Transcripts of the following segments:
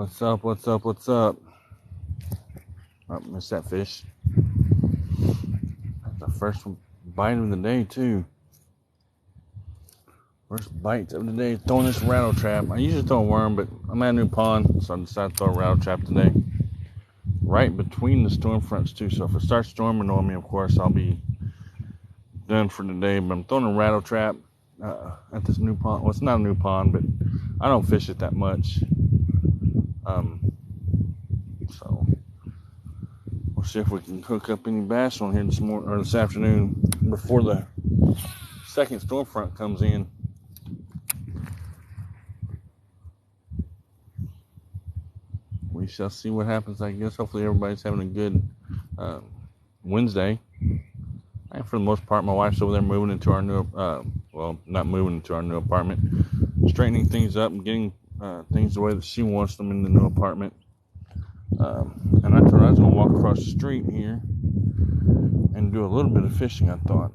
What's up? What's up? What's up? Oh, missed that fish. That's the first bite of the day, too. First bite of the day. Throwing this rattle trap. I usually throw a worm, but I'm at a new pond, so I decided to throw a rattle trap today. Right between the storm fronts, too. So if it starts storming on me, of course, I'll be done for the day. But I'm throwing a rattle trap at this new pond. Well, it's not a new pond, but I don't fish it that much. So we'll see if we can hook up any bass on here this morning or this afternoon before the second storm front comes in. We shall see what happens, I guess. Hopefully everybody's having a good Wednesday. And for the most part, my wife's over there moving into our new, well, not moving into our new apartment, straightening things up and getting things the way that she wants them in the new apartment. And I told her I was going to walk across the street here and do a little bit of fishing, I thought.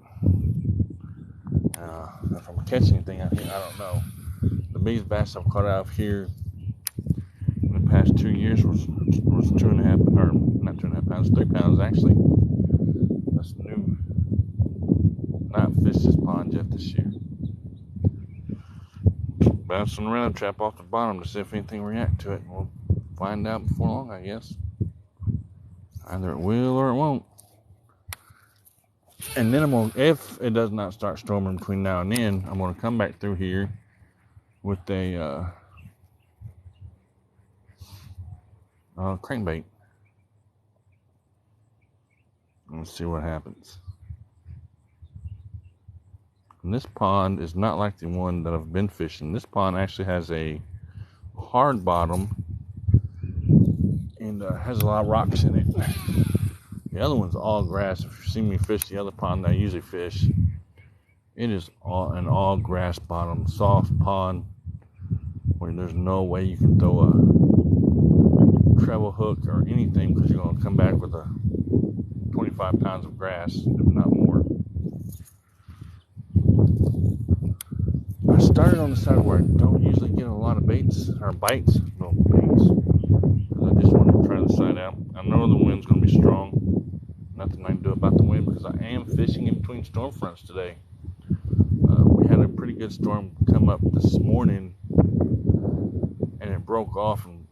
If I'm catching anything out here, I don't know. The biggest bass I've caught out of here in the past 2 years was 2.5, or not 2.5 pounds, 3 pounds actually. That's new. Not fished this pond yet this year. Bouncing around, trap off the bottom to see if anything react to it. We'll find out before long, I guess. Either it will or it won't. And then if it does not start storming between now and then, I'm going to come back through here with a crankbait. Let's see what happens. And this pond is not like the one that I've been fishing. This pond actually has a hard bottom and has a lot of rocks in it. The other one's all grass. If you've seen me fish the other pond that I usually fish, it is an all grass bottom, soft pond where there's no way you can throw a treble hook or anything because you're going to come back with 25 pounds of grass, if not more. I started on the side where I don't usually get a lot of bites. I just wanted to try the side out. I know the wind's going to be strong. Nothing I can do about the wind because I am fishing in between storm fronts today. We had a pretty good storm come up this morning and it broke off and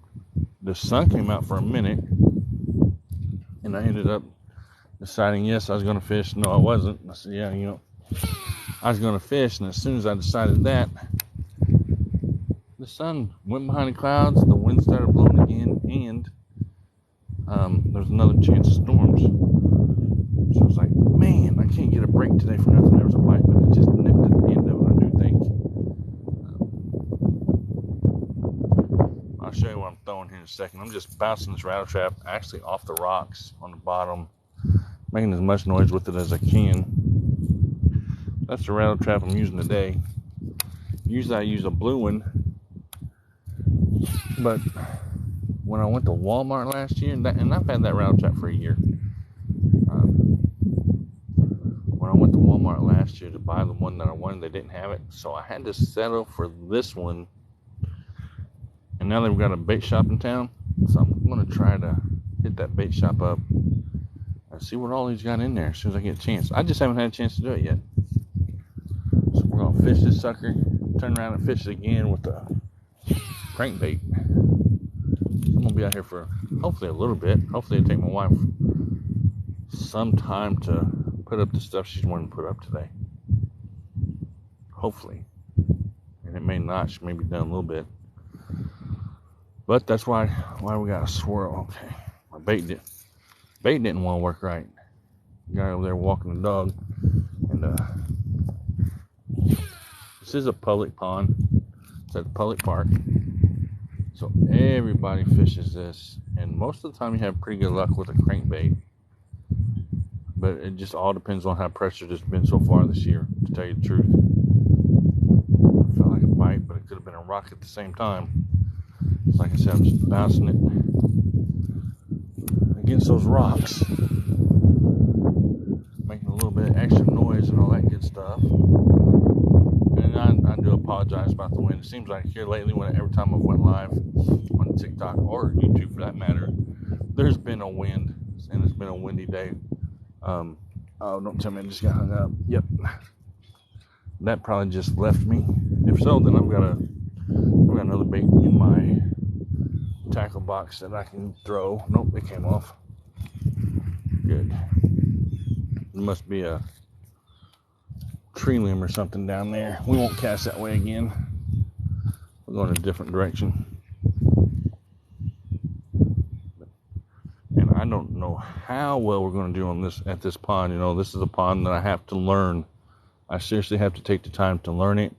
the sun came out for a minute and I ended up deciding, yes, I was going to fish. No, I wasn't. I said, yeah, I was going to fish, and as soon as I decided that, the sun went behind the clouds, the wind started blowing again, and there was another chance of storms. So I was like, man, I can't get a break today for nothing. There was a bite, but it just nipped at the end of it, I do think. I'll show you what I'm throwing here in a second. I'm just bouncing this rattle trap actually off the rocks on the bottom, making as much noise with it as I can. That's the rattle trap I'm using today. Usually I use a blue one, but when I went to Walmart last year, and I've had that rattle trap for a year. When I went to Walmart last year to buy the one that I wanted, they didn't have it, so I had to settle for this one. And now they've got a bait shop in town, so I'm going to try to hit that bait shop up and see what all he's got in there as soon as I get a chance. I just haven't had a chance to do it yet. We're going to fish this sucker, turn around and fish it again with the crankbait. I'm going to be out here for hopefully a little bit. Hopefully it'll take my wife some time to put up the stuff she's wanting to put up today. Hopefully. And it may not. She may be done a little bit. But that's why we got a swirl. Okay. My bait didn't want to work right. The guy over there walking the dog. And this is a public pond. It's at the public park. So everybody fishes this. And most of the time you have pretty good luck with a crankbait. But it just all depends on how pressured it's been so far this year, to tell you the truth. It felt like a bite, but it could have been a rock at the same time. Like I said, I'm just bouncing it against those rocks. Making a little bit of extra noise and all that good stuff. And I do apologize about the wind. It seems like here lately, every time I've went live on TikTok or YouTube for that matter, there's been a wind, and it's been a windy day. Oh, don't tell me I just got hung up. Yep. That probably just left me. If so, then I've got another bait in my tackle box that I can throw. Nope, it came off. Good. There must be a tree limb or something down there. We won't cast that way again. We're going a different direction. And I don't know how well we're going to do on this at this pond. You know, this is a pond that I have to learn. I seriously have to take the time to learn it.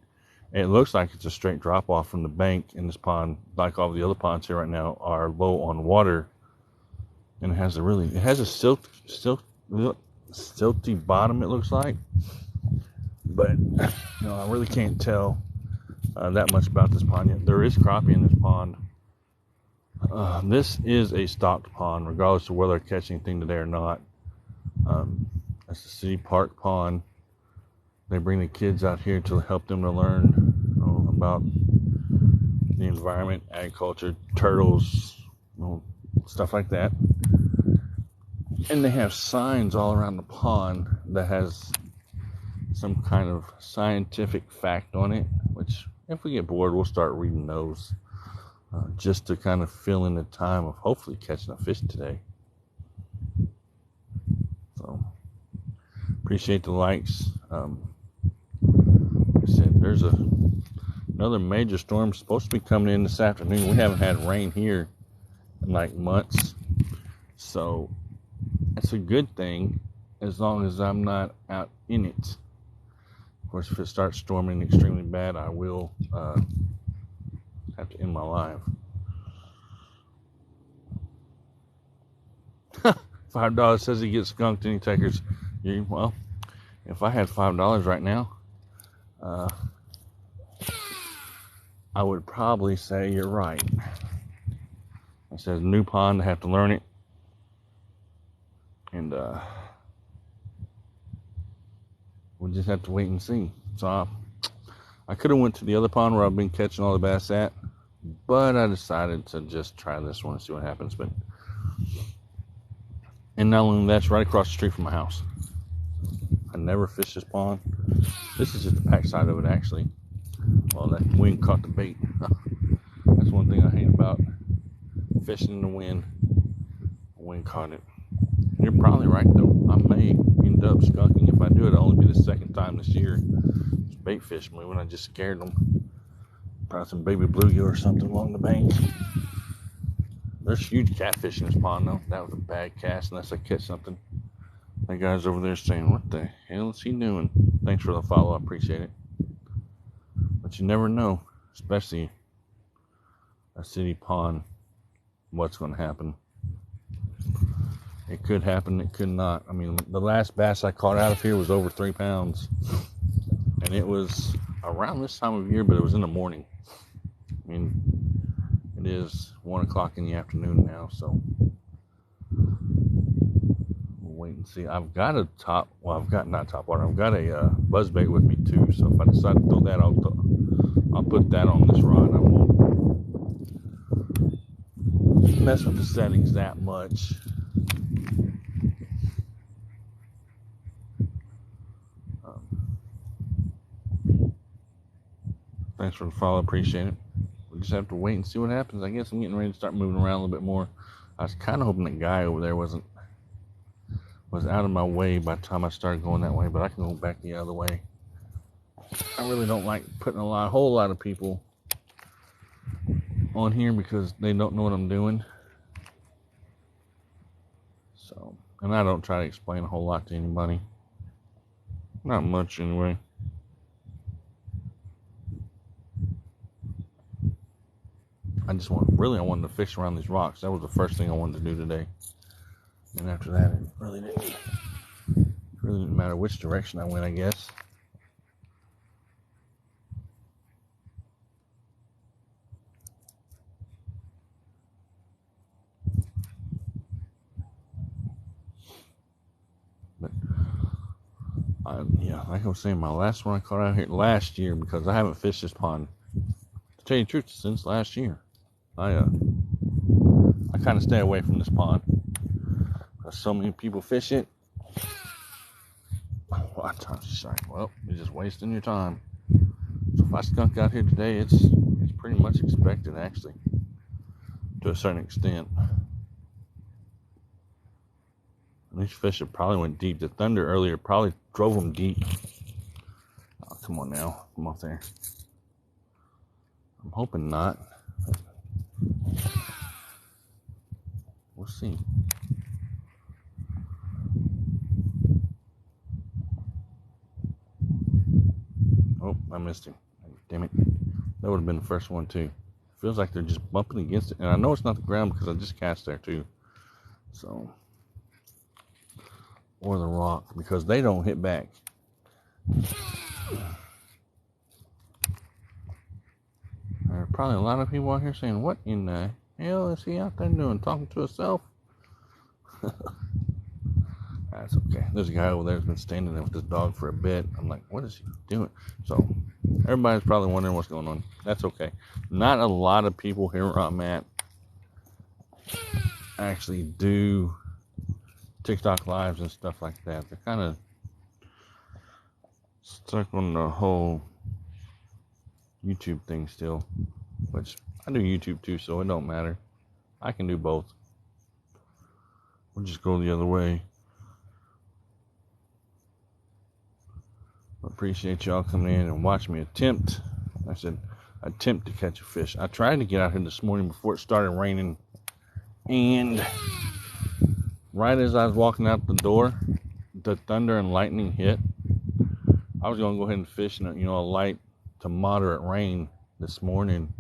It looks like it's a straight drop off from the bank in this pond, like all the other ponds here right now are low on water. And it has a silty bottom, it looks like. But I really can't tell that much about this pond yet. There is crappie in this pond. This is a stocked pond, regardless of whether I catch anything today or not. That's the city park pond. They bring the kids out here to help them to learn about the environment, agriculture, turtles, stuff like that. And they have signs all around the pond that has some kind of scientific fact on it, which if we get bored, we'll start reading those just to kind of fill in the time of hopefully catching a fish today. So, appreciate the likes. Like I said, there's another major storm supposed to be coming in this afternoon. We haven't had rain here in like months, so it's a good thing as long as I'm not out in it. Of course, if it starts storming extremely bad, I will have to end my live. $5 says he gets skunked any takers. Well, if I had $5 right now, I would probably say you're right. It says new pond, I have to learn it. And we'll just have to wait and see. So I could have went to the other pond where I've been catching all the bass at, but I decided to just try this one and see what happens. And not only that's right across the street from my house. I never fished this pond. This is just the back side of it, actually. Well, that wind caught the bait. That's one thing I hate about fishing in the wind. The wind caught it. You're probably right, though. I may end up skunking. If I do it, it'll only be the second time this year. This bait fish moving. I just scared them. Probably some baby bluegill or something along the bank. There's huge catfish in this pond, though. That was a bad cast unless I catch something. That guy's over there saying, what the hell is he doing? Thanks for the follow. I appreciate it. But you never know, especially a city pond, what's going to happen. It could happen, it could not. I mean, the last bass I caught out of here was over 3 pounds. And it was around this time of year, but it was in the morning. I mean, it is 1 o'clock in the afternoon now, so we'll wait and see. I've got a I've got a buzzbait with me too, so if I decide to throw that, I'll put that on this rod. I won't mess with the settings that much. Thanks for the follow, appreciate it. We just have to wait and see what happens. I guess I'm getting ready to start moving around a little bit more. I was kind of hoping that guy over there was out of my way by the time I started going that way, but I can go back the other way. I really don't like putting a whole lot of people on here because they don't know what I'm doing. So, and I don't try to explain a whole lot to anybody. Not much anyway. I wanted to fish around these rocks. That was the first thing I wanted to do today. And after that, it really didn't matter which direction I went, I guess. But Yeah, like I was saying, my last one I caught out here last year, because I haven't fished this pond, to tell you the truth, since last year. I kind of stay away from this pond because so many people fish it. Well, you're just wasting your time. So if I skunk out here today, it's pretty much expected, actually, to a certain extent. These fish have probably went deep. The thunder earlier probably drove them deep. Oh, come on now, come off there. I'm hoping not. We'll see. Oh, I missed him. Damn it. That would have been the first one, too. Feels like they're just bumping against it. And I know it's not the ground because I just cast there, too. So. Or the rock, because they don't hit back. There are probably a lot of people out here saying, what in the hell is he out there doing? Talking to himself? That's okay. There's a guy over there who's been standing there with his dog for a bit. I'm like, what is he doing? So, everybody's probably wondering what's going on. That's okay. Not a lot of people here where I'm at actually do TikTok lives and stuff like that. They're kind of stuck on the whole YouTube thing still, which I do YouTube too, so it don't matter. I can do both. We'll just go the other way. Appreciate y'all coming in and watching me attempt. I said attempt to catch a fish. I tried to get out here this morning before it started raining, and right as I was walking out the door, the thunder and lightning hit. I was going to go ahead and fish in a light to moderate rain this morning,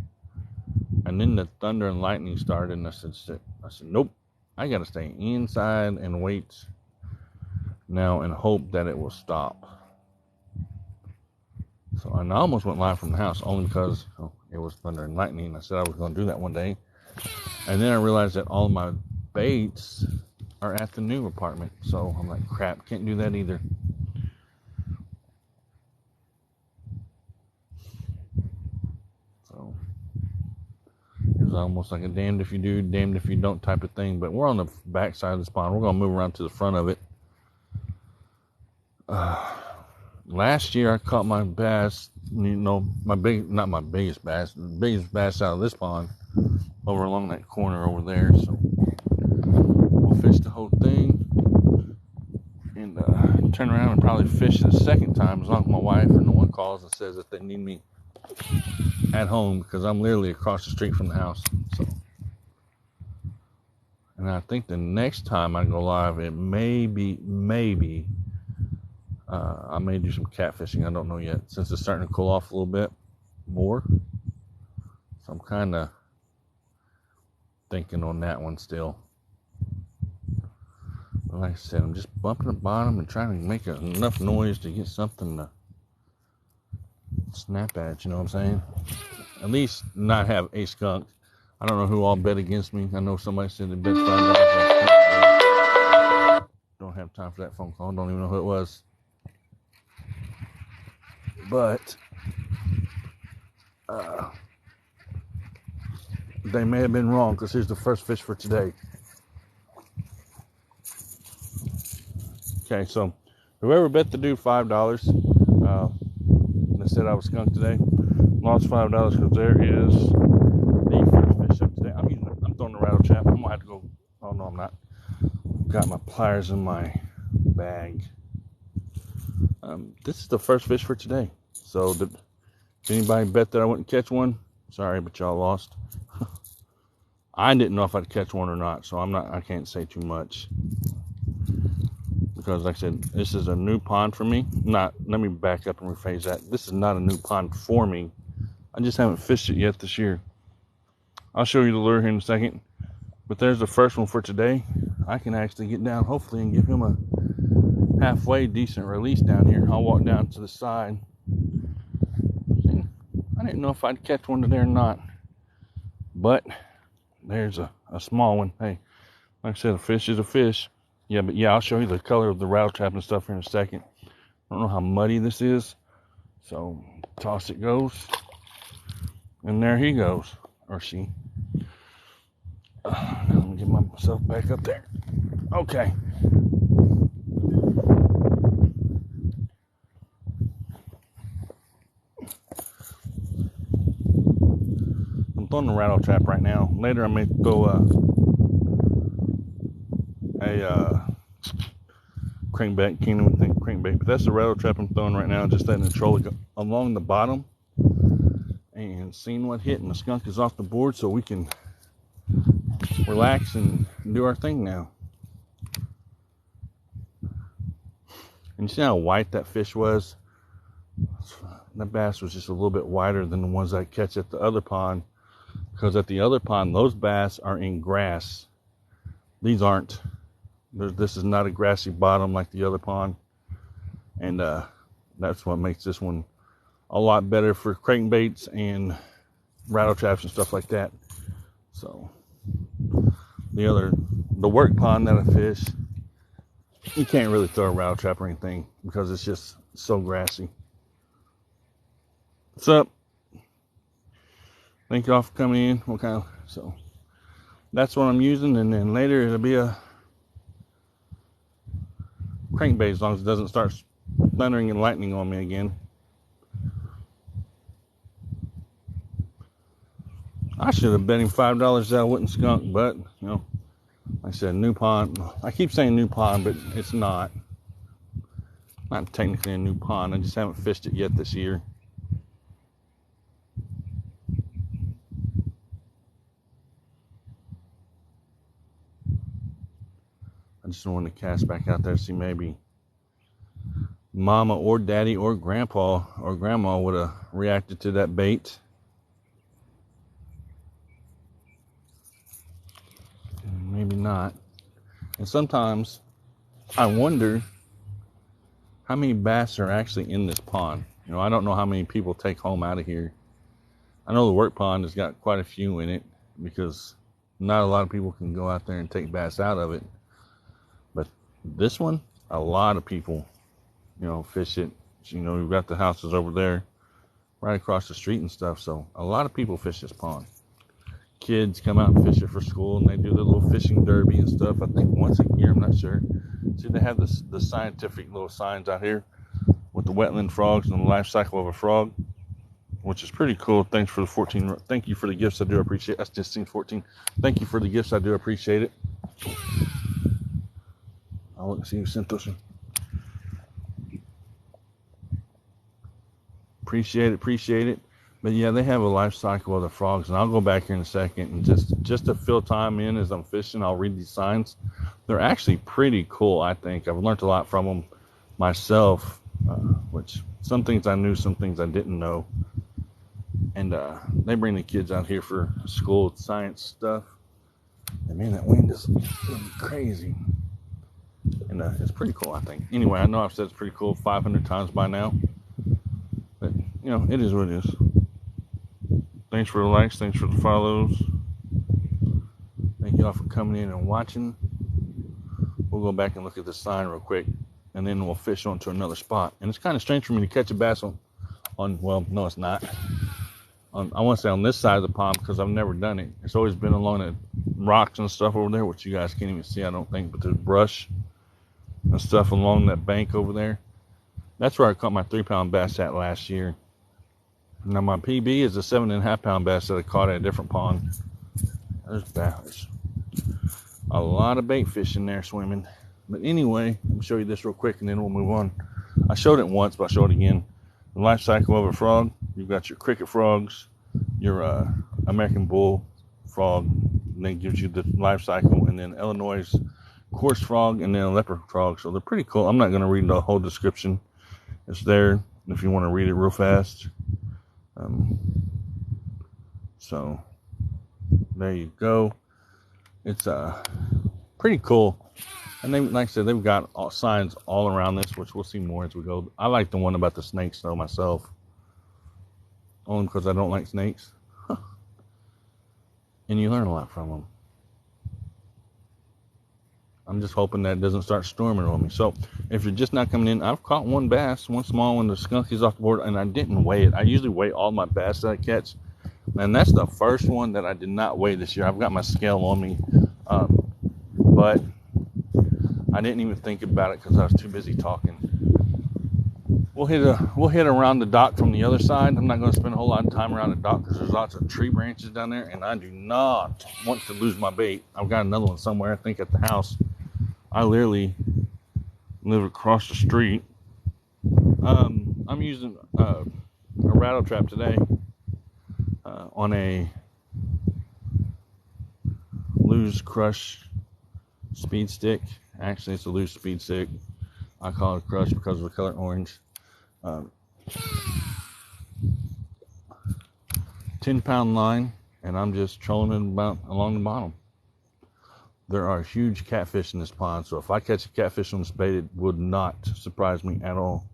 and then the thunder and lightning started, and I said, nope, I got to stay inside and wait now and hope that it will stop. So I almost went live from the house only because it was thunder and lightning. I said I was going to do that one day, and then I realized that all my baits are at the new apartment. So I'm like, crap, can't do that either. So it was almost like a damned if you do, damned if you don't type of thing. But we're on the back side of this pond. We're going to move around to the front of it. Last year I caught my bass, not my biggest bass, the biggest bass out of this pond over along that corner over there. So we'll fish the whole thing and turn around and probably fish the second time, as long as my wife or no one calls and says that they need me at home, because I'm literally across the street from the house. So, and I think the next time I go live, it maybe I may do some catfishing. I don't know yet, since it's starting to cool off a little bit more. So I'm kind of thinking on that one still. But like I said, I'm just bumping the bottom and trying to make enough noise to get something to snap at, you know what I'm saying? At least not have a skunk. I don't know who all bet against me. I know somebody said they bet $5. Don't have time for that phone call. Don't even know who it was. But they may have been wrong, because here's the first fish for today. Okay, so whoever bet the dude $5 and said I was skunked today lost $5, because there is the first fish up today. I'm throwing the rattle trap. I'm gonna have to go. Oh no, I'm not. Got my pliers in my bag. This is the first fish for today. So if anybody bet that I wouldn't catch one, sorry, but y'all lost. I didn't know if I'd catch one or not, so I can't say too much. Because like I said, this is a new pond for me. Let me back up and rephrase that. This is not a new pond for me. I just haven't fished it yet this year. I'll show you the lure here in a second. But there's the first one for today. I can actually get down, hopefully, and give him a halfway decent release down here. I'll walk down to the side. And I didn't know if I'd catch one today or not. But there's a small one. Hey, like I said, a fish is a fish. Yeah, but yeah, I'll show you the color of the rattle trap and stuff here in a second. I don't know how muddy this is. So toss it goes. And there he goes. Or she. Now let me get myself back up there. Okay. I'm throwing the rattle trap right now. Later I may throw a crankbait. Can't even think crankbait, but that's the rattle trap I'm throwing right now. Just letting the trolley go along the bottom and seeing what hit. And the skunk is off the board, so we can relax and do our thing now. And you see how white that fish was? That bass was just a little bit whiter than the ones I catch at the other pond, because at the other pond those bass are in grass. These aren't. This is not a grassy bottom like the other pond, and that's what makes this one a lot better for crankbaits and rattle traps and stuff like that. So the work pond that I fish, you can't really throw a rattle trap or anything because it's just so grassy. What's up? Thank you all for coming in. So that's what I'm using, and then later it'll be a crankbait as long as it doesn't start thundering and lightning on me again. I should have bet him $5 that I wouldn't skunk, but you know, like I said, new pond. I keep saying new pond, but it's not technically a new pond. I just haven't fished it yet this year. I just wanted to cast back out there to see maybe mama or daddy or grandpa or grandma would have reacted to that bait. Maybe not. And sometimes I wonder how many bass are actually in this pond. You know, I don't know how many people take home out of here. I know the work pond has got quite a few in it because not a lot of people can go out there and take bass out of it. But this one, a lot of people, you know, fish it. You know, we've got the houses over there right across the street and stuff. So a lot of people fish this pond. Kids come out and fish it for school, and they do the little fishing derby and stuff. I think once a year, I'm not sure. See, they have the scientific little signs out here with the wetland frogs and the life cycle of a frog, which is pretty cool. Thanks for the 14. Thank you for the gifts. I do appreciate it. I just seen 14. Thank you for the gifts. I do appreciate it. I'll look and see who sent those. Appreciate it. But yeah, they have a life cycle of the frogs, and I'll go back here in a second and just to fill time in as I'm fishing, I'll read these signs. They're actually pretty cool, I think. I've learned a lot from them myself, which some things I knew, some things I didn't know. And they bring the kids out here for school science stuff. And man, that wind is crazy. And it's pretty cool, I think. Anyway, I know I've said it's pretty cool 500 times by now. But, you know, it is what it is. Thanks for the likes. Thanks for the follows. Thank you all for coming in and watching. We'll go back and look at the sign real quick, and then we'll fish on to another spot. And it's kind of strange for me to catch a bass on well, no, it's not. I want to say on this side of the pond because I've never done it. It's always been along the rocks and stuff over there, which you guys can't even see, I don't think, but there's brush and stuff along that bank over there. That's where I caught my 3-pound bass at last year. Now my PB is a 7.5-pound bass that I caught at a different pond. There's a lot of bait fish in there swimming. But anyway, let me show you this real quick and then we'll move on. I showed it once, but I'll show it again. The life cycle of a frog. You've got your cricket frogs, your American bull frog, and then it gives you the life cycle, and then Illinois coarse frog, and then a leopard frog. So they're pretty cool. I'm not going to read the whole description. It's there if you want to read it real fast. So there you go. It's pretty cool. And they, like I said, they've got signs all around this, which we'll see more as we go. I like the one about the snakes, though, myself. Only because I don't like snakes. And you learn a lot from them. I'm just hoping that it doesn't start storming on me. So if you're just not coming in, I've caught one bass, one small one. The skunk is off the board, and I didn't weigh it. I usually weigh all my bass that I catch, and that's the first one that I did not weigh this year. I've got my scale on me, but I didn't even think about it because I was too busy talking. We'll hit around the dock from the other side. I'm not going to spend a whole lot of time around the dock because there's lots of tree branches down there, and I do not want to lose my bait. I've got another one somewhere, I think, at the house. I literally live across the street. I'm using a rattle trap today on a loose crush speed stick. Actually, it's a loose speed stick. I call it crush because of the color orange. 10-pound line, and I'm just trolling it about along the bottom. There are huge catfish in this pond, so if I catch a catfish on this bait, it would not surprise me at all.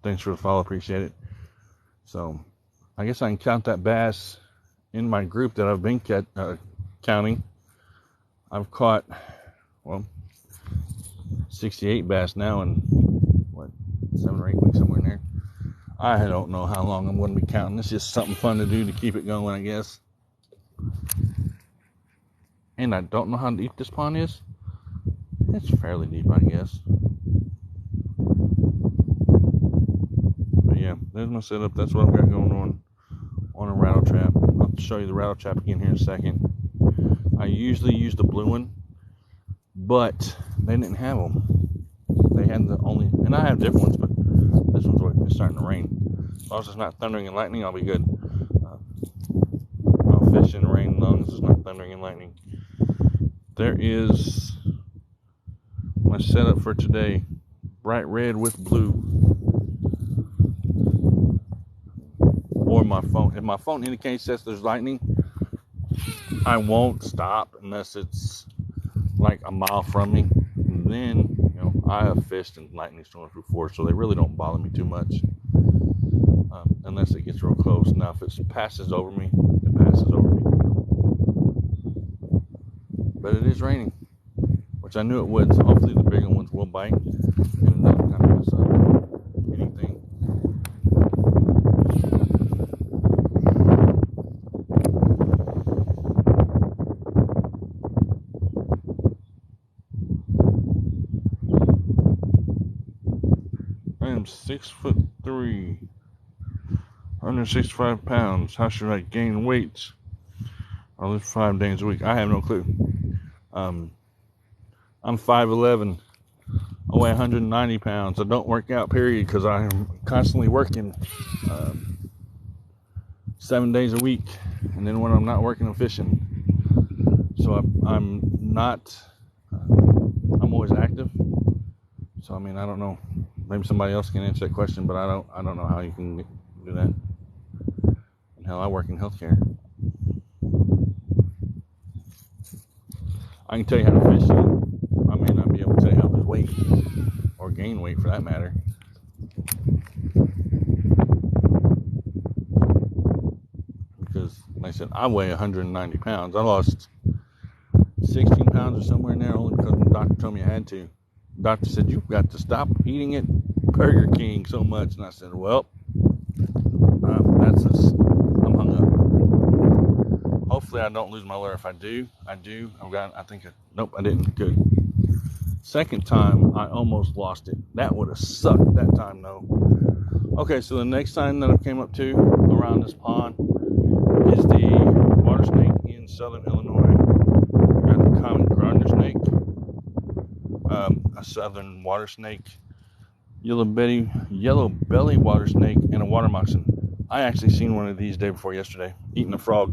Thanks for the follow, appreciate it. So I guess I can count that bass in my group that I've been counting. I've caught, 68 bass now in 7 or 8 weeks, somewhere in there. I don't know how long I'm going to be counting. It's just something fun to do to keep it going, I guess. And I don't know how deep this pond is. It's fairly deep, I guess. But yeah, there's my setup. That's what I've got going on a rattle trap. I'll show you the rattle trap again here in a second. I usually use the blue one, but they didn't have them. They had the only, and I have different ones, but this one's starting to rain. As long as it's not thundering and lightning, I'll be good. I'll fish in the rain as long as it's not thundering and lightning. There is my setup for today. Bright red with blue. Or my phone. If my phone indicates that there's lightning, I won't stop unless it's like a mile from me. And then, I have fished in lightning storms before, so they really don't bother me too much. Unless it gets real close. Now, if it passes over me, it passes over me. But it is raining, which I knew it would, so hopefully the bigger ones will bite, and that kind of mess up anything. I am 6'3", 165 pounds. How should I gain weight? I live 5 days a week. I have no clue. I'm 5'11". I weigh 190 pounds. I don't work out, period, because I'm constantly working 7 days a week. And then when I'm not working, I'm fishing. So I'm not, I'm always active. So, I don't know. Maybe somebody else can answer that question, but I don't know how you can do that. And hell, I work in healthcare. I can tell you how to fish. I may not be able to tell you how to lose weight or gain weight for that matter. Because, like I said, I weigh 190 pounds. I lost 16 pounds or somewhere in there only because the doctor told me I had to. The doctor said, you've got to stop eating at Burger King so much. And I said, well, I'm hung up. Hopefully I don't lose my lure. If I do. I didn't. Good. Second time, I almost lost it. That would have sucked that time, though. Okay, so the next sign that I came up to around this pond is the water snake in southern Illinois. We got the common gardener snake, a southern water snake, yellow belly water snake, and a water moccasin. I actually seen one of these day before yesterday, eating a frog.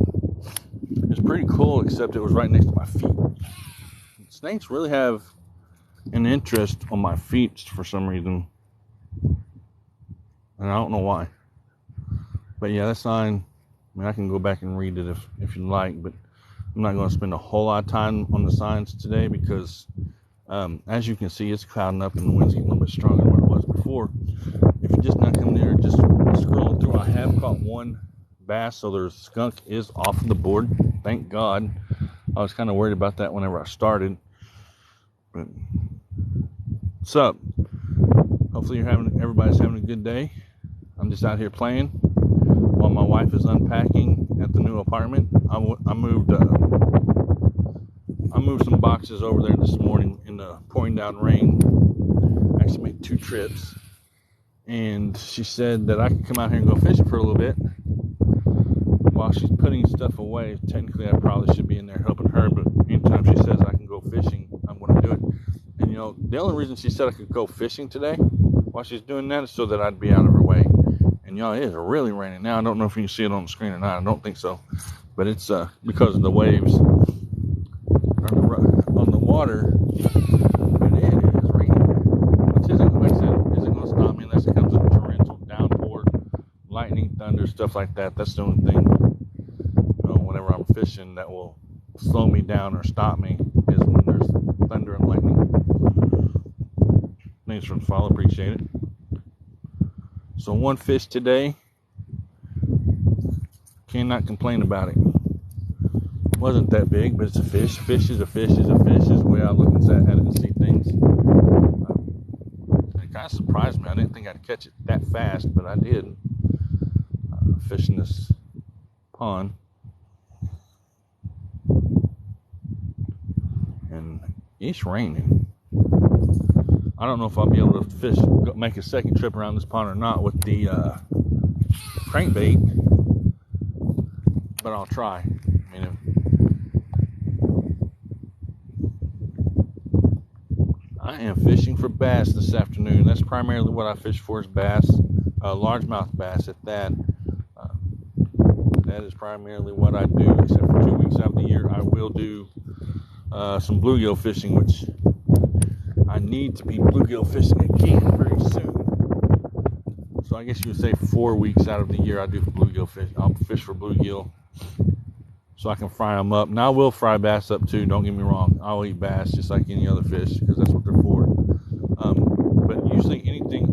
It's pretty cool, except it was right next to my feet. Snakes really have an interest on my feet for some reason, and I don't know why. But yeah, that sign, I can go back and read it if you like, but I'm not going to spend a whole lot of time on the signs today because as you can see, it's clouding up and the wind's getting a little bit stronger than what it was before. If you're just not coming there, just scrolling through, I have caught one bass, so their skunk is off the board, thank God. I was kind of worried about that whenever I started. But what's up? Hopefully everybody's having a good day. I'm just out here playing while my wife is unpacking at the new apartment. I moved some boxes over there this morning in the pouring down rain. I actually made 2 trips, and she said that I could come out here and go fishing for a little bit while she's putting stuff away. Technically, I probably should be in there helping her, but anytime she says I can go fishing, I'm going to do it. And you know, the only reason she said I could go fishing today while she's doing that is so that I'd be out of her way. And y'all, it is really raining now. I don't know if you can see it on the screen or not. I don't think so, but it's because of the waves on the water. But it is raining, which isn't, like I said, isn't going to stop me unless it comes with a torrential downpour, lightning, thunder, stuff like that. That's the only thing, you know, whenever I'm fishing, that will slow me down or stop me is when there's thunder and lightning. Thanks for the follow, appreciate it. So 1 fish today, cannot complain about it. Wasn't that big, but it's a fish. Fish is a fish is a fish is the way I look at it and see things. It kind of surprised me. I didn't think I'd catch it that fast, but I did. Fishing this pond. And it's raining. I don't know if I'll be able to make a second trip around this pond or not with the crankbait, but I'll try. I mean, I am fishing for bass this afternoon. That's primarily what I fish for, is bass, largemouth bass at that. That is primarily what I do, except for 2 weeks out of the year. I will do some bluegill fishing, which I need to be bluegill fishing again very soon. So I guess you would say 4 weeks out of the year I do for bluegill fish. I'll fish for bluegill so I can fry them up. Now I will fry bass up too, don't get me wrong. I'll eat bass just like any other fish because that's what they're for. But usually anything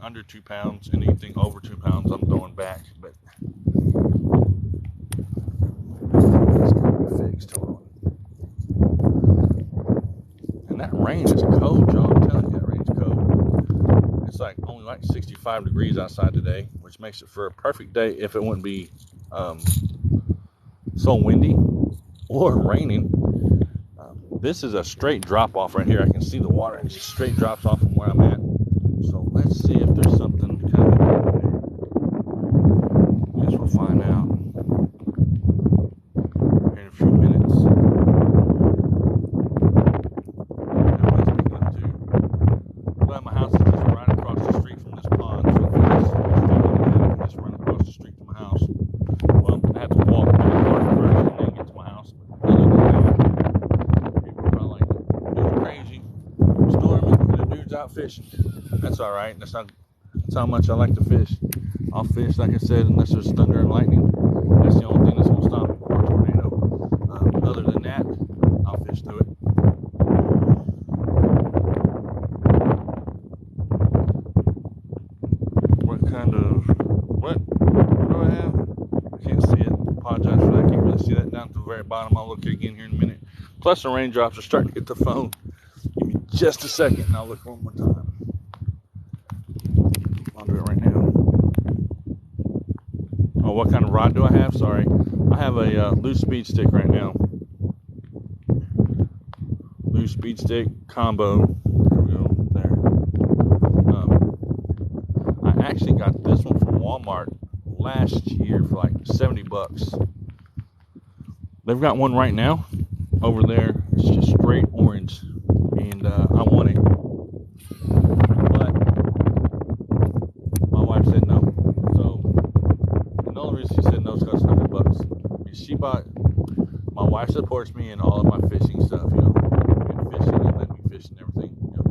under 2 pounds and anything over 2 pounds I'm throwing back. But it's gonna be fixed. Hold on. And that rain is cold, y'all. I'm telling you, that rain's cold. It's like only like 65 degrees outside today, which makes it for a perfect day if it wouldn't be so windy or raining. This is a straight drop off right here. I can see the water. It just straight drops off from where I'm at. So let's see if there's something kind of there. I guess we'll find out in a few minutes. Well, my house is just right across the street from this pond, so it's just run across the street to my house. Well, I have to walk to the park first and then get to my house. But other than that, people are probably like, dude, crazy, storming, and the dude's out fishing. That's all right. That's how much I like to fish. I'll fish, like I said, unless there's thunder and lightning. That's the only thing that's going to stop me, or a tornado. Other than that, I'll fish through it. What do I have? I can't see it. Apologize for that. I can't really see that down to the very bottom. I'll look again here in a minute. Plus the raindrops are starting to hit the phone. Give me just a second and I'll look one more time. I'll do it right now. Oh, what kind of rod do I have? Sorry. I have a loose speed stick right now. Loose speed stick combo. There we go. There. I actually got this one from Walmart last year for like $70. They've got one right now over there. It's just straight orange, and I want it, but my wife said no. So the only reason she said no is because it's $100. I mean, she bought. My wife supports me in all of my fishing stuff, you know, and fishing and letting me fish and everything, you know,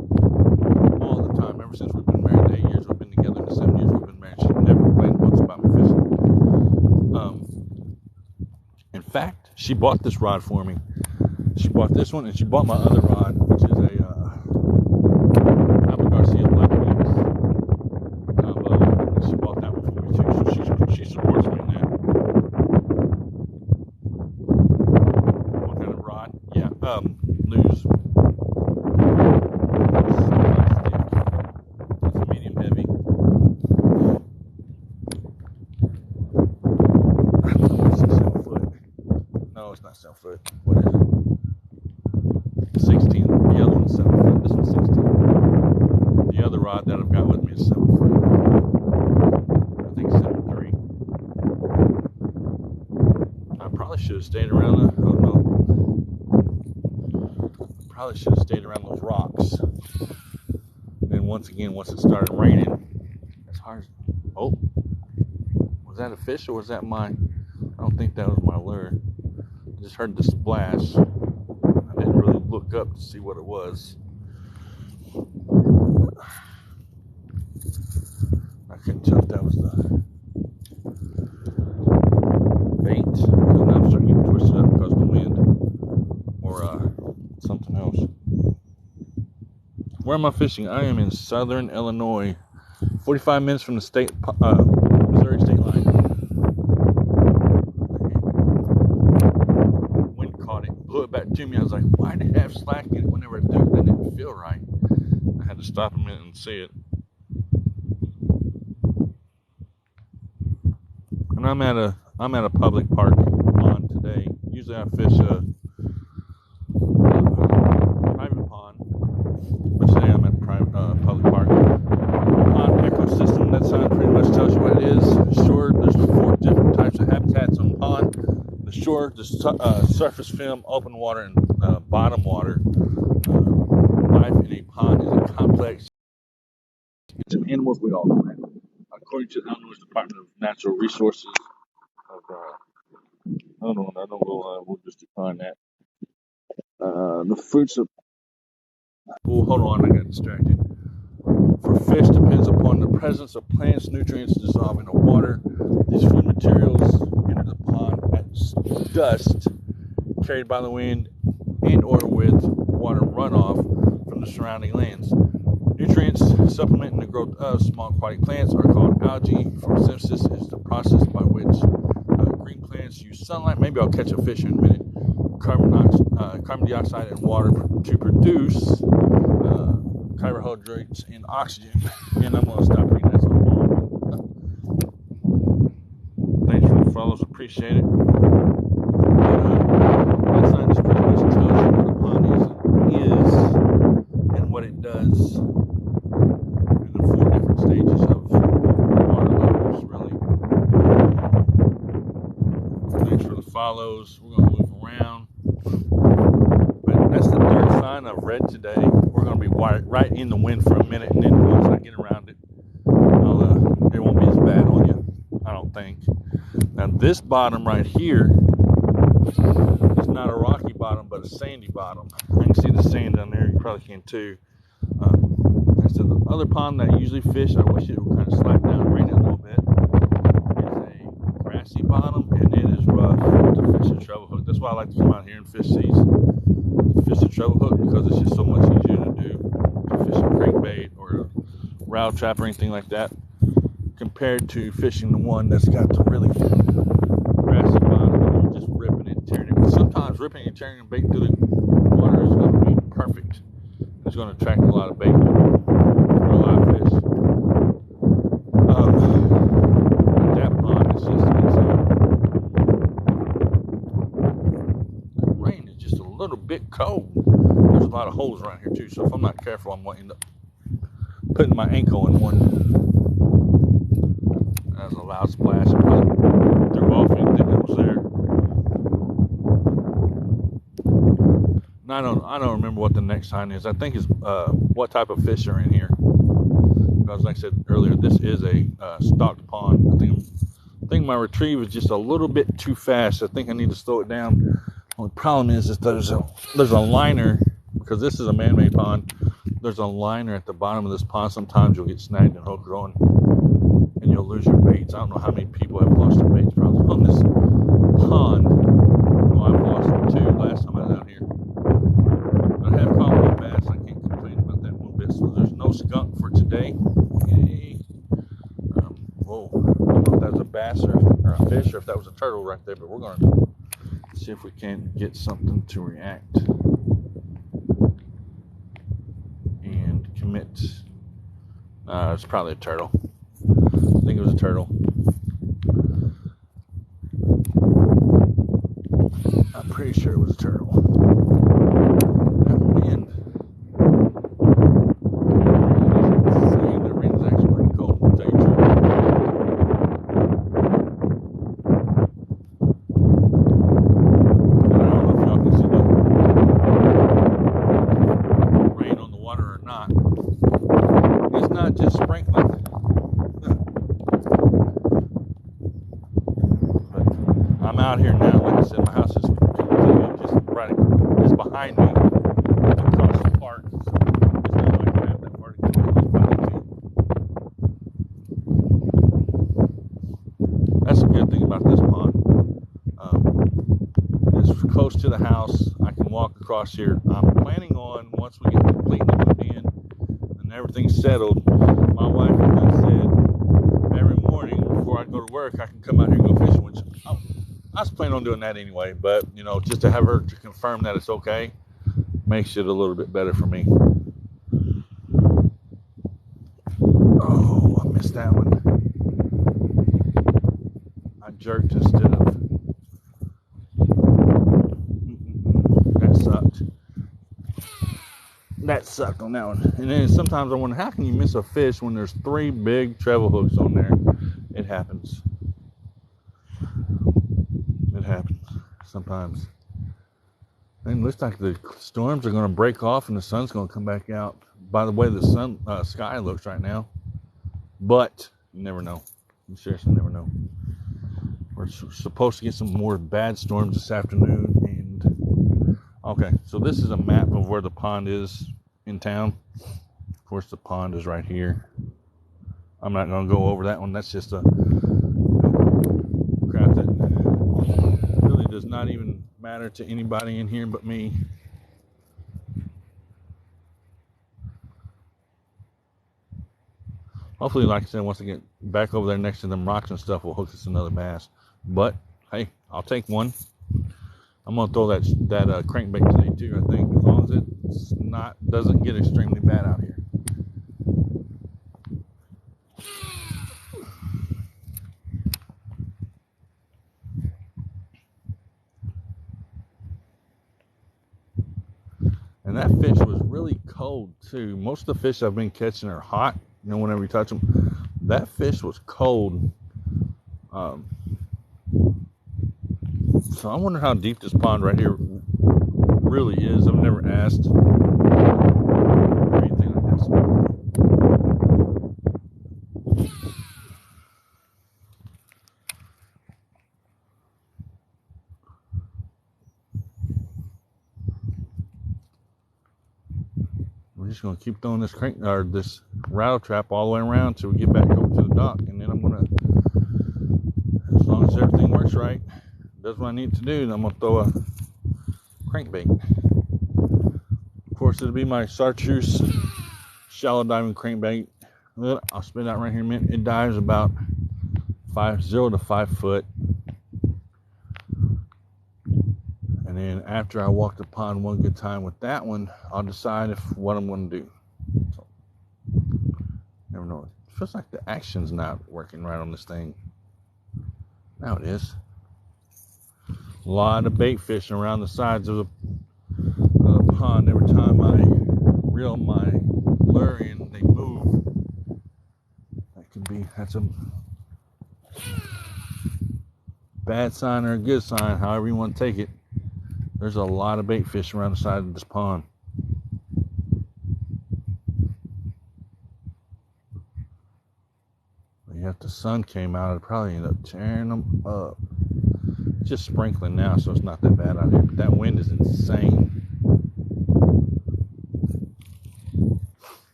all the time. Ever since we've been married, 8 years we've been together, and 7 years we've been married, she never complained once about me fishing. In fact, she bought this rod for me. She bought this one, and she bought my other rod, which is a Apple Garcia Black Mix combo. She bought that one for me too, so she supports me in that. lose so much stick. It's a medium heavy. I don't know if it's a 7 foot. No, it's not 7 foot. What is it? 16. The other one's 7 foot. This one's 16. The other rod that I've got with me is 7 foot. I think 7.3. I probably should have stayed around the. Oh no. Probably should have stayed around those rocks. And once again, once it started raining, it's hard. Oh, was that a fish or was that mine? I don't think that was my lure. I just heard the splash. I didn't really look up to see what it was. I couldn't tell if that was the bait. Because now I'm starting to get twisted up because of the wind. Or something else. Where am I fishing? I am in southern Illinois. 45 minutes from the Missouri state line. Wind caught it, blew it back to me. I was like, why did it have slack in it whenever it did? That didn't feel right. I had to stop a minute and see it. And I'm at a public park pond today. Usually I fish a private pond, but today I'm at a public park. Pond ecosystem, that sign pretty much tells you what it is. Shore, there's 4 different types of habitats on the pond. The shore, the surface film, open water, and bottom water. Life in a pond is a complex. It's an animals we all know that. According to the Illinois Department of Natural Resources, we'll just define that. The fruits of. Oh, hold on, I got distracted. For fish depends upon the presence of plants, nutrients dissolving in water. These food materials enter the pond as dust carried by the wind and or with water runoff from the surrounding lands. Nutrients supplementing the growth of small aquatic plants are called algae. Photosynthesis is the process by which green plants use sunlight. Maybe I'll catch a fish in a minute. Carbon dioxide and water to produce carbohydrates and oxygen. And I'm going to stop reading that so long. Thanks for the follows, appreciate it. That sign just pretty much tells you what a pond is and what it does. And the 4 different stages of water levels, really. Thanks for the follows. We're going to move around. But that's the 3rd sign I've read today. We're going to be right in the wind for a minute, and then once I get around it, it won't be as bad on you, I don't think. Now this bottom right here is not a rocky bottom, but a sandy bottom. I can see the sand down there. You probably can too. Next to the other pond that I usually fish, I wish it would kind of slack down and rain it a little bit. It's a grassy bottom, and it is rough to fish a treble hook. That's why I like to come out here and fish these. Fish a treble hook because it's just so much easier to do to fish a crankbait or a rattle trap or anything like that, compared to fishing the one that's got the really grassy bottom and you're just ripping and tearing it. Sometimes ripping and tearing a bait through the water is going to be perfect. It's going to attract a lot of bait for a lot of fish. That pond is just rain is just a little bit cold. There's a lot of holes around here too, so if I'm not careful, I'm going to end up putting my ankle in one. That was a loud splash. I threw off anything that was there. And I don't remember what the next sign is. I think it's what type of fish are in here. Because like I said earlier, this is a stocked pond. I think my retrieve is just a little bit too fast. I think I need to slow it down. The only problem is there's a liner, because this is a man-made pond. There's a liner at the bottom of this pond. Sometimes you'll get snagged and hooked growing, and you'll lose your baits. I don't know how many people have lost their baits probably on this pond. Well, I've lost them too last time I was out here. But I have caught one bass. I can't complain about that one bit. So there's no skunk for today. Yay. Whoa, I don't know if that was a bass or a fish or if that was a turtle right there, but we're going to see if we can get something to react. commit. It's probably a turtle. I think it was a turtle. I'm pretty sure it was a turtle. That wind. The wind's actually pretty cold, to tell you the truth. I don't know if y'all can see the rain on the water or not. It's not just sprinkling. But I'm out here now. Like I said, my house is just behind me. Across the park. It's not like I have that far to get to. That's a good thing about this pond. It's close to the house. I can walk across here. I'm planning on, once we get completely moved in and everything's settled, my wife has said every morning before I go to work I can come out here and go fishing, which I was planning on doing that anyway, but you know, just to have her to confirm that it's okay makes it a little bit better for me. Oh, I missed that one. I jerked instead of. That sucked. That sucked on that one. And then sometimes I wonder, how can you miss a fish when there's 3 big treble hooks on there? It happens. It happens sometimes. And it looks like the storms are going to break off and the sun's going to come back out. By the way, the sky looks right now. But you never know. You seriously never know. We're supposed to get some more bad storms this afternoon. And okay, so this is a map of where the pond is in town. Of course, the pond is right here. I'm not going to go over that one. That's just a crap that really does not even matter to anybody in here but me. Hopefully, like I said, once I get back over there next to them rocks and stuff, we'll hook us another bass. But hey, I'll take one. I'm gonna throw that crankbait today too. I think, as long as it doesn't get extremely bad out here. And that fish was really cold too. Most of the fish I've been catching are hot. You know, whenever you touch them, that fish was cold. So I wonder how deep this pond right here really is. I've never asked or anything like this. We're just gonna keep throwing this this rattle trap all the way around till we get back over to the dock, and then I'm gonna, as long as everything works right, does what I need to do, then I'm gonna throw a crankbait. Of course, it'll be my chartreuse shallow diving crankbait. I'll spit it out right here in a minute. It dives about 0 to 5 foot. And then after I walk the pond one good time with that one, I'll decide what I'm going to do. So, never know. It feels like the action's not working right on this thing. Now it is. A lot of bait fishing around the sides of the pond. Every time I reel my lure in, they move. That's a bad sign or a good sign, however you want to take it. There's a lot of bait fish around the side of this pond. If the sun came out, it'd probably end up tearing them up. It's just sprinkling now, so it's not that bad out here. But that wind is insane.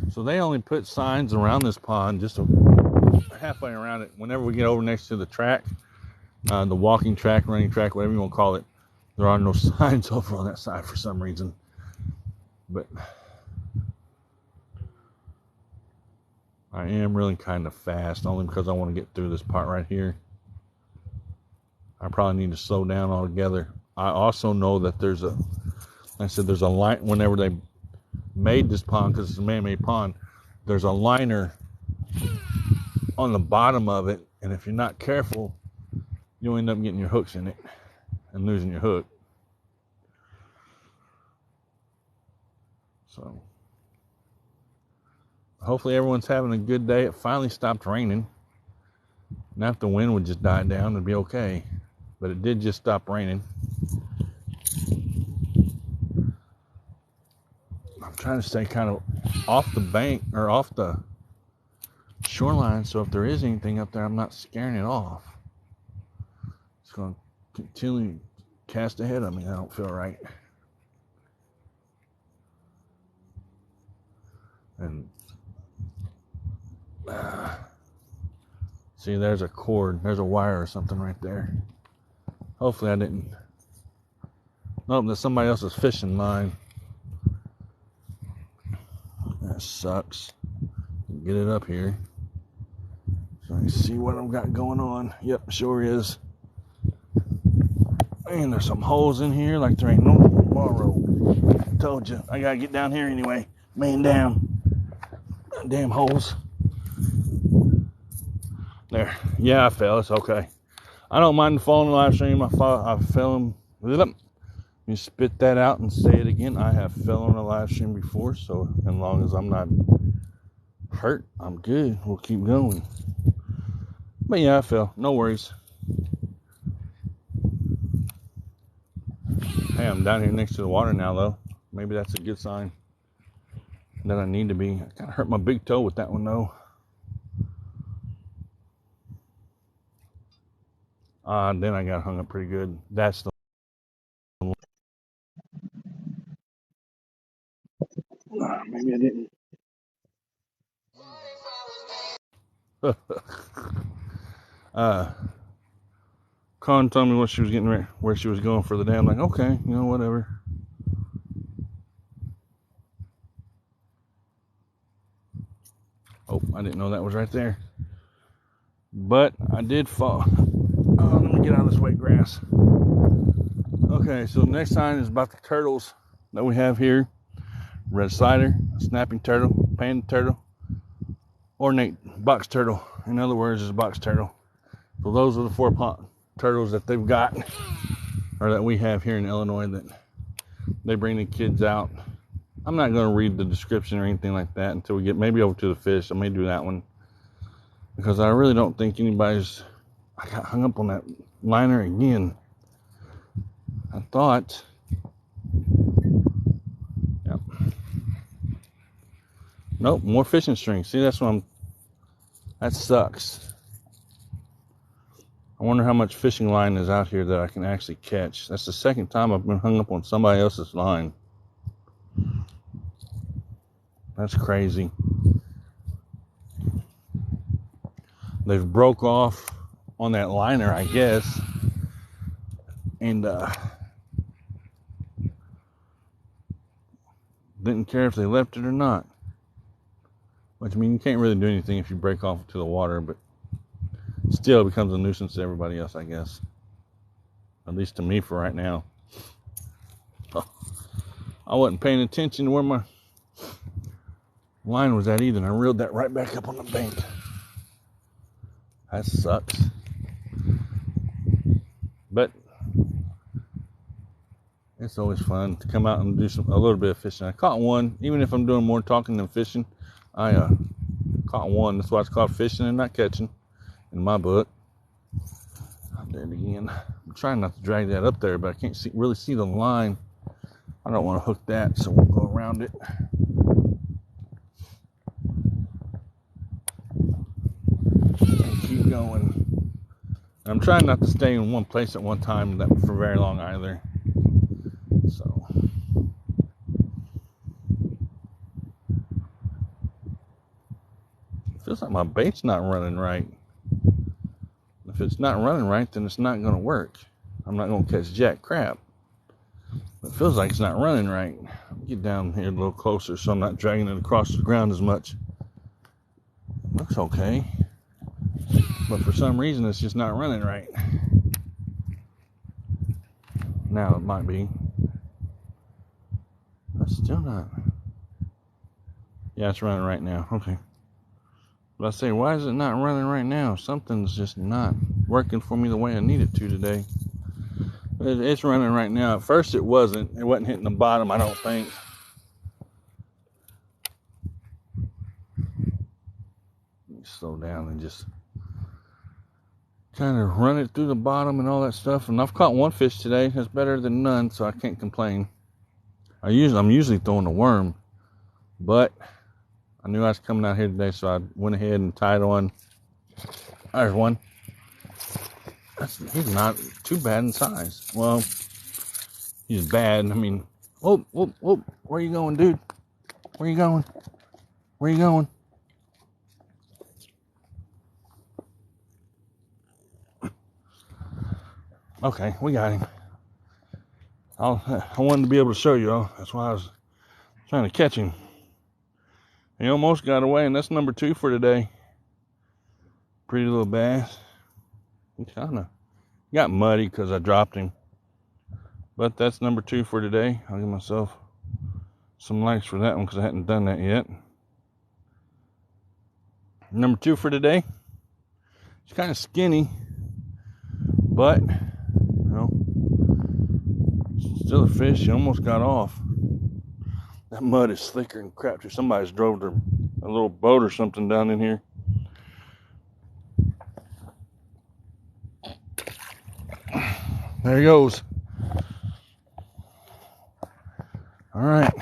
So they only put signs around this pond, just halfway around it. Whenever we get over next to the track, the walking track, running track, whatever you want to call it, there are no signs over on that side for some reason. But I am reeling kind of fast, only because I want to get through this part right here. I probably need to slow down altogether. I also know that there's I said there's a line, whenever they made this pond, because it's a man-made pond, there's a liner on the bottom of it, and if you're not careful, you'll end up getting your hooks in it and losing your hook. So hopefully everyone's having a good day. It finally stopped raining. Now if the wind would just die down, it'd be okay. But it did just stop raining. I'm trying to stay kind of off the bank or off the shoreline, so if there is anything up there, I'm not scaring it off. It's going to continually cast ahead of me. I don't feel right. And see, there's a cord. There's a wire or something right there. Hopefully I didn't. Nope, that's somebody else's fishing line. That sucks. Get it up here so I can see what I've got going on. Yep, sure is. And there's some holes in here like there ain't no tomorrow. Told you, I gotta get down here anyway. Man down. Damn holes. There. Yeah, I fell. It's okay. I don't mind falling in the live stream. I fell. Let me spit that out and say it again. I have fell on a live stream before, so as long as I'm not hurt, I'm good. We'll keep going. But yeah, I fell. No worries. Hey, I'm down here next to the water now, though. Maybe that's a good sign that I need to be. I kind of hurt my big toe with that one, though. Then I got hung up pretty good. That's the one. Maybe I didn't. Con told me what she was getting ready, where she was going for the day. I'm like, okay, whatever. Oh, I didn't know that was right there. But I did fall. Oh, let me get out of this wet grass. Okay, so the next sign is about the turtles that we have here. Red cider, snapping turtle, panda turtle, ornate box turtle. In other words, it's a box turtle. So those are the 4 turtles that they've got, or that we have here in Illinois, that they bring the kids out. I'm not going to read the description or anything like that until we get maybe over to the fish. I may do that one, because I really don't think anybody's... I got hung up on that liner again. I thought... Yep. Nope, more fishing string. See, that's what I'm... That sucks. I wonder how much fishing line is out here that I can actually catch. That's the second time I've been hung up on somebody else's line. That's crazy. They've broke off on that liner, I guess. And didn't care if they left it or not. Which, I mean, you can't really do anything if you break off into the water, but still it becomes a nuisance to everybody else, I guess. At least to me for right now. Oh, I wasn't paying attention to where my line was at either, and I reeled that right back up on the bank. That sucks. But it's always fun to come out and do a little bit of fishing. I caught one, even if I'm doing more talking than fishing. I caught one. That's why it's called fishing and not catching in my book. I did it again. I'm trying not to drag that up there, but I can't really see the line. I don't want to hook that, so we'll go around it. And keep going. I'm trying not to stay in one place at one time for very long either. So it feels like my bait's not running right. If it's not running right, then it's not going to work. I'm not going to catch jack crap. It feels like it's not running right. Get down here a little closer so I'm not dragging it across the ground as much. Looks okay. But for some reason, it's just not running right. Now it might be. That's still not. Yeah, it's running right now. Okay. But I say, why is it not running right now? Something's just not working for me the way I need it to today. It's running right now. At first it wasn't. It wasn't hitting the bottom, I don't think. Let me slow down and just kind of run it through the bottom and all that stuff. And I've caught one fish today. That's better than none, so I can't complain. I'm usually throwing a worm, but I knew I was coming out here today, so I went ahead and tied on. There's one. He's not too bad in size. Well, he's bad. I mean, whoop. Where you going, dude? Where you going? Where you going? Okay, we got him. I wanted to be able to show you. That's why I was trying to catch him. He almost got away, and that's number 2 for today. Pretty little bass. He kind of got muddy because I dropped him. But that's number 2 for today. I'll give myself some likes for that one because I hadn't done that yet. Number 2 for today. He's kind of skinny, but still a fish. He almost got off. That mud is slicker than crap. Somebody's drove a little boat or something down in here. There he goes. All right.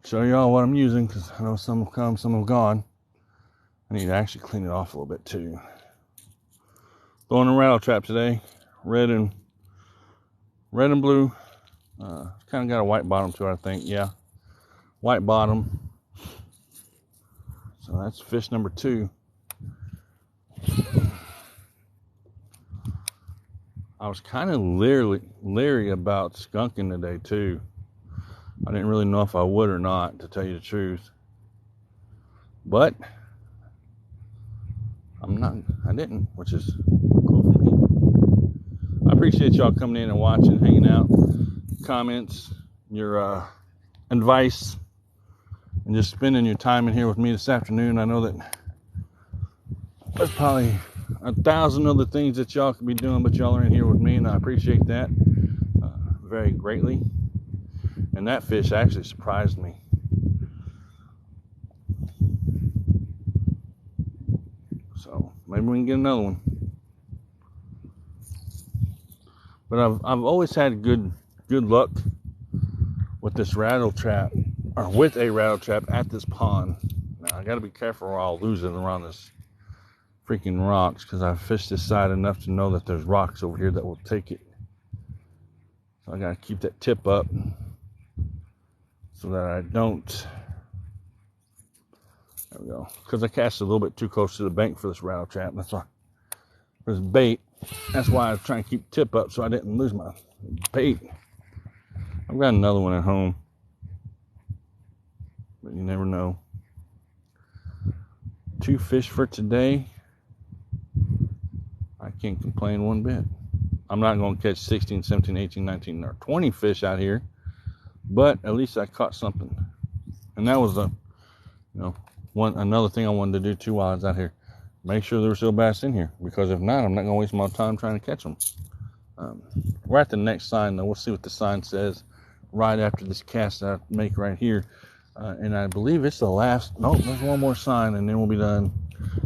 Show y'all what I'm using because I know some have come, some have gone. I need to actually clean it off a little bit too. Throwing a rattle trap today. Red and blue. Kind of got a white bottom to it, I think. Yeah. White bottom. So that's fish number 2. I was kind of leery about skunking today too. I didn't really know if I would or not, to tell you the truth. But I didn't, which is cool for me. I appreciate y'all coming in and watching, hanging out, comments, your advice, and just spending your time in here with me this afternoon. I know that there's probably 1,000 other things that y'all could be doing, but y'all are in here with me, and I appreciate that very greatly. And that fish actually surprised me. So maybe we can get another one. But I've always had good luck with this rattle trap, or with a rattle trap at this pond. Now I got to be careful or I'll lose it around this freaking rocks, because I've fished this side enough to know that there's rocks over here that will take it. So I got to keep that tip up so that I don't. There we go. Because I cast a little bit too close to the bank for this rattle trap. That's why. For this bait. That's why I was trying to keep the tip up so I didn't lose my bait. I've got another one at home, but you never know. 2 fish for today. I can't complain one bit. I'm not going to catch 16, 17, 18, 19, or 20 fish out here, but at least I caught something. And that was another thing I wanted to do too while I was out here. Make sure there were still bass in here, because if not, I'm not going to waste my time trying to catch them. We're at the next sign, though. We'll see what the sign says right after this cast that I make right here. And I believe it's the last. No, there's one more sign, and then we'll be done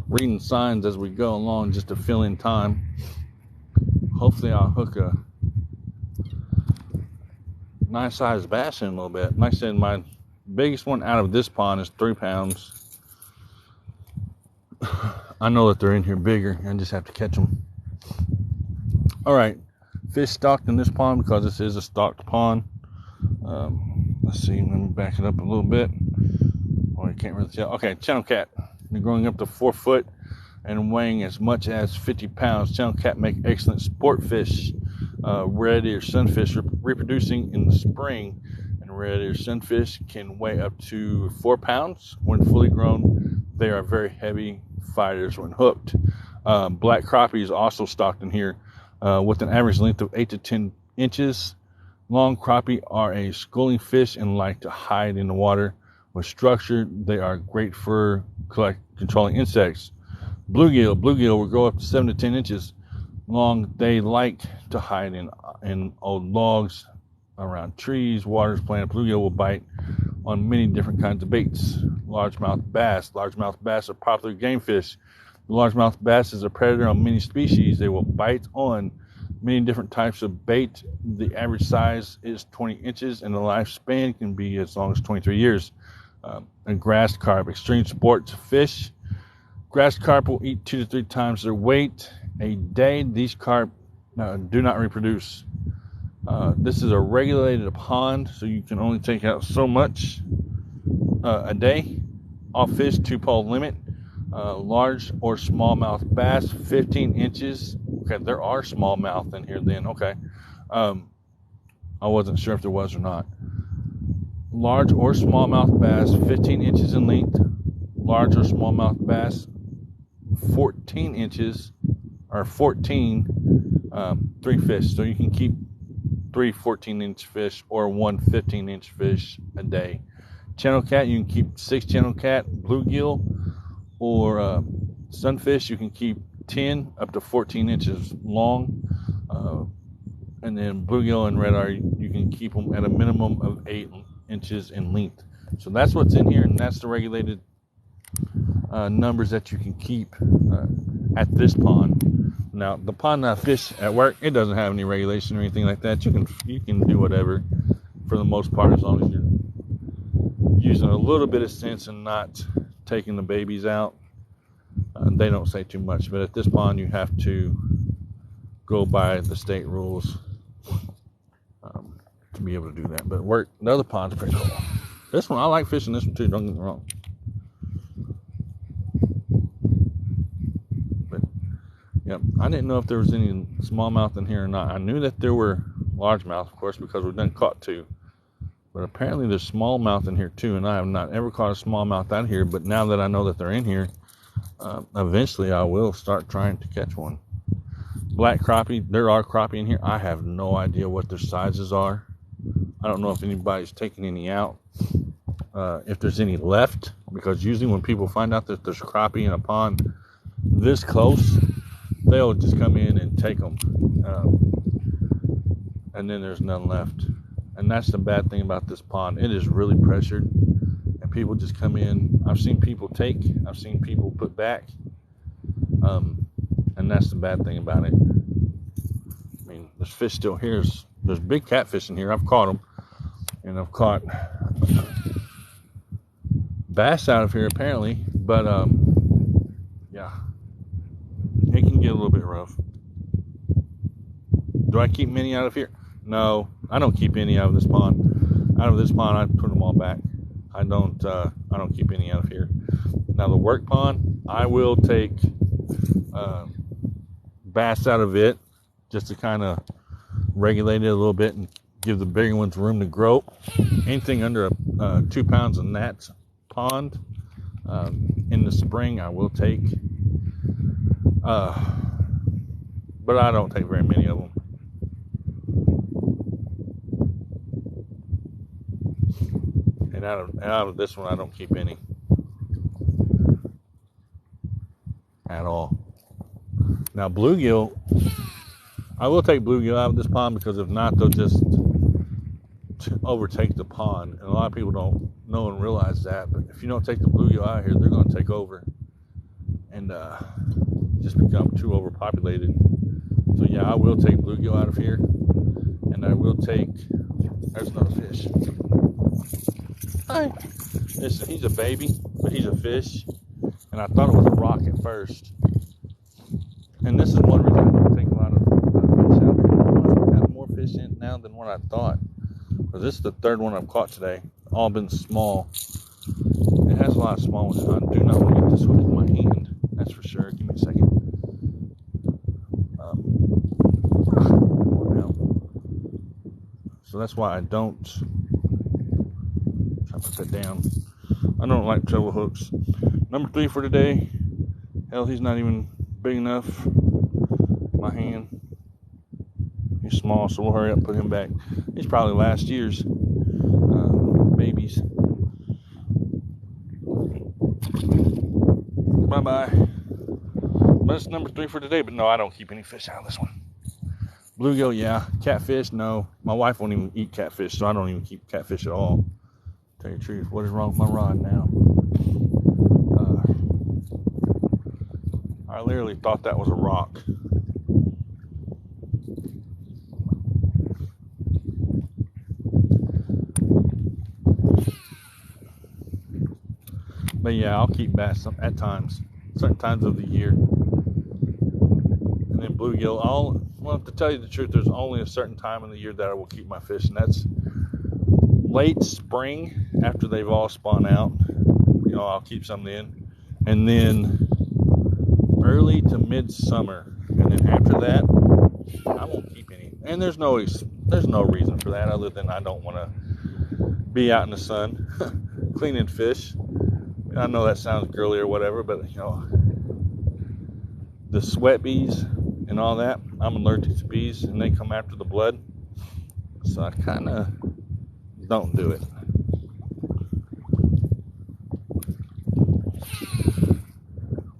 reading signs as we go along, just to fill in time. Hopefully I'll hook a nice sized bass in a little bit. Like I said, my biggest one out of this pond is 3 pounds. I know that they're in here bigger. I just have to catch them. All right, fish stocked in this pond because this is a stocked pond. Let's see, let me back it up a little bit. Oh, you can't really tell. Okay, channel cat. They're growing up to 4 foot and weighing as much as 50 pounds. Channel cat make excellent sport fish. Red ear sunfish reproducing in the spring, and red ear sunfish can weigh up to 4 pounds when fully grown. They are very heavy fighters when hooked. Black crappie is also stocked in here. with an average length of 8 to 10 inches. Long crappie are a schooling fish and like to hide in the water. With structure, they are great for controlling insects. Bluegill will grow up to 7 to 10 inches long. They like to hide in old logs, around trees, waters, plants. Bluegill will bite on many different kinds of baits. Largemouth bass. Largemouth bass are popular game fish. The largemouth bass is a predator on many species. They will bite on many different types of bait. The average size is 20 inches and the lifespan can be as long as 23 years. And grass carp, extreme sports fish. Grass carp will eat 2 to 3 times their weight a day. These carp do not reproduce. This is a regulated pond, so you can only take out so much a day. All fish 2-pole limit. Large or smallmouth bass, 15 inches. Okay, there are smallmouth in here then. Okay. I wasn't sure if there was or not. Large or smallmouth bass, 15 inches in length. Large or smallmouth bass, 14 inches, or 14, 3 fish. So you can keep 3 14-inch fish or 1 15-inch fish a day. Channel cat, you can keep 6 channel cat. Bluegill or sunfish, you can keep 10 up to 14 inches long. And then bluegill and red eye, you can keep them at a minimum of 8 inches in length. So that's what's in here, and that's the regulated numbers that you can keep at this pond. Now, the pond that I fish at work, it doesn't have any regulation or anything like that. You can do whatever for the most part, as long as you're using a little bit of sense and not taking the babies out. They don't say too much, but at this pond you have to go by the state rules to be able to do that. But the other pond's pretty cool. This one, I like fishing this one too, don't get me wrong. But yep, I didn't know if there was any smallmouth in here or not. I knew that there were largemouth, of course, because we've done caught 2. But apparently there's smallmouth in here too, and I have not ever caught a smallmouth out here. But now that I know that they're in here, eventually I will start trying to catch one. Black crappie, there are crappie in here. I have no idea what their sizes are. I don't know if anybody's taking any out, if there's any left, because usually when people find out that there's crappie in a pond this close, they'll just come in and take them, and then there's none left. And that's the bad thing about this pond. It is really pressured, and people just come in. I've seen people take, I've seen people put back, and that's the bad thing about it. I mean, there's fish still here. There's big catfish in here. I've caught them, and I've caught bass out of here apparently, but yeah, it can get a little bit rough. Do I keep many out of here? No, I don't keep any out of this pond. Out of this pond, I put them all back. I don't keep any out of here. Now the work pond, I will take bass out of it just to kind of regulate it a little bit and give the bigger ones room to grow. Anything under 2 pounds in that pond in the spring, I will take. But I don't take very many of them. And out of this one, I don't keep any at all. Now bluegill, I will take bluegill out of this pond, because if not, they'll just overtake the pond. And a lot of people don't know and realize that. But if you don't take the bluegill out here, they're going to take over and just become too overpopulated. So yeah, I will take bluegill out of here, and I will take. There's another fish. Hi. He's a baby, but he's a fish, and I thought it was a rock at first. And this is one reason I don't take a lot of fish out here. I have more fish in now than what I thought. Because this is the 3rd one I've caught today. All been small. It has a lot of small ones. I do not want to get this hook in my hand. That's for sure. Give me a second. So that's why I don't try to put that down. I don't like treble hooks. Number 3 for today. Hell, he's not even big enough. My hand. He's small, so we'll hurry up and put him back. He's probably last year's babies. Bye-bye. That's number 3 for today, but no, I don't keep any fish out of this one. Bluegill, yeah. Catfish, no. My wife won't even eat catfish, so I don't even keep catfish at all. Tell you the truth, what is wrong with my rod now? I literally thought that was a rock. But yeah, I'll keep bass at times, certain times of the year. And then bluegill, well, to tell you the truth, there's only a certain time in the year that I will keep my fish, and that's late spring after they've all spawned out. I'll keep some in, and then early to midsummer, and then after that, I won't keep any. And there's no reason for that other than I don't want to be out in the sun cleaning fish. I know that sounds girly or whatever, but the sweat bees and all that, I'm allergic to bees, and they come after the blood, so I kind of don't do it.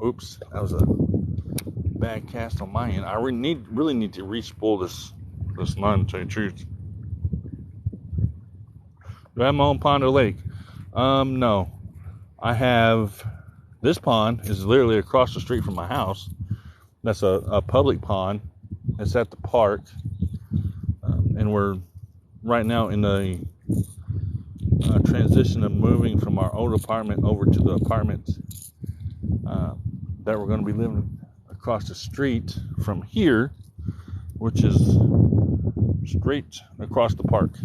Oops, that was a bad cast on my end. I really need to re-spool this line, to tell you the truth. Do I have my own pond or lake? No. I have, this pond is literally across the street from my house. That's a public pond. It's at the park. And we're right now in the transition of moving from our old apartment over to the apartment that we're going to be living across the street from here, which is straight across the park,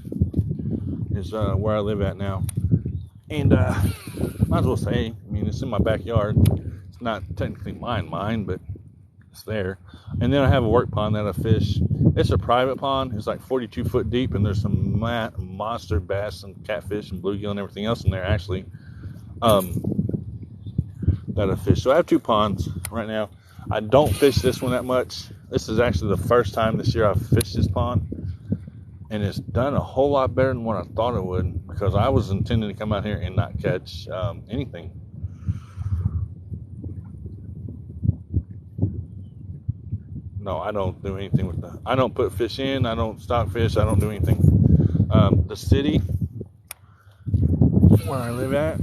is where I live at now. And might as well say, it's in my backyard. It's not technically mine, but it's there. And then I have a work pond that I fish. It's a private pond. It's like 42 foot deep, and there's some monster bass and catfish and bluegill and everything else in there, actually, that I fish. So I have 2 ponds right now. I don't fish this one that much. This is actually the first time this year I've fished this pond, and it's done a whole lot better than what I thought it would, because I was intending to come out here and not catch anything. No, I don't do anything with that. I don't put fish in. I don't stock fish. I don't do anything. The city where I live at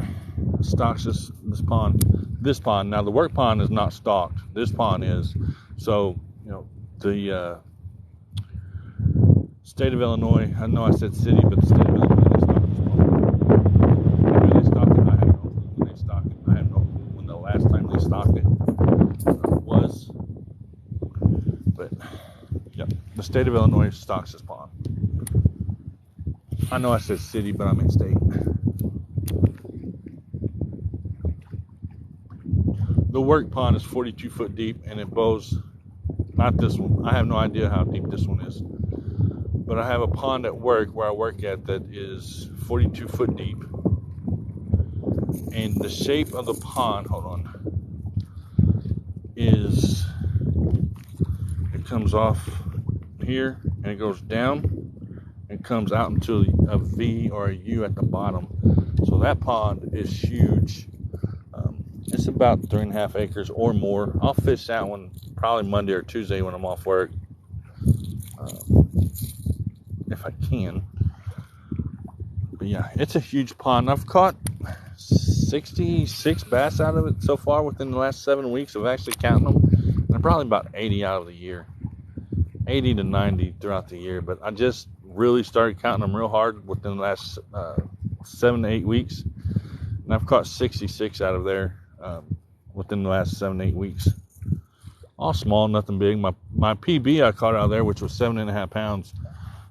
stocks this pond. This pond. Now, the work pond is not stocked. This pond is. So, the state of Illinois, I know I said city, but the state of Illinois, they stocked it. I have no clue when they stocked it. I have no clue when the last time they stocked it was. But, yep, the state of Illinois stocks this pond. I know I said city, but I meant state. The work pond is 42 foot deep, and it bows, not this one. I have no idea how deep this one is. But I have a pond at work, where I work at, that is 42 foot deep. And the shape of the pond, hold on, is, it comes off here, and it goes down, and comes out into a V or a U at the bottom. So that pond is huge. It's about 3.5 acres or more. I'll fish that one probably Monday or Tuesday when I'm off work, if I can. But yeah, it's a huge pond. I've caught 66 bass out of it so far within the last 7 weeks of actually counting them. And probably about 80 out of the year, 80 to 90 throughout the year. But I just really started counting them real hard within the last 7 to 8 weeks, and I've caught 66 out of there within the last 7 to 8 weeks. All small, nothing big. My PB I caught out of there, which was 7.5 pounds,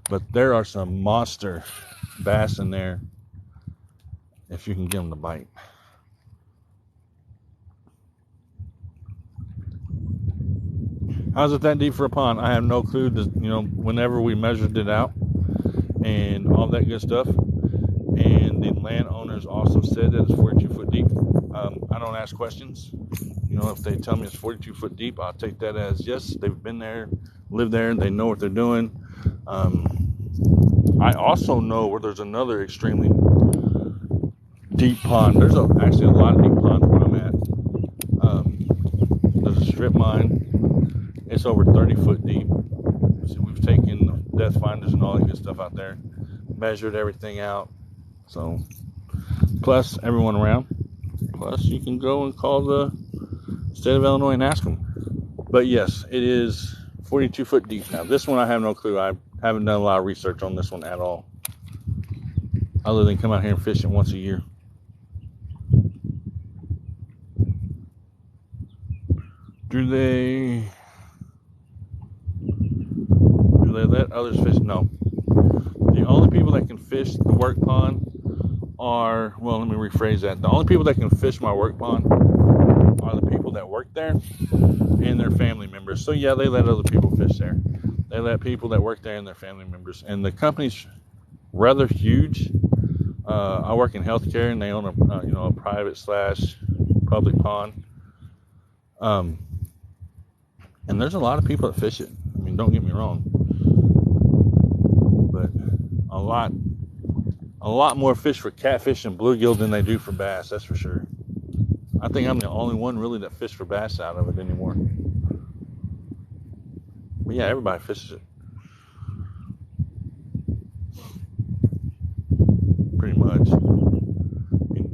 but there are some monster bass in there if you can get them to bite. How's it that deep for a pond? I have no clue. Whenever we measured it out and all that good stuff, and the landowners also said that it's 42 foot deep. I don't ask questions. if they tell me it's 42 foot deep, I'll take that as yes, they've been there, lived there, they know what they're doing. I also know where there's another extremely deep pond. There's actually a lot of deep ponds where I'm at. There's a strip mine. It's over 30 foot deep. So we've taken depth finders and all that good stuff out there, measured everything out. So, plus everyone around. Plus, you can go and call the state of Illinois and ask them. But yes, it is 42 foot deep now. This one I have no clue. I haven't done a lot of research on this one at all, other than come out here and fish it once a year. Do they let others fish? No. The only people that can fish the work pond are, well, let me rephrase that. The only people that can fish my work pond are the people that work there and their family members. So yeah, they let other people fish there. They let people that work there and their family members. And the company's rather huge. I work in healthcare, and they own a private / public pond. And there's a lot of people that fish it. I mean, don't get me wrong, but a lot more fish for catfish and bluegill than they do for bass. That's for sure. I think I'm the only one really that fish for bass out of it anymore. But yeah, everybody fishes it. Pretty much. I mean,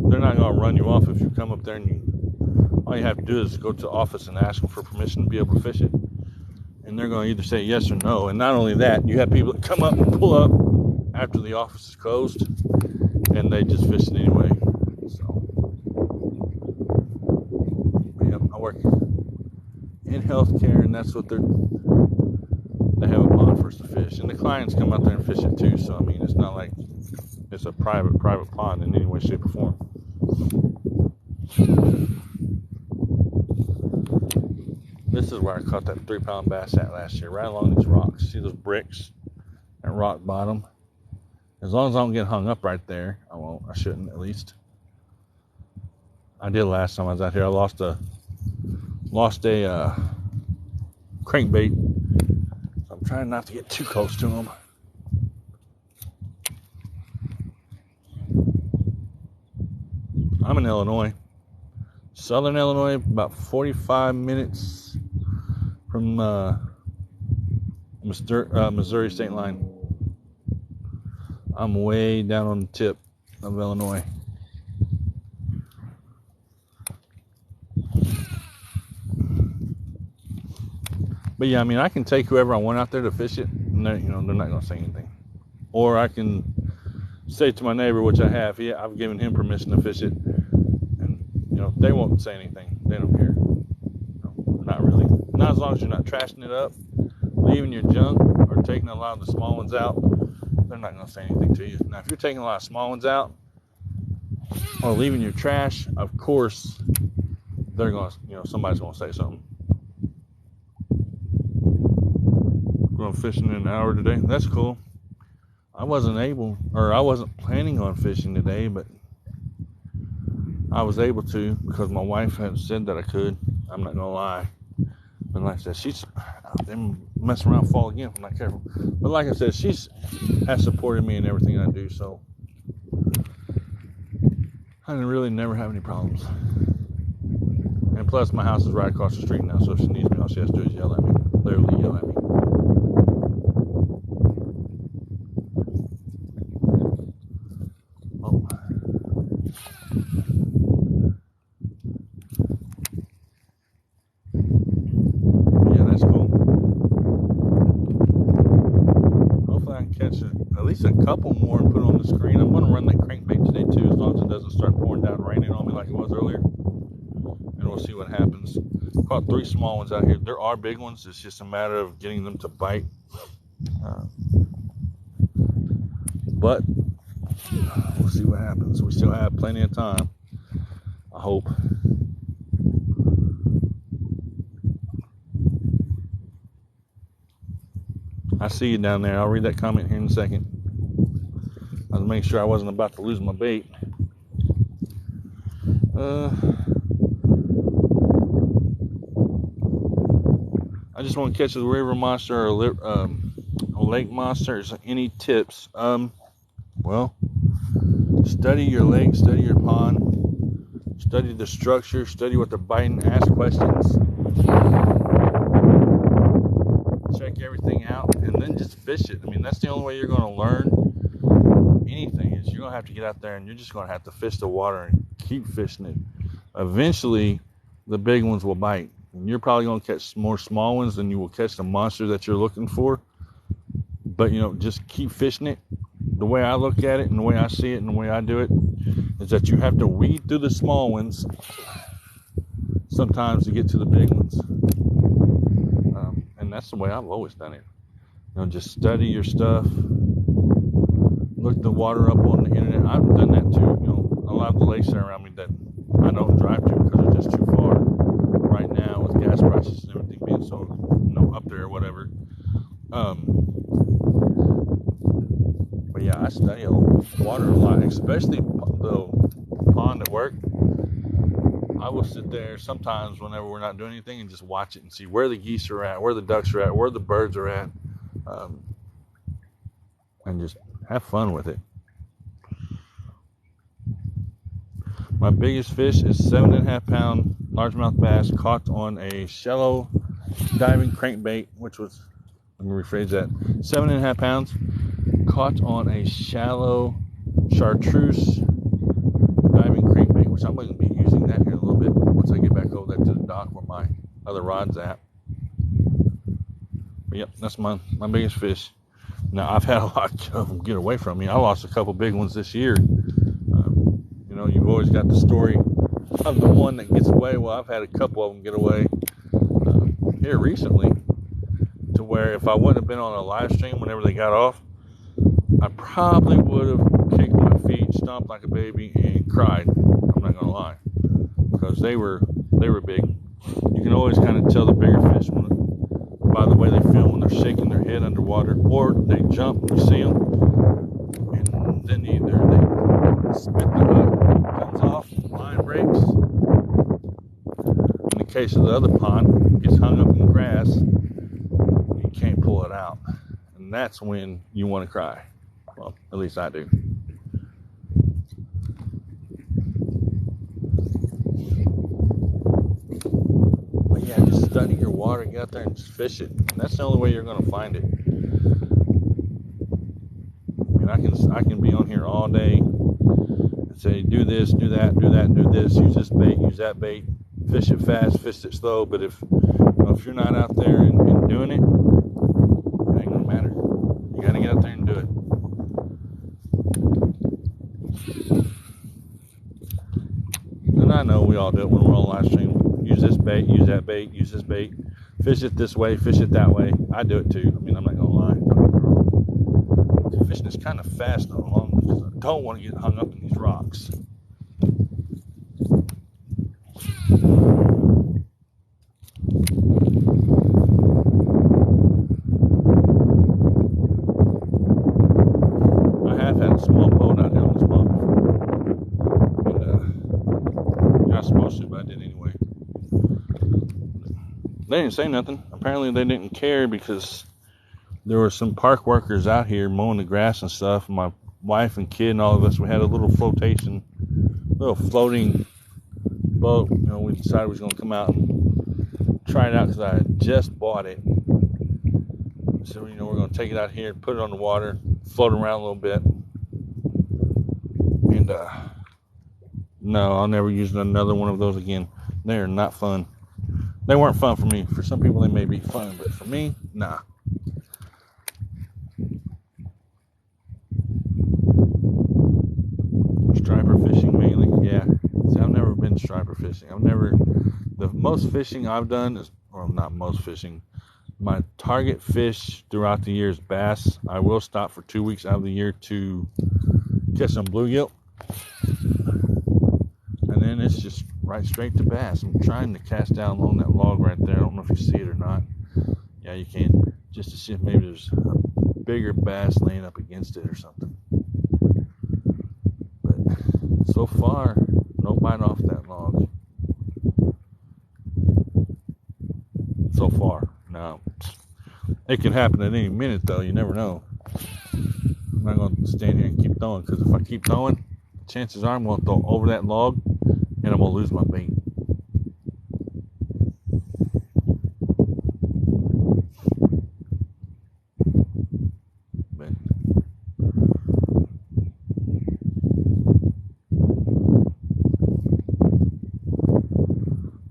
they're not going to run you off if you come up there and all you have to do is go to the office and ask them for permission to be able to fish it. And they're going to either say yes or no. And not only that, you have people that come up and pull up after the office is closed, and they just fish it anyway. So, yeah, I work in healthcare, and that's what they have a pond for us to fish. And the clients come out there and fish it too. So, I mean, it's not like it's a private pond in any way, shape, or form. This is where I caught that 3-pound bass at last year, right along these rocks. See those bricks at rock bottom? As long as I don't get hung up right there, I won't. I shouldn't, at least. I did last time I was out here. I lost a crankbait. So I'm trying not to get too close to them. I'm in Illinois, southern Illinois, about 45 minutes from Missouri state line. I'm way down on the tip of Illinois. But yeah, I mean, I can take whoever I want out there to fish it, and they're not going to say anything. Or I can say to my neighbor, which I have, I've given him permission to fish it, and they won't say anything. They don't care. No, not really. Not as long as you're not trashing it up, leaving your junk, or taking a lot of the small ones out. They're not going to say anything to you. Now, if you're taking a lot of small ones out or leaving your trash, of course, they're going to, somebody's going to say something. Going fishing in an hour today. That's cool. I wasn't planning on fishing today, but I was able to because my wife had said that I could. I'm not going to lie. But like I said, she's out there messing around, fall again if I'm not careful. But like I said, has supported me in everything I do, so I really never have any problems. And plus, my house is right across the street now, so if she needs me, all she has to do is yell at me. Literally yell at me. Oh. Yeah, that's cool. Hopefully I can catch at least a couple more and put it on the screen. I'm going to run that crankbait today too, as long as it doesn't start pouring down raining on me like it was earlier. And we'll see what happens. Caught 3 small ones out here. There are big ones. It's just a matter of getting them to bite. But we'll see what happens. We still have plenty of time, I hope. I see you down there. I'll read that comment here in a second. I was making sure I wasn't about to lose my bait. I just want to catch a river monster or a lake monster. Is any tips? Well, study your lake, study your pond, study the structure, study what they're biting, ask questions, check everything out, and then just fish it. I mean, that's the only way you're going to learn anything, is you're going to have to get out there and you're just going to have to fish the water and keep fishing it. Eventually, the big ones will bite. And you're probably going to catch more small ones than you will catch the monster that you're looking for. But, just keep fishing it. The way I look at it and the way I see it and the way I do it is that you have to weed through the small ones sometimes to get to the big ones. And that's the way I've always done it. Just study your stuff. Look the water up on the internet. I've done that too. A lot of the lakes that are around me that I don't drive to because they're just too far right now with gas prices and everything being so up there or whatever. But yeah, I study water a lot, especially the pond at work. I will sit there sometimes whenever we're not doing anything and just watch it and see where the geese are at, where the ducks are at, where the birds are at, and just have fun with it. My biggest fish is 7.5 pound largemouth bass caught on a shallow diving crankbait, which was, let me rephrase that, 7.5 pounds caught on a shallow chartreuse diving crankbait, which I'm going to be using that here in a little bit once I get back over there to the dock where my other rod's at. But yep, that's my biggest fish. Now, I've had a lot of them get away from me. I lost a couple big ones this year. You've always got the story of the one that gets away. Well, I've had a couple of them get away here recently, to where if I wouldn't have been on a live stream whenever they got off, I probably would have kicked my feet, stomped like a baby, and cried. I'm not gonna lie, because they were big. You can always kind of tell the bigger fish by the way they feel when they're shaking their head underwater, or they jump when you see them, and then either they spit the hook, comes off, line breaks. In the case of the other pond, it gets hung up in grass, you can't pull it out, and that's when you want to cry. Well, at least I do. But yeah, just study your water, get out there and just fish it. And that's the only way you're going to find it. I mean, I can be on here all day and say, do this, do that, do that, do this, use this bait, use that bait, fish it fast, fish it slow. But if you're not out there and doing it, it ain't going to matter. You got to get out there and do it. And I know we all do it when we're on live stream. Use this bait, use that bait, use this bait. Fish it this way, fish it that way. I do it too. I mean, I'm not going to lie. Fishing is kind of fast and long because I don't want to get hung up in these rocks. I have had a small boat out here on this pond before. And, you're not supposed to, but I did anyway. They didn't say nothing. Apparently they didn't care because there were some park workers out here mowing the grass and stuff. My wife and kid and all of us, we had a little floating boat. We decided we was going to come out and try it out because I had just bought it. So, we're going to take it out here and put it on the water, float around a little bit. And, no, I'll never use another one of those again. They are not fun. They weren't fun for me. For some people, they may be fun, but for me, nah. Striper fishing mainly, yeah. See, I've never been striper fishing. The most fishing I've done is, well, not most fishing. My target fish throughout the year is bass. I will stop for 2 weeks out of the year to catch some bluegill. And then it's just right straight to bass. I'm trying to cast down on that log right there. I don't know if you see it or not. Yeah, you can. Just to see if maybe there's a bigger bass laying up against it or something. But so far, no bite off that log. So far. Now, It can happen at any minute, though. You never know. I'm not going to stand here and keep throwing, because if I keep throwing, chances are I'm going to throw over that log and I'm going to lose my bait. But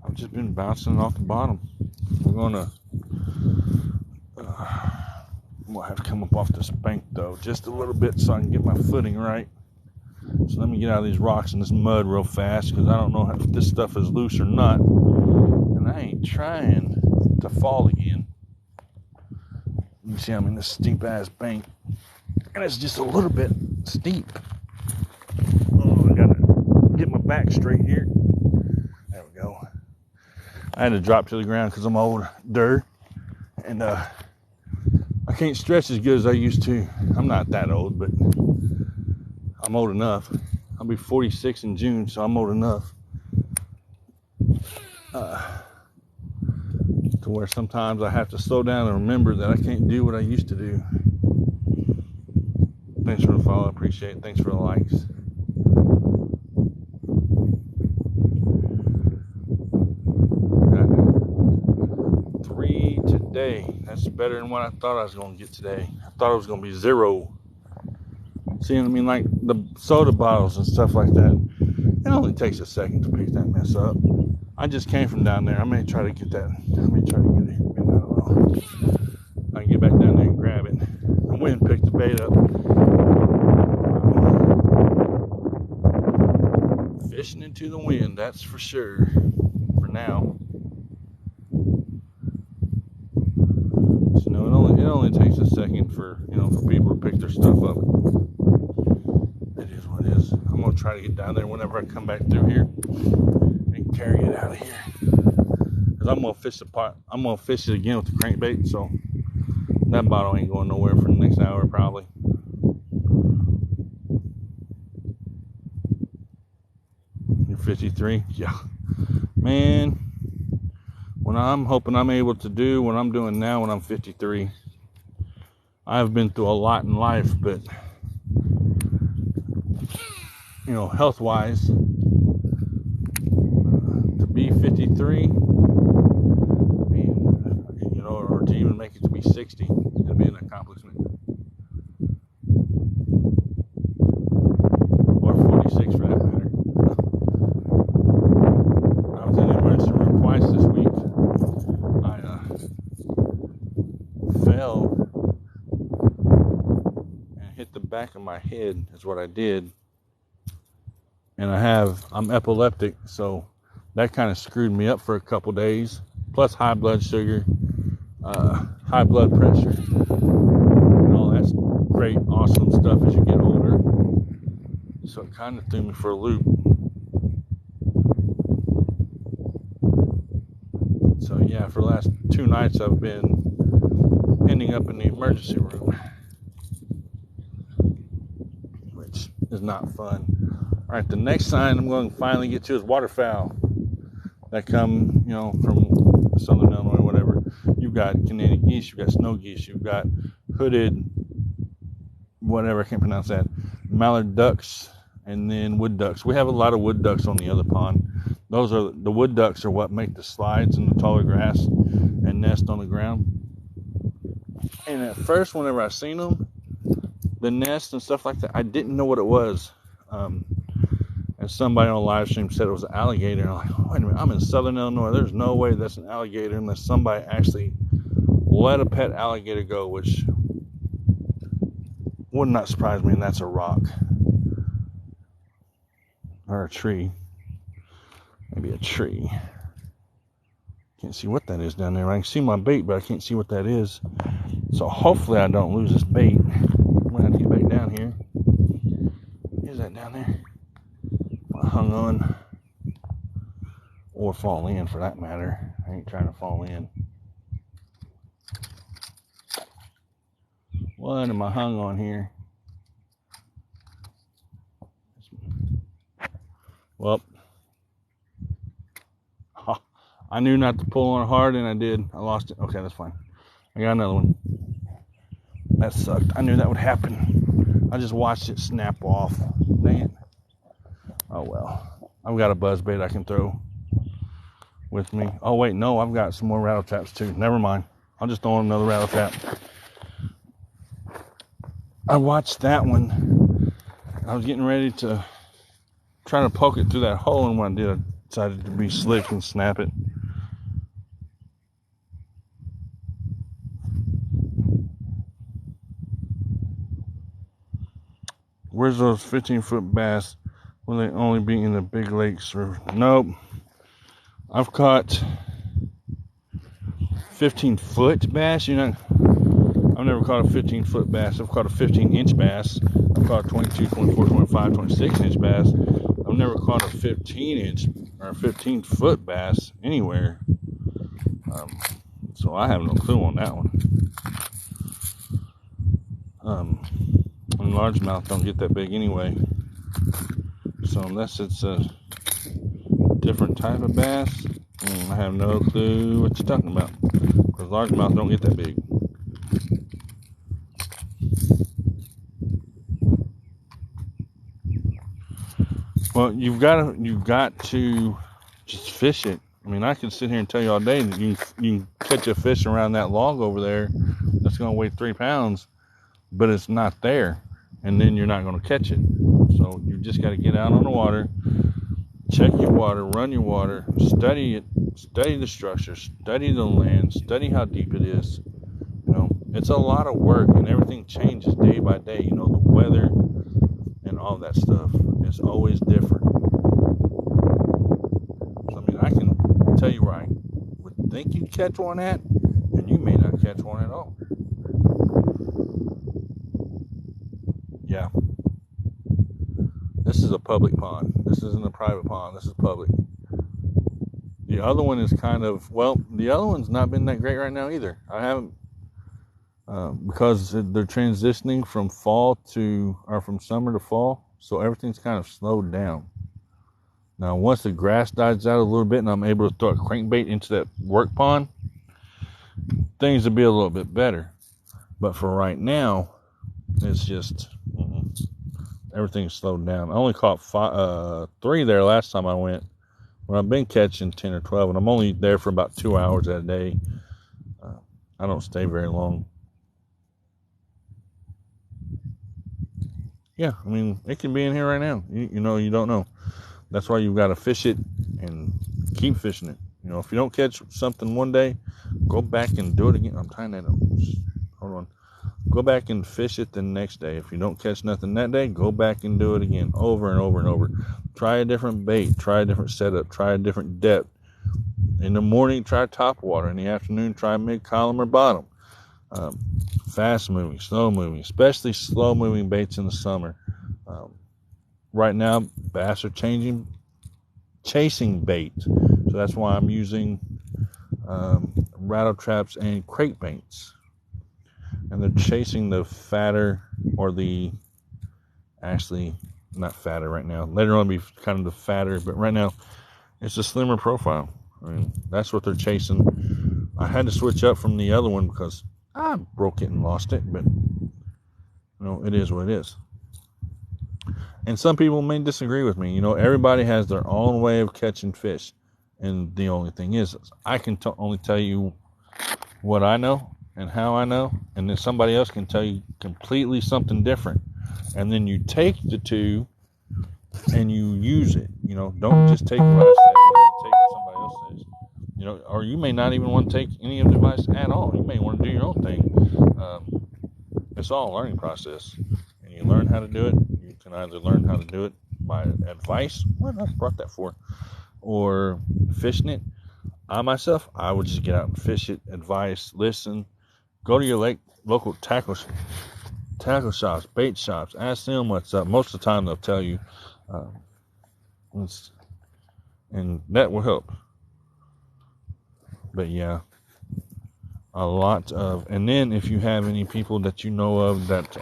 I've just been bouncing off the bottom. I'm going to have to come up off this bank, though, just a little bit so I can get my footing right. So let me get out of these rocks and this mud real fast, because I don't know if this stuff is loose or not. And I ain't trying to fall again. You see I'm in this steep ass bank, and it's just a little bit steep. Oh, I gotta get my back straight here. There we go. I had to drop to the ground because I'm older, and I can't stretch as good as I used to. I'm not that old, but I'm old enough. I'll be 46 in June, so I'm old enough to where sometimes I have to slow down and remember that I can't do what I used to do. Thanks for the follow. I appreciate it. Thanks for the likes. Got 3 today. That's better than what I thought I was going to get today. I thought it was going to be 0. See what I mean? Like the soda bottles and stuff like that. It only takes a second to pick that mess up. I just came from down there. I may try to get that. I may try to get it. I don't know. I can get back down there and grab it. The wind picked the bait up. Fishing into the wind, that's for sure. For now. So no, it only takes a second for for people to pick their stuff up. It is what it is. I'm gonna try to get down there whenever I come back through here and carry it out of here. Cause I'm gonna fish the pot. I'm gonna fish it again with the crankbait, so that bottle ain't going nowhere for the next hour probably. You're 53? Yeah. Man, when I'm hoping I'm able to do what I'm doing now when I'm 53. I've been through a lot in life, but health-wise, to be 53, or to even make it to be 60, it'd be an accomplishment. Or 46 for that matter. I was in the emergency room twice this week. I fell and hit the back of my head is what I did. And I'm epileptic, so that kind of screwed me up for a couple days. Plus high blood sugar, high blood pressure, and all that great, awesome stuff as you get older. So it kind of threw me for a loop. So yeah, for the last 2 nights I've been ending up in the emergency room, which is not fun. All right, the next sign I'm going to finally get to is waterfowl that come, from southern Illinois, whatever. You've got Canadian geese, you've got snow geese, you've got hooded, whatever, I can't pronounce that, mallard ducks, and then wood ducks. We have a lot of wood ducks on the other pond. The wood ducks are what make the slides in the taller grass and nest on the ground. And at first, whenever I seen them, the nest and stuff like that, I didn't know what it was. And somebody on a live stream said it was an alligator. And I'm like, wait a minute, I'm in southern Illinois. There's no way that's an alligator unless somebody actually let a pet alligator go, which would not surprise me. And that's a rock or a tree. Maybe a tree. Can't see what that is down there. I can see my bait, but I can't see what that is. So hopefully I don't lose this bait. I'm gonna have to get back down here. Is that down there? I hung on, or fall in for that matter. I ain't trying to fall in. What am I hung on here? Well, I knew not to pull on hard, and I did. I lost it. Okay, that's fine. I got another one. That sucked. I knew that would happen. I just watched it snap off. Dang it. Oh, well. I've got a buzzbait I can throw with me. Oh, wait, no. I've got some more rattle traps, too. Never mind. I'll just throw on another rattle trap. I watched that one. I was getting ready to try to poke it through that hole, and when I did, I decided to be slick and snap it. Where's those 15-foot bass? Will they only be in the big lakes? Or nope. I've caught 15-foot bass. I've never caught a 15-foot bass. I've caught a 15-inch bass. I've caught a 22, 24, 25, 26-inch bass. I've never caught a 15-inch or a 15-foot bass anywhere. So I have no clue on that one. And largemouth don't get that big anyway. So unless it's a different type of bass, I have no clue what you're talking about. Because largemouth don't get that big. Well, you've got to just fish it. I mean, I can sit here and tell you all day that you can catch a fish around that log over there that's going to weigh 3 pounds, but it's not there, and then you're not going to catch it. So you just got to get out on the water, check your water, run your water, study it, study the structure, study the land, study how deep it is. It's a lot of work, and everything changes day by day. The weather and all that stuff is always different. So, I mean, I can tell you where I would think you'd catch one at, and you may not catch one at all. Yeah. This is a public pond. This isn't a private pond. This is public. The other one is the other one's not been that great right now either. I haven't, because they're transitioning from from summer to fall, so everything's kind of slowed down. Now, once the grass dies out a little bit and I'm able to throw a crankbait into that work pond, things will be a little bit better. But for right now, it's just everything's slowed down. I only caught 3 there last time I went. When I've been catching 10 or 12, and I'm only there for about 2 hours a day. I don't stay very long. Yeah, I mean, it can be in here right now. You don't know. That's why you've got to fish it and keep fishing it. If you don't catch something one day, go back and do it again. I'm tying that up. Hold on. Go back and fish it the next day. If you don't catch nothing that day, go back and do it again, over and over and over. Try a different bait. Try a different setup. Try a different depth. In the morning, try top water. In the afternoon, try mid-column or bottom. Fast moving, slow moving, especially slow moving baits in the summer. Right now, bass are chasing bait. So that's why I'm using rattle traps and crate baits. And they're chasing the fatter, actually not fatter right now. Later on, it'll be kind of the fatter, but right now, it's a slimmer profile. I mean, that's what they're chasing. I had to switch up from the other one because I broke it and lost it, but it is what it is. And some people may disagree with me. Everybody has their own way of catching fish. And the only thing is I can only tell you what I know and how I know. And then somebody else can tell you completely something different. And then you take the two and you use it. Don't just take what I say and take what somebody else says. Or you may not even want to take any of the advice at all. You may want to do your own thing. It's all a learning process. And you learn how to do it. You can either learn how to do it by advice, what I brought that for, or fishing it. I would just get out and fish it, advice, listen, go to your local tackle shops, bait shops, ask them what's up. Most of the time they'll tell you, and that will help. But yeah, and then if you have any people that you know of that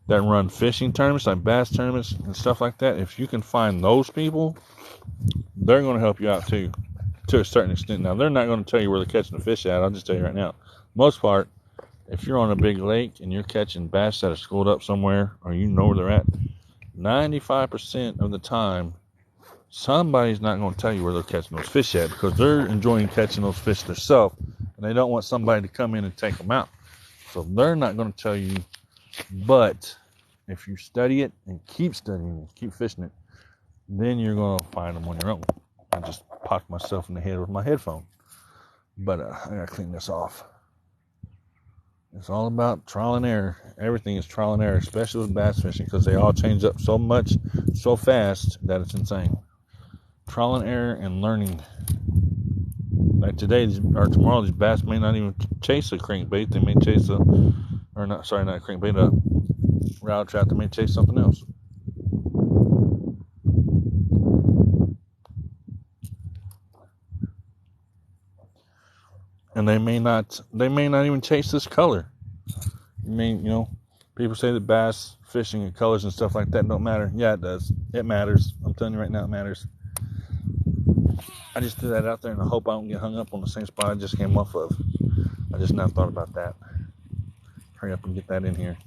run fishing tournaments, like bass tournaments and stuff like that, if you can find those people, they're going to help you out too. to a certain extent. Now, they're not going to tell you where they're catching the fish at. I'll just tell you right now. Most part, if you're on a big lake and you're catching bass that are schooled up somewhere, or you know where they're at, 95% of the time, somebody's not going to tell you where they're catching those fish at, because they're enjoying catching those fish themselves, and they don't want somebody to come in and take them out. So they're not going to tell you. But if you study it and keep studying it, keep fishing it, then you're going to find them on your own. I just popped myself in the head with my headphone. But I got to clean this off. It's all about trial and error. Everything is trial and error, especially with bass fishing, because they all change up so much, so fast, that it's insane. Trial and error and learning. Like today or tomorrow, these bass may not even chase a crankbait. They may chase not a crankbait, a rattle trap. They may chase something else. And they may not even chase this color. People say that bass fishing and colors and stuff like that don't matter. Yeah, it does. It matters. I'm telling you right now, it matters. I just threw that out there, and I hope I don't get hung up on the same spot I just came off of. I just now thought about that. Hurry up and get that in here.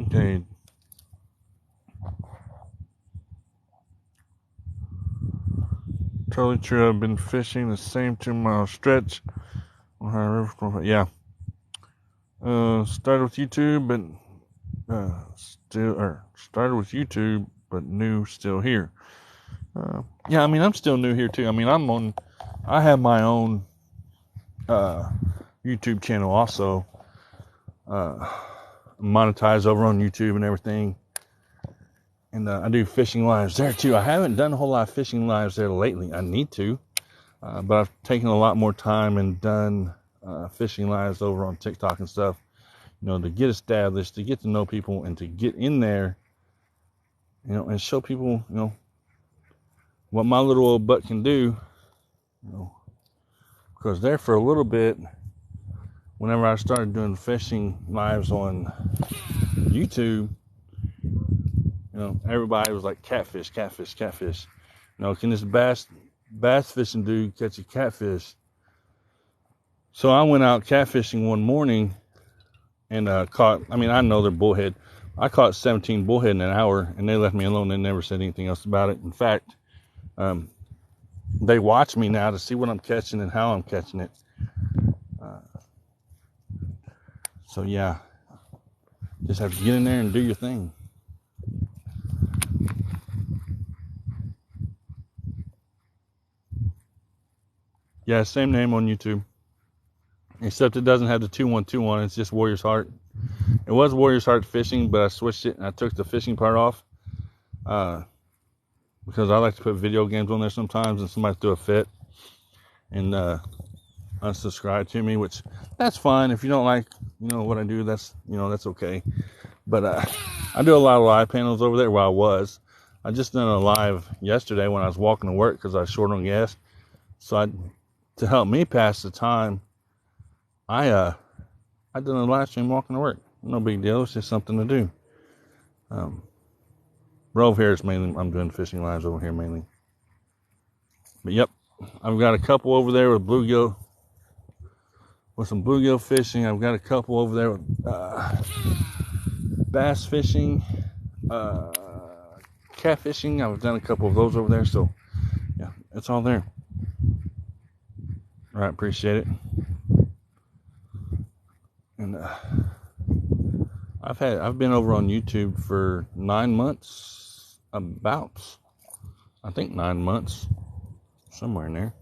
Okay. Totally true. I've been fishing the same 2-mile stretch on Ohio River. Yeah. Started with YouTube, but new, still here. Yeah, I mean, I'm still new here too. I mean, I have my own YouTube channel also, monetized over on YouTube and everything. And I do fishing lives there too. I haven't done a whole lot of fishing lives there lately. I need to, but I've taken a lot more time and done fishing lives over on TikTok and stuff, to get established, to get to know people, and to get in there, and show people, what my little old butt can do, because there for a little bit, whenever I started doing fishing lives on YouTube, everybody was like, catfish. Can this bass fishing dude catch a catfish? So I went out catfishing one morning and caught, I know they're bullhead. I caught 17 bullhead in an hour, and they left me alone. They never said anything else about it. In fact, they watch me now to see what I'm catching and how I'm catching it. So yeah, just have to get in there and do your thing. Yeah, same name on YouTube, except it doesn't have the 2121. It's just Warrior's Heart. It was Warrior's Heart Fishing, but I switched it and I took the fishing part off, because I like to put video games on there sometimes, and somebody threw a fit and unsubscribe to me, which that's fine. If you don't like what I do, that's okay. But I do a lot of live panels over there where I just done a live yesterday when I was walking to work because I was short on gas. So to help me pass the time, I done a live stream walking to work. No big deal. It's just something to do. But over here, I'm doing fishing lives over here mainly. But yep, I've got a couple over there with bluegill, with some bluegill fishing. I've got a couple over there with bass fishing, catfishing. I've done a couple of those over there. So yeah, it's all there. All right, appreciate it. And I've been over on YouTube for 9 months, I think 9 months, somewhere in there.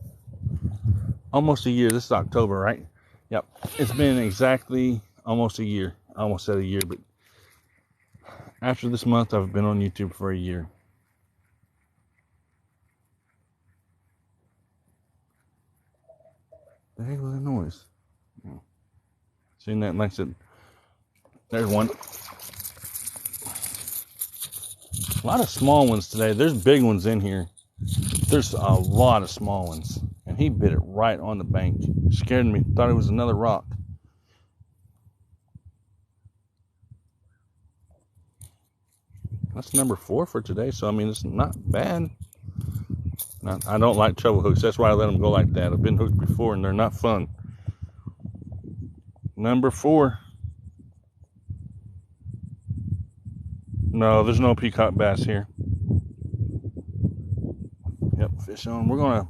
Almost a year. This is October, right? Yep. It's been exactly almost a year. I almost said a year, but after this month, I've been on YouTube for a year. The heck was that noise? Seen that? Like I said, there's one. A lot of small ones today. There's big ones in here. There's a lot of small ones. And he bit it right on the bank. Scared me. Thought it was another rock. That's number 4 for today. So, I mean, it's not bad. I don't like treble hooks. That's why I let them go like that. I've been hooked before, and they're not fun. Number 4. No, there's no peacock bass here. Yep, fish on. We're going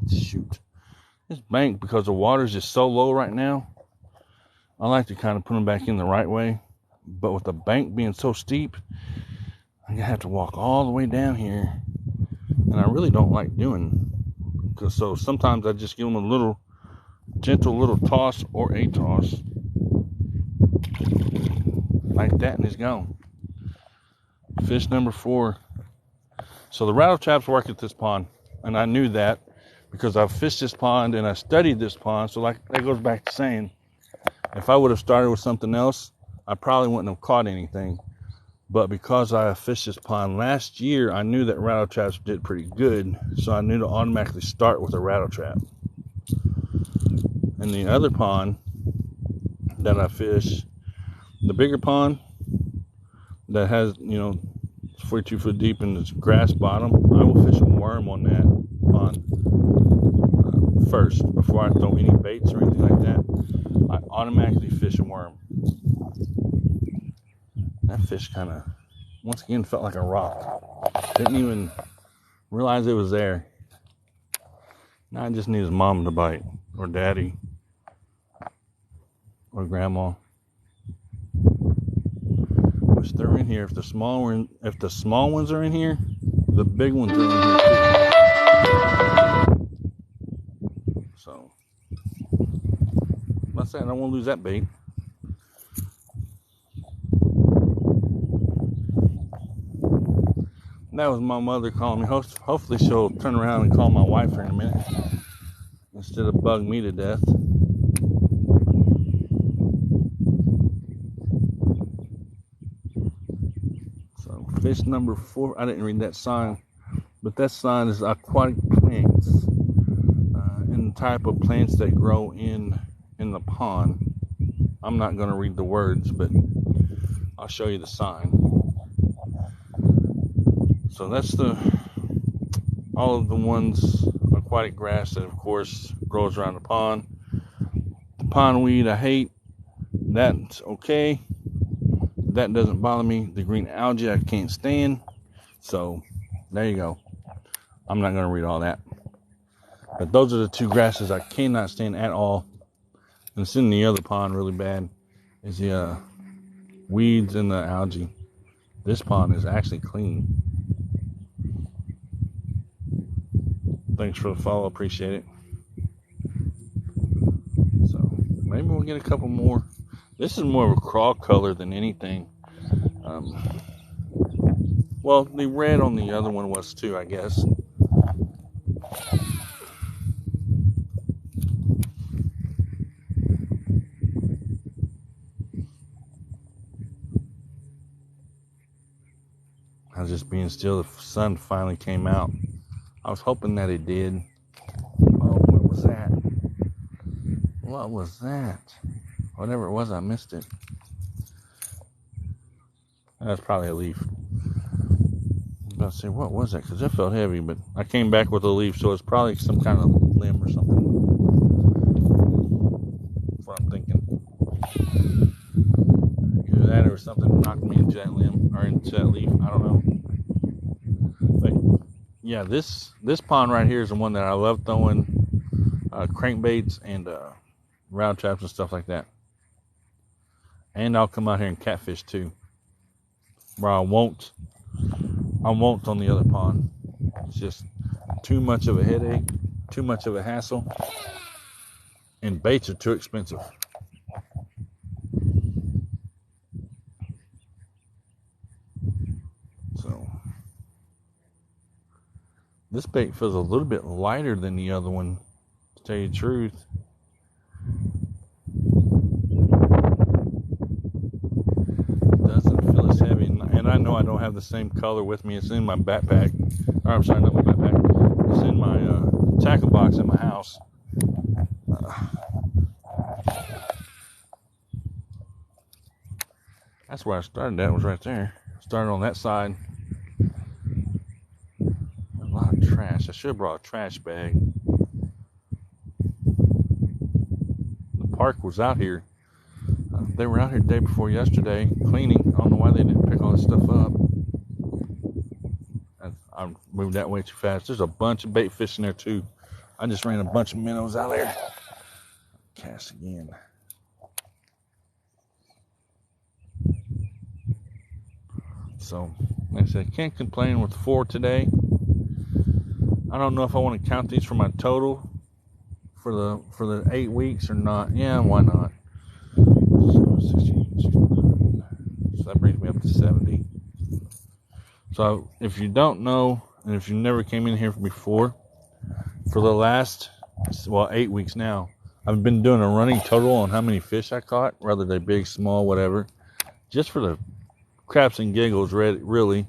to shoot this bank because the water's just so low right now. I like to kind of put them back in the right way. But with the bank being so steep, I'm going to have to walk all the way down here. And I really don't like doing. So sometimes I just give them a little gentle little toss or a toss. Like that, and he's gone. Fish number 4. So the rattle traps work at this pond. And I knew that because I've fished this pond and I studied this pond. So like that goes back to saying, if I would have started with something else, I probably wouldn't have caught anything. But because I fished this pond last year, I knew that rattle traps did pretty good. So I knew to automatically start with a rattle trap. And the other pond that I fish, the bigger pond that has, 42 foot deep in this grass bottom, I will fish a worm on that pond first before I throw any baits or anything like that. I automatically fish a worm. That fish kind of, once again, felt like a rock. Didn't even realize it was there. Now I just need his mom to bite, or daddy, or grandma. Which they're in here. If the small ones are in here, the big ones are in here too. So that's that. I don't want to lose that bait. That was my mother calling me. Hopefully she'll turn around and call my wife here in a minute instead of bug me to death. So fish number 4. I didn't read that sign, but that sign is aquatic plants, and the type of plants that grow in the pond. I'm not going to read the words, but I'll show you the sign. So that's all of the ones, aquatic grass that of course grows around the pond. The pondweed I hate. That's okay. That doesn't bother me. The green algae I can't stand. So there you go. I'm not going to read all that. But those are the 2 grasses I cannot stand at all. And it's in the other pond really bad. Is the weeds and the algae. This pond is actually clean. Thanks for the follow. Appreciate it. So maybe we'll get a couple more. This is more of a crawl color than anything. Well, the red on the other one was too, I guess. I was just being still. The sun finally came out. I was hoping that it did. Oh, what was that? What was that? Whatever it was, I missed it. That's probably a leaf. I was about to say, what was that? Because it felt heavy, but I came back with a leaf, so it's probably some kind of limb or something. That's what I'm thinking. Either that or something knocked me into that limb, or into that leaf. I don't know. But yeah, this pond right here is the one that I love throwing crankbaits and round traps and stuff like that. And I'll come out here and catfish too. Where I won't on the other pond. It's just too much of a headache, too much of a hassle, and baits are too expensive. So this bait feels a little bit lighter than the other one, to tell you the truth. Doesn't feel as heavy, and I know I don't have the same color with me. It's in my backpack. Or I'm sorry, not my backpack. It's in my tackle box in my house. That's where I started. That was right there. Started on that side, trash. I should have brought a trash bag. The park was out here. They were out here the day before yesterday cleaning. I don't know why they didn't pick all this stuff up. I moved that way too fast. There's a bunch of bait fish in there too. I just ran a bunch of minnows out there. Cast again. So, like I said, can't complain with 4 today. I don't know if I want to count these for my total for the 8 weeks or not. Yeah, why not? So that brings me up to 70. So if you don't know, and if you never came in here before, for the last 8 weeks now, I've been doing a running total on how many fish I caught, whether they're big, small, whatever, just for the craps and giggles, really.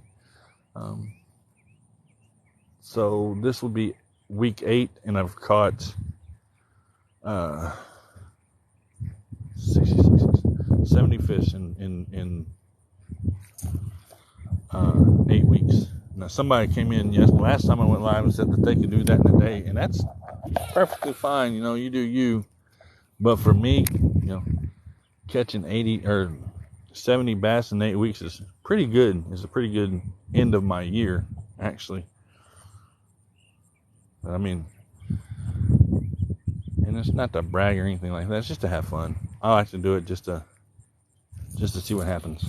So this will be week 8, and I've caught 70 fish in 8 weeks. Now somebody came in last time I went live and said that they could do that in a day, and that's perfectly fine. You do you. But for me, catching 80 or 70 bass in 8 weeks is pretty good. It's a pretty good end of my year, actually. But I mean, and it's not to brag or anything like that. It's just to have fun. I like to do it just to see what happens.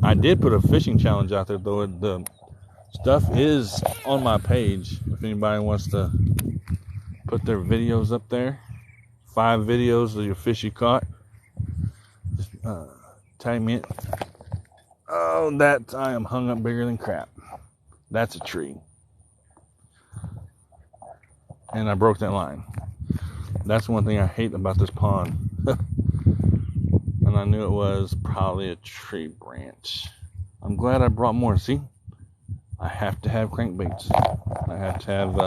I did put a fishing challenge out there, though. The stuff is on my page. If anybody wants to put their videos up there, 5 videos of your fish you caught. Just tag me it. Oh, that I am hung up bigger than crap. That's a tree. And I broke that line. That's one thing I hate about this pond. And I knew it was probably a tree branch. I'm glad I brought more. See? I have to have crankbaits. I have to have,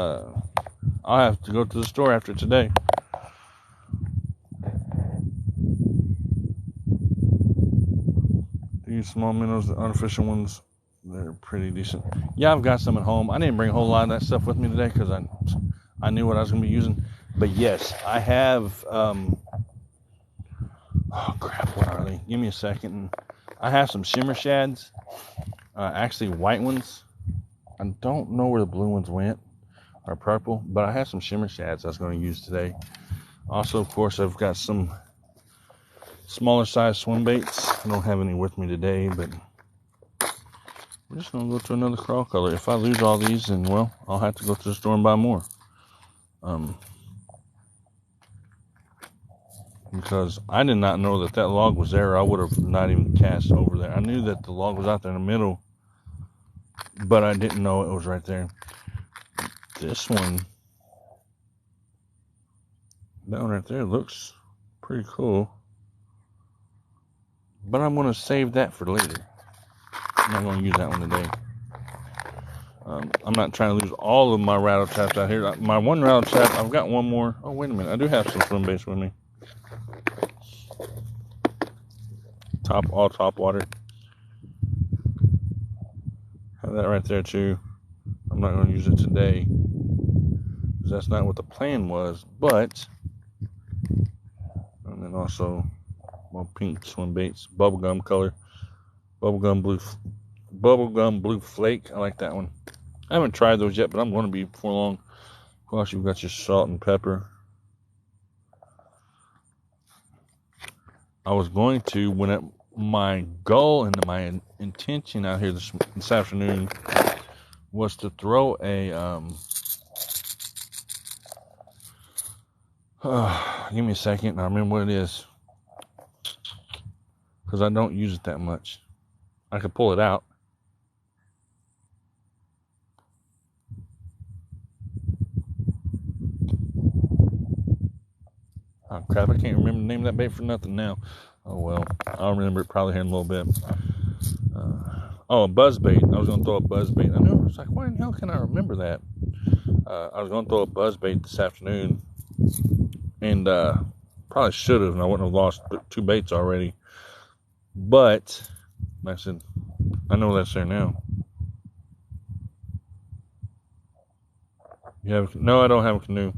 I'll have to go to the store after today. These small minnows, the artificial ones, they're pretty decent. Yeah, I've got some at home. I didn't bring a whole lot of that stuff with me today because I knew what I was going to be using. But yes, I have, oh crap, what are they? Give me a second. I have some shimmer shads, actually white ones. I don't know where the blue ones went, or purple, but I have some shimmer shads I was going to use today. Also, of course, I've got some smaller size swim baits. I don't have any with me today, but we're just going to go to another crawl color. If I lose all these, then, well, I'll have to go to the store and buy more. Because I did not know that log was there. I would have not even cast over there. I knew that the log was out there in the middle, but I didn't know it was right there. This one, that one right there looks pretty cool. But I'm going to save that for later. I'm not going to use that one today. I'm not trying to lose all of my rattle traps out here. My one rattle trap, I've got one more. Oh, wait a minute. I do have some swim baits with me. All top water. Have that right there too. I'm not going to use it today because that's not what the plan was. But, and then also my pink swim baits, bubblegum color, bubblegum blue flake. I like that one. I haven't tried those yet, but I'm going to be before long. Of course, you've got your salt and pepper. I was going to, my goal and my intention out here this afternoon was to throw a, give me a second, I remember what it is, because I don't use it that much. I could pull it out. Oh crap, I can't remember the name of that bait for nothing now. Oh well, I'll remember it probably here in a little bit. A buzz bait. I was going to throw a buzz bait. I know, I was like, why in hell can I remember that? I was going to throw a buzz bait this afternoon, and probably should have, and I wouldn't have lost 2 baits already. But, like I said, I know that's there now. No, I don't have a canoe.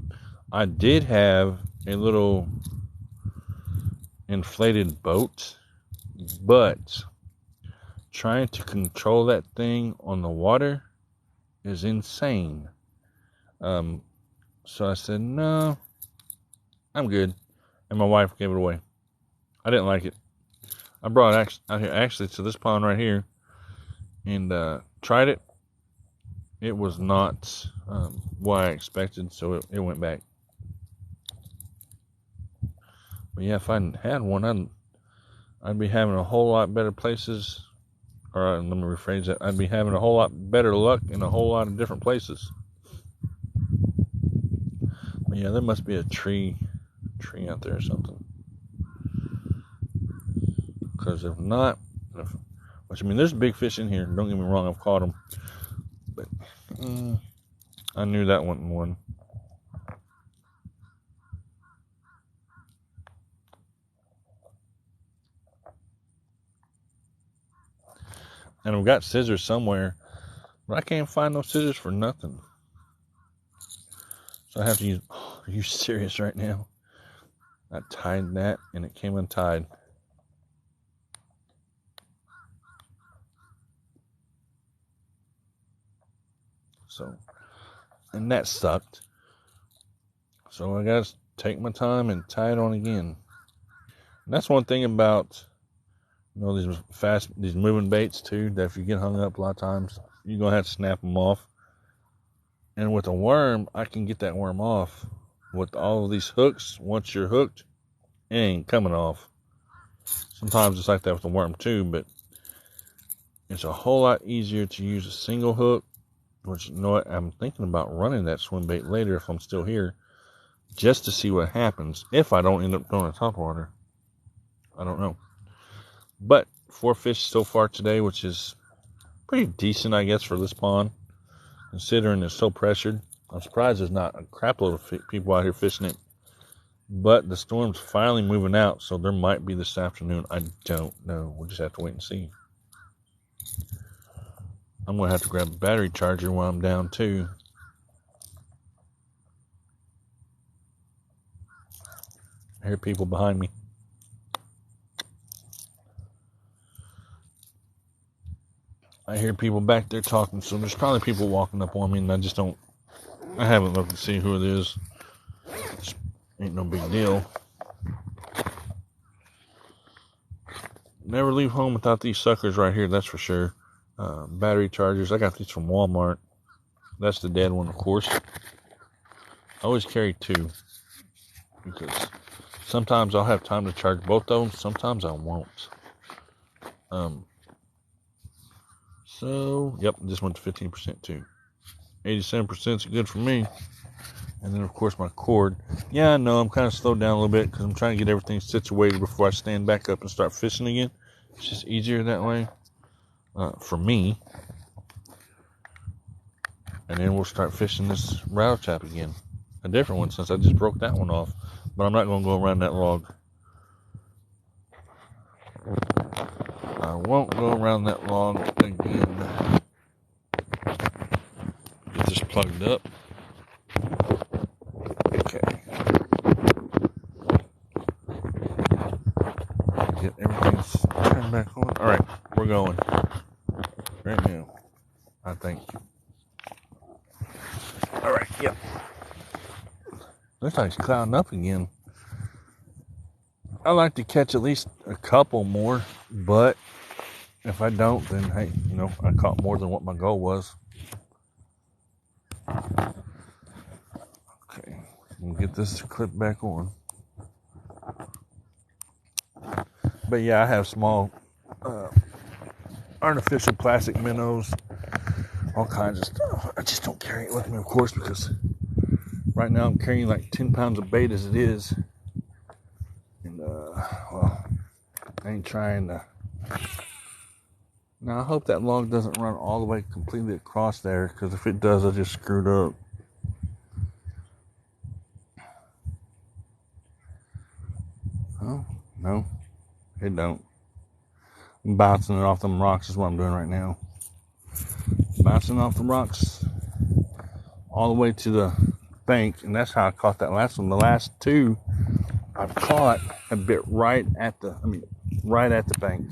I did have a little inflated boat, but trying to control that thing on the water is insane. So I said, no, I'm good. And my wife gave it away. I didn't like it. I brought it actually to this pond right here and tried it. It was not what I expected, so it went back. But yeah, if I had one, I'd be having a whole lot better places. Or let me rephrase that. I'd be having a whole lot better luck in a whole lot of different places. But yeah, there must be a tree out there or something. Because if not, which I mean, there's big fish in here. Don't get me wrong, I've caught them. But I knew that wasn't one. And I've got scissors somewhere, but I can't find no scissors for nothing. So I have to use. Oh, are you serious right now? I tied that and it came untied. So, and that sucked. So I got to take my time and tie it on again. And that's one thing about, these moving baits too, that if you get hung up a lot of times, you're going to have to snap them off. And with a worm, I can get that worm off. With all of these hooks, once you're hooked, it ain't coming off. Sometimes it's like that with a worm too, but it's a whole lot easier to use a single hook. Which, you know what, I'm thinking about running that swim bait later if I'm still here, just to see what happens if I don't end up throwing a topwater. I don't know. But 4 fish so far today, which is pretty decent, I guess, for this pond, considering it's so pressured. I'm surprised there's not a crap load of people out here fishing it. But the storm's finally moving out, so there might be this afternoon. I don't know. We'll just have to wait and see. I'm going to have to grab a battery charger while I'm down, too. I hear people behind me. I hear people back there talking, so there's probably people walking up on me, and I haven't looked to see who it is. It ain't no big deal. Never leave home without these suckers right here, that's for sure. Battery chargers. I got these from Walmart. That's the dead one, of course. I always carry 2 because sometimes I'll have time to charge both of them. Sometimes I won't. So, yep, this went to 15% too. 87% is good for me. And then, of course, my cord. Yeah, I know I'm kind of slowed down a little bit because I'm trying to get everything situated before I stand back up and start fishing again. It's just easier that way. For me. And then we'll start fishing this rattle trap again. A different one since I just broke that one off. But I'm not going to go around that log. I won't go around that log again. Get this plugged up. Okay. Get everything turned back on. Alright, we're going. Right now. I think. Alright, yep. Looks like it's clouding up again. I like to catch at least a couple more, but if I don't, then hey, I caught more than what my goal was. Okay, we'll get this clip back on. But yeah, I have small artificial plastic minnows, all kinds of stuff. I just don't carry it with me, of course, because right now I'm carrying like 10 pounds of bait as it is. And, well, I ain't trying to. Now, I hope that log doesn't run all the way completely across there, because if it does, I just screwed up. Oh, no, it don't. I'm bouncing it off them rocks is what I'm doing right now. Bouncing off the rocks all the way to the bank, and that's how I caught that last one. The last two I've caught have bit right at the bank.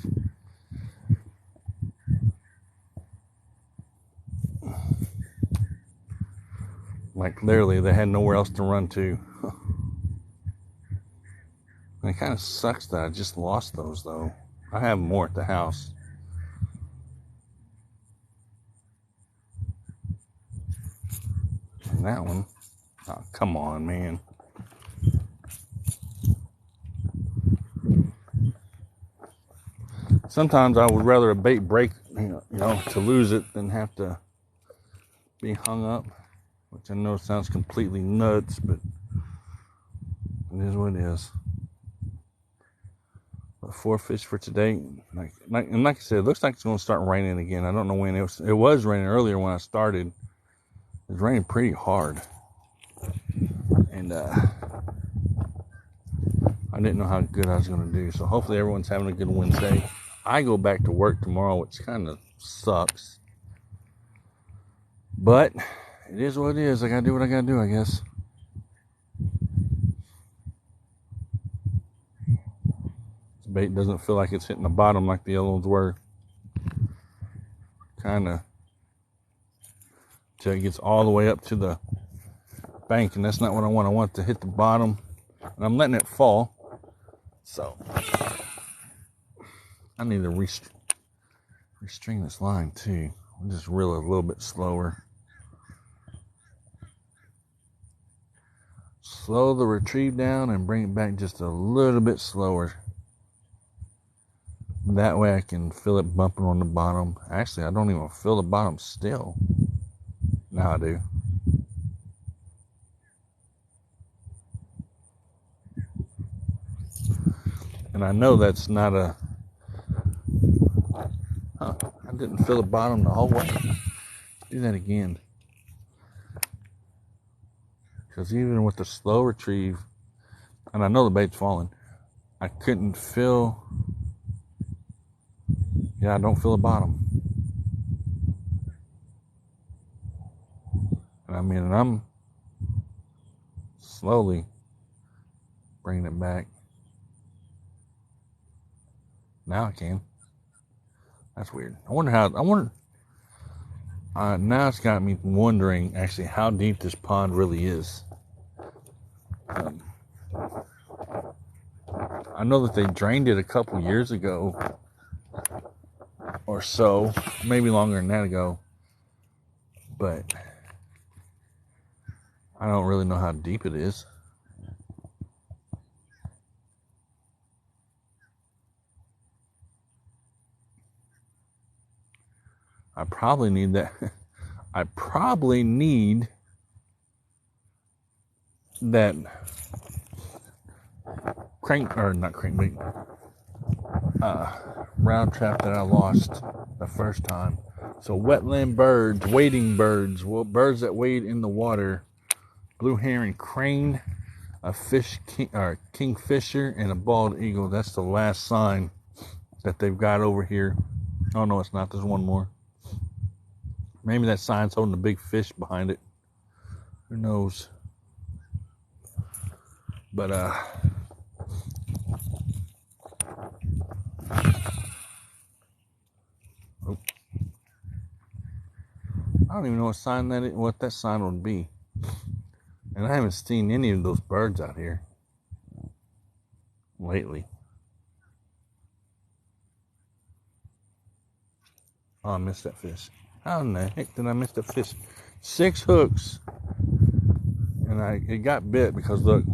Like literally, they had nowhere else to run to. And it kind of sucks that I just lost those, though. I have more at the house. And that one, oh, come on, man. Sometimes I would rather a bait break, to lose it than have to be hung up, which I know sounds completely nuts, but it is what it is. But 4 fish for today. Like I said, it looks like it's going to start raining again. I don't know when. It was raining earlier when I started. It was raining pretty hard. And I didn't know how good I was going to do. So hopefully everyone's having a good Wednesday. I go back to work tomorrow, which kind of sucks. But it is what it is. I got to do what I got to do, I guess. This bait doesn't feel like it's hitting the bottom like the other ones were. Kind of. Till it gets all the way up to the bank, and that's not what I want. I want it to hit the bottom. And I'm letting it fall. So I need to restring this line too. I'll just reel it a little bit slower. Slow the retrieve down and bring it back just a little bit slower. That way I can feel it bumping on the bottom. Actually, I don't even feel the bottom still. Now I do. And I know that's not a... I didn't feel the bottom the whole way. Do that again. Because even with the slow retrieve, and I know the bait's falling, I couldn't feel... Yeah, I don't feel the bottom. And I'm slowly bringing it back. Now I can. That's weird. Now it's got me wondering actually how deep this pond really is. I know that they drained it a couple years ago or so, maybe longer than that ago, but I don't really know how deep it is. I probably need that. I probably need that round trap that I lost the first time. So wetland birds, wading birds, birds that wade in the water, blue heron, crane, a kingfisher, and a bald eagle. That's the last sign that they've got over here. Oh no, it's not. There's one more. Maybe that sign's holding a big fish behind it. Who knows? But I don't even know what that sign would be. And I haven't seen any of those birds out here lately. Oh, I missed that fish. How in the heck did I miss that fish? 6 hooks. And it got bit because, look,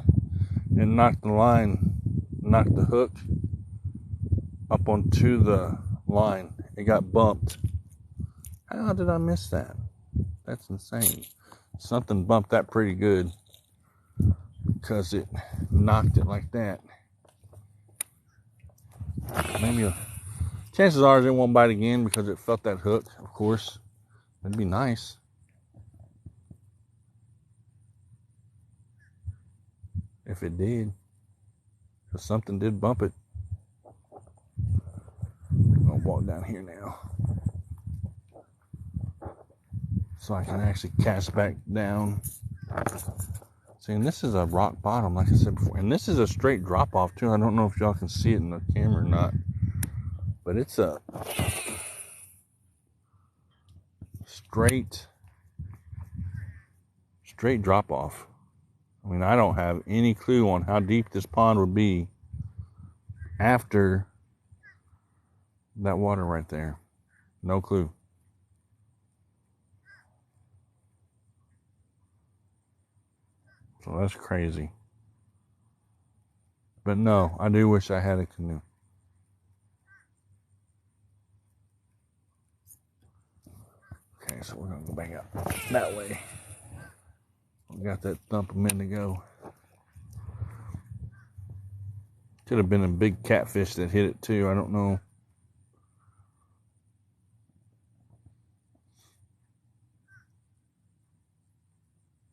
it knocked the hook up onto the line. It got bumped. How did I miss that? That's insane. Something bumped that pretty good because it knocked it like that. Maybe chances are it won't bite again because it felt that hook, of course. It'd be nice. If it did. Because something did bump it. I'm going to walk down here now. so I can actually cast back down. See, and this is a rock bottom, like I said before. And this is a straight drop off too. I don't know if y'all can see it in the camera or not, but it's a straight drop off. I mean, I don't have any clue on how deep this pond would be after that water right there. No clue. So that's crazy. But no, I do wish I had a canoe. Okay, so we're going to go back out that way. We got that thump a minute ago. Could have been a big catfish that hit it too. I don't know.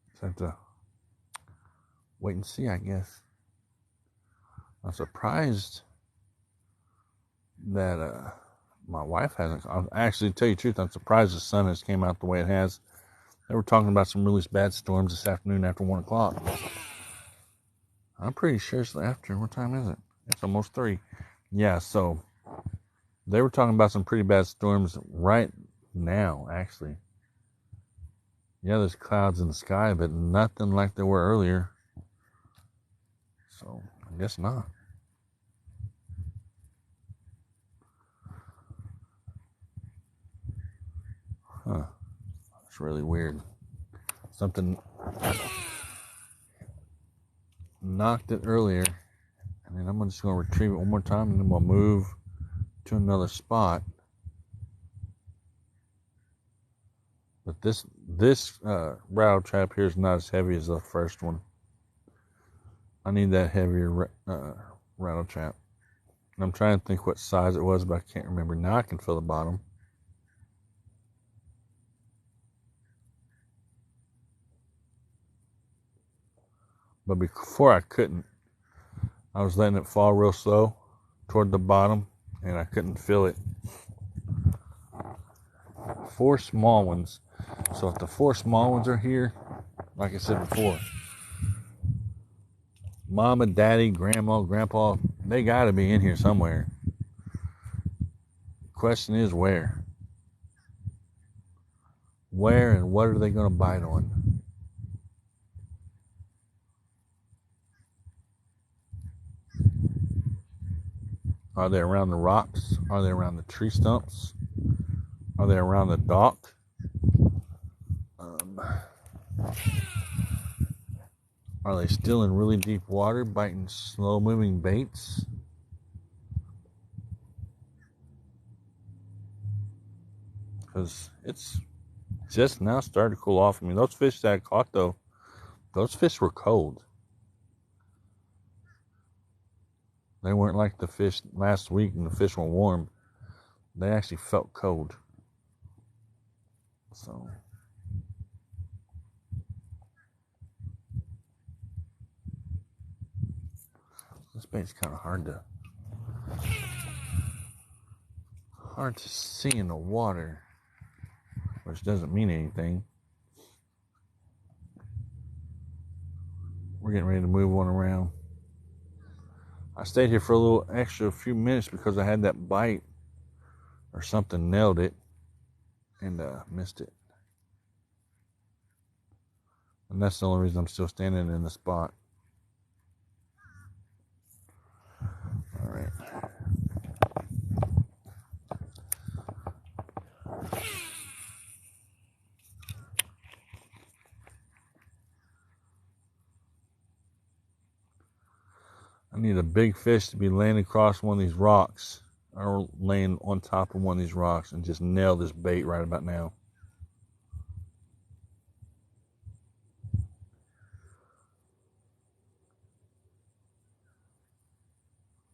Just have to wait and see, I guess. I'm surprised that my wife hasn't. I'll actually tell you the truth, I'm surprised the sun has came out the way it has. They were talking about some really bad storms this afternoon after 1 o'clock. I'm pretty sure it's after. What time is it? It's almost 3. Yeah, so they were talking about some pretty bad storms right now, actually. Yeah, there's clouds in the sky, but nothing like there were earlier. So, I guess not. Huh. It's really weird. Something knocked it earlier, and then I'm just going to retrieve it one more time, and then we'll move to another spot. But this rattle trap here is not as heavy as the first one. I need that heavier rattle trap. And I'm trying to think what size it was, but I can't remember. Now I can feel the bottom. But before I couldn't. I was letting it fall real slow toward the bottom, and I couldn't feel it. 4 small ones. So if the 4 small ones are here, like I said before, Mama, Daddy, Grandma, Grandpa, they got to be in here somewhere. Question is where? Where and what are they going to bite on? Are they around the rocks? Are they around the tree stumps? Are they around the dock? Are they still in really deep water biting slow-moving baits? Because it's just now starting to cool off. I mean, those fish that I caught, though, those fish were cold. They weren't like the fish last week and the fish were warm. They actually felt cold. So this bait's kind of hard to see in the water, which doesn't mean anything. We're getting ready to move one around. I stayed here for a little extra few minutes because I had that bite or something nailed it and missed it. And that's the only reason I'm still standing in the spot. All right. I need a big fish to be laying across one of these rocks or laying on top of one of these rocks and just nail this bait right about now.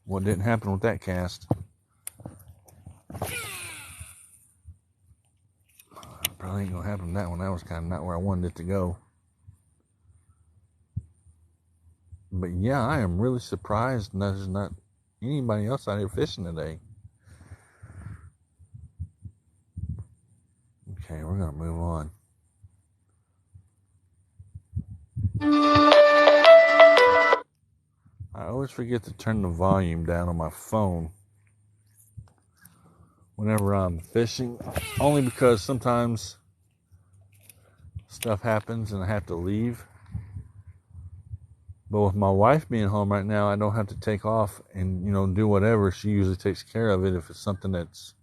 What didn't happen with that cast? Probably ain't gonna happen with that one. That was kind of not where I wanted it to go. But yeah, I am really surprised there's not anybody else out here fishing today. Okay, we're gonna move on. always forget to turn the volume down on my phone whenever I'm fishing, only because sometimes stuff happens and I have to leave. But with my wife being home right now, I don't have to take off and, do whatever. She usually takes care of it. If it's something that's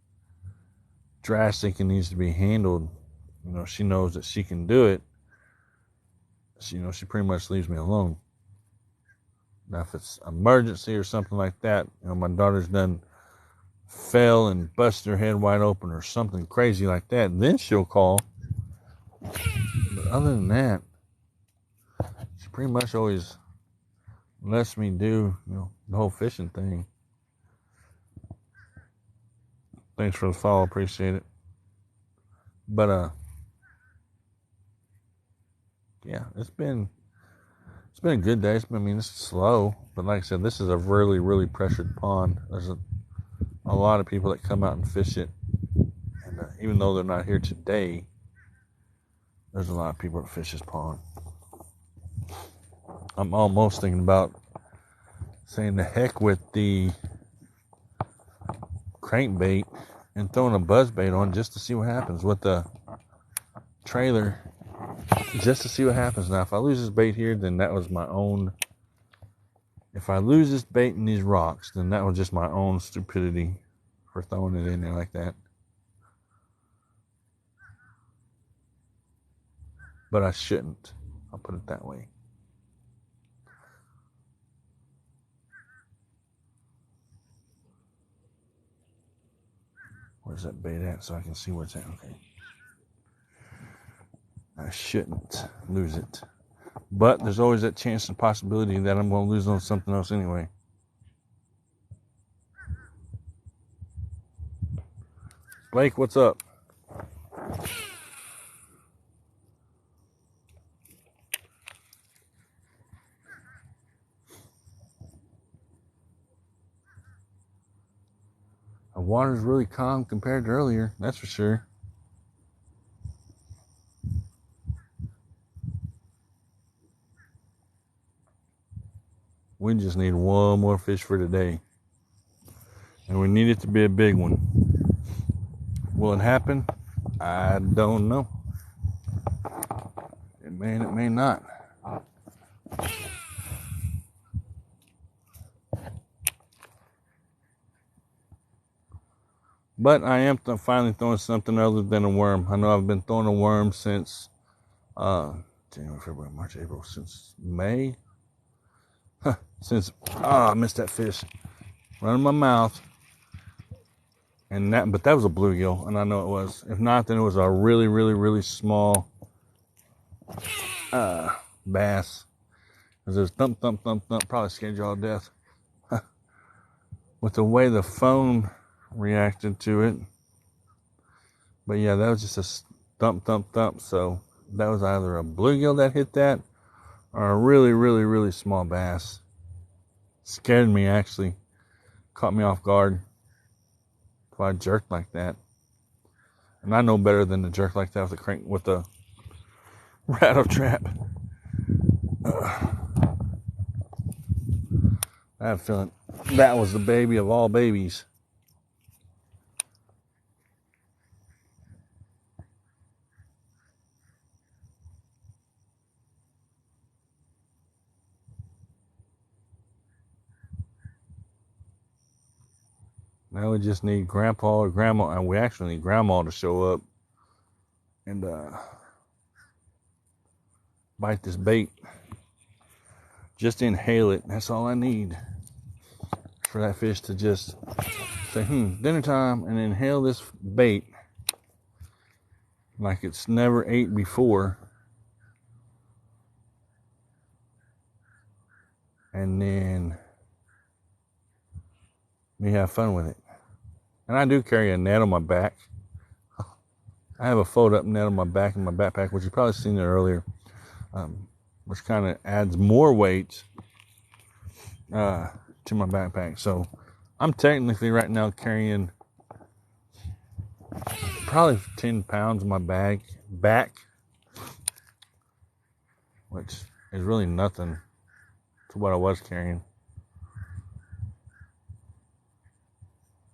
drastic and needs to be handled, she knows that she can do it. She pretty much leaves me alone. Now, if it's emergency or something like that, my daughter's done fell and busted her head wide open or something crazy like that, then she'll call. But other than that, she pretty much always lets me do, the whole fishing thing. Thanks for the follow, appreciate it. But yeah, it's been a good day. It's slow, but like I said, this is a really, really pressured pond. There's a lot of people that come out and fish it, and even though they're not here today, there's a lot of people that fish this pond. I'm almost thinking about saying the heck with the crankbait and throwing a buzzbait on just to see what happens with the trailer, just to see what happens. Now, if I lose this bait here, then that was my own. If I lose this bait in these rocks, then that was just my own stupidity for throwing it in there like that. But I shouldn't. I'll put it that way. Where's that bait at so I can see where it's at? Okay. I shouldn't lose it. But there's always that chance and possibility that I'm going to lose on something else anyway. Blake, what's up? The water's really calm compared to earlier, that's for sure. We just need one more fish for today. And we need it to be a big one. Will it happen? I don't know. It may and it may not. But I am finally throwing something other than a worm. I know I've been throwing a worm since January, February, March, April, since May. I missed that fish. Running my mouth. But that was a bluegill, and I know it was. If not, then it was a really, really, really small bass. Because it was thump, thump, thump, thump, probably scared you all to death. With the way the phone reacted to it. But yeah, that was just a thump, thump, thump. So that was either a bluegill that hit that or a really, really, really small bass. Scared me, actually. Caught me off guard. If I jerked like that. And I know better than to jerk like that with the rattle trap. I have a feeling that was the baby of all babies. Now we just need Grandpa or Grandma, and we actually need Grandma to show up and bite this bait. Just inhale it. That's all I need for that fish to just say, dinner time, and inhale this bait like it's never ate before. And then me have fun with it. And I do carry a net on my back. I have a fold-up net on my back in my backpack, which you've probably seen it earlier, which kind of adds more weight to my backpack. So I'm technically right now carrying probably 10 pounds in my back, which is really nothing to what I was carrying.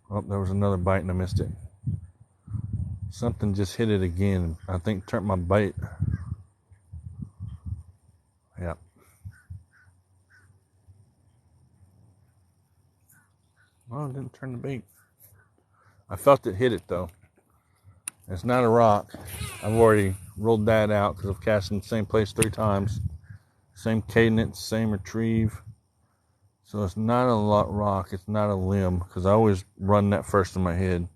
Oh, there was another bite and I missed it. Something just hit it again. I think turned my bait. Yeah. Well, it didn't turn the bait. I felt it hit it though. It's not a rock. I've already rolled that out because I've cast in the same place 3 times. Same cadence, same retrieve. So it's not a rock. It's not a limb because I always run that first in my head.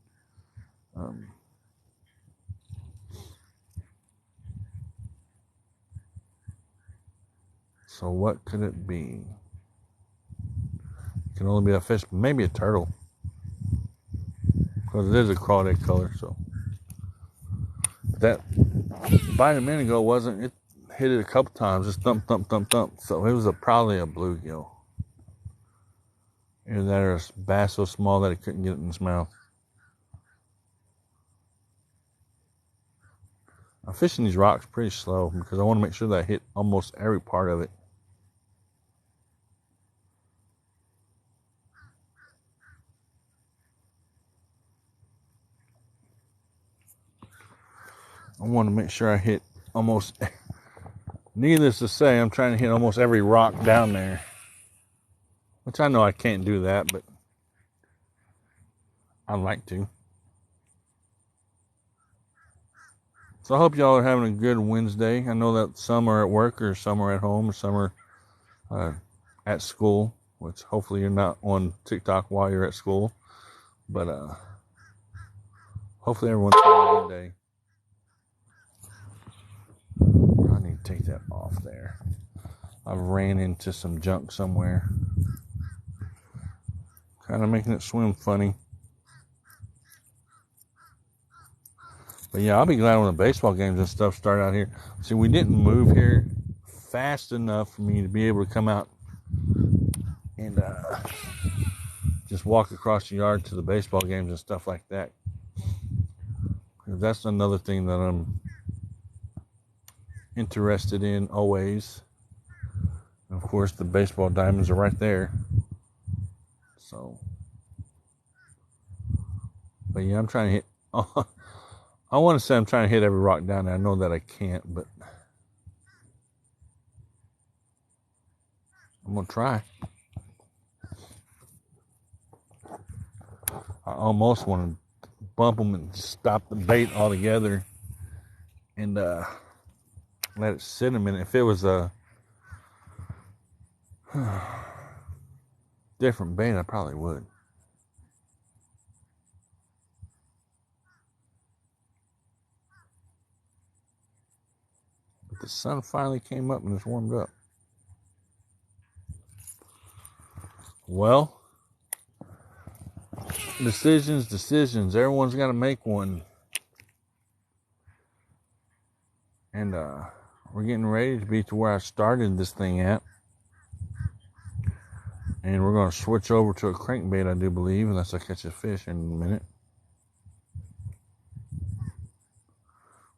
So what could it be? It can only be a fish, maybe a turtle. Because it is a crawdad color, so. That bite a minute ago wasn't, it hit it a couple times, just thump, thump, thump, thump. So it was probably a bluegill. Either that or a bass so small that it couldn't get it in its mouth. I'm fishing these rocks pretty slow because I want to make sure that I hit almost every part of it. I want to make sure I hit almost, needless to say, I'm trying to hit almost every rock down there. Which I know I can't do that, but I'd like to. So I hope y'all are having a good Wednesday. I know that some are at work or some are at home or some are at school, which hopefully you're not on TikTok while you're at school. But hopefully everyone's having a good day. I need to take that off there. I've ran into some junk somewhere. Kind of making it swim funny. But yeah, I'll be glad when the baseball games and stuff start out here. See, we didn't move here fast enough for me to be able to come out and just walk across the yard to the baseball games and stuff like that. Because that's another thing that I'm interested in always. And of course, the baseball diamonds are right there. So, but yeah, I'm trying to hit. I want to say I'm trying to hit every rock down there. I know that I can't, but I'm going to try. I almost want to bump them and stop the bait altogether and let it sit a minute. If it was a different bait, I probably would. But the sun finally came up and it's warmed up. Well, decisions. Everyone's got to make one. And we're getting ready to be to where I started this thing at. And we're going to switch over to a crankbait, I do believe, unless I catch a fish in a minute.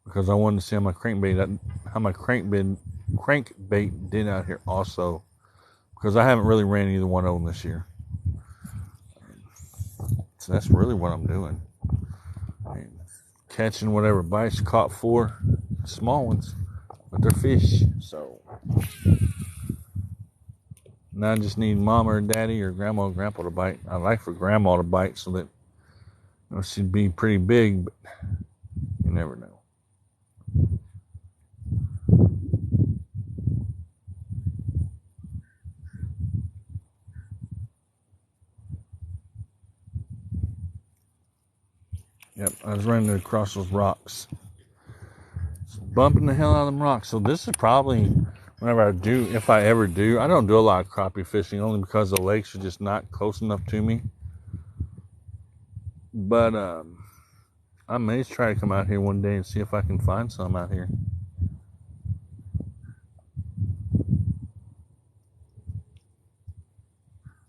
Because I wanted to see how my crankbait did out here also. Because I haven't really ran either one of them this year. So that's really what I'm doing. Catching whatever bites, caught 4 small ones, but they're fish. So now I just need mama or daddy or grandma or grandpa to bite. I'd like for grandma to bite so that she'd be pretty big, but you never know. Yep, I was running across those rocks. Bumping the hell out of them rocks. So this is probably whenever I do, if I ever do, I don't do a lot of crappie fishing only because the lakes are just not close enough to me. But I may try to come out here one day and see if I can find some out here.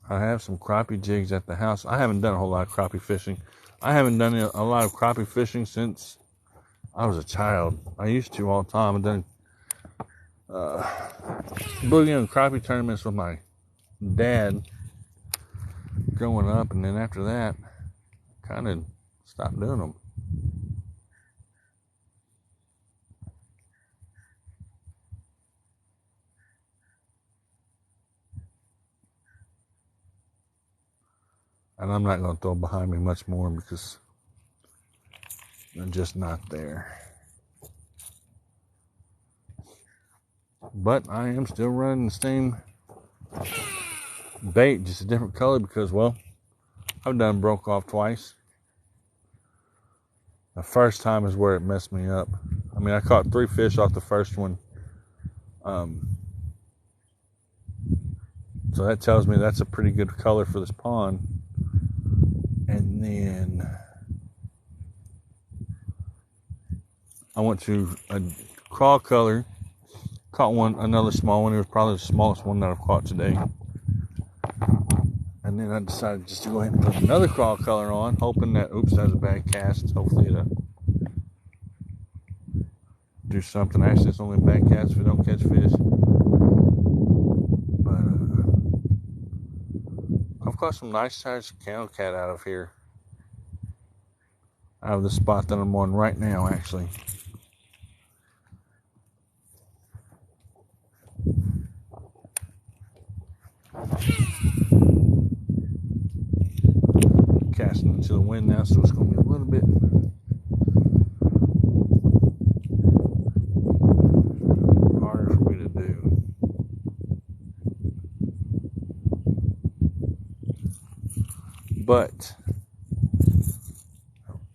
I have some crappie jigs at the house. I haven't done a whole lot of crappie fishing. I haven't done a lot of crappie fishing since I was a child. I used to all the time. I've done bluegill and crappie tournaments with my dad growing up, and then after that, kind of stopped doing them. And I'm not going to throw behind me much more because they're just not there. But I am still running the same bait, just a different color because, well, I've done broke off twice. The first time is where it messed me up. I mean, I caught 3 fish off the first one. So that tells me that's a pretty good color for this pond. And then I went to a crawl color, caught another small one. It was probably the smallest one that I've caught today. And then I decided just to go ahead and put another crawl color on, hoping that, oops, that was a bad cast. Hopefully it'll do something. Actually, it's only a bad cast if we don't catch fish. But I've caught some nice sized cow cat out of here. Out of the spot that I'm on right now, actually. Casting into the wind now, so it's going to be a little bit harder for me to do. But,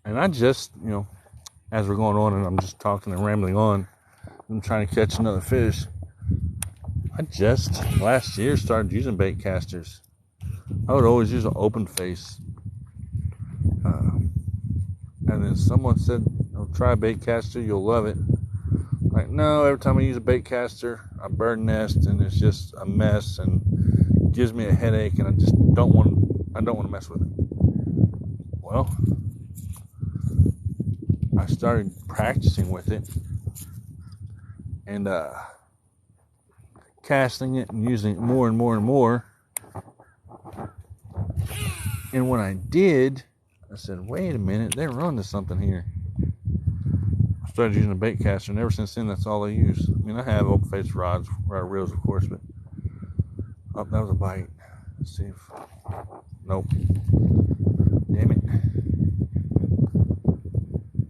and I just, as we're going on and I'm just talking and rambling on, I'm trying to catch another fish. I just last year started using bait casters. I would always use an open face. And then someone said, try a bait caster, you'll love it. Like, no, every time I use a bait caster, I bird nest and it's just a mess and gives me a headache and I just don't want to mess with it. Well, I started practicing with it and casting it and using it more and more and more. And when I did, I said, wait a minute, they're running something here. I started using a bait caster, and ever since then, that's all I use. I mean, I have open face rods, reels, of course, but oh, that was a bite. Let's see if, nope. Damn it.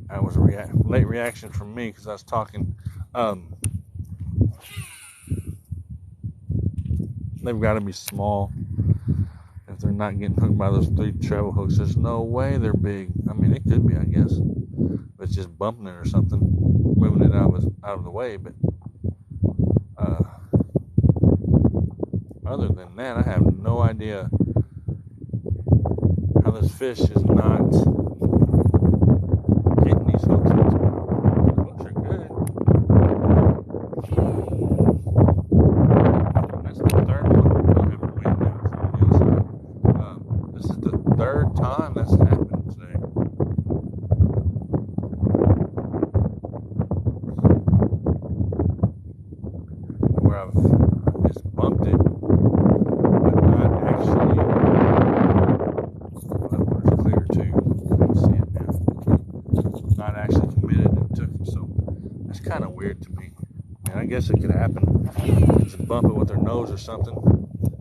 That was a late reaction from me because I was talking. They've got to be small. If they're not getting hooked by those 3 treble hooks, there's no way they're big. I mean, it could be, I guess. But it's just bumping it or something, moving it out of the way. But other than that, I have no idea how this fish is not getting these hooks. The hooks are good. That's the third one. This is the third time that's happened today. Where I've just bumped it, but not actually. That water's clear too. You can see it now. Not actually committed and took it. So that's kind of weird to me. And I guess it could happen. Just bump it with their nose or something.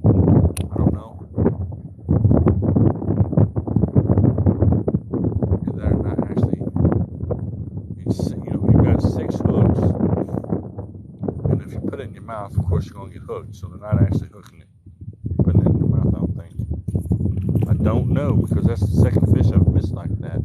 I don't know. Mouth, of course, you're going to get hooked, so they're not actually hooking it, putting it in your mouth, I don't think. I don't know, because that's the second fish I've missed like that.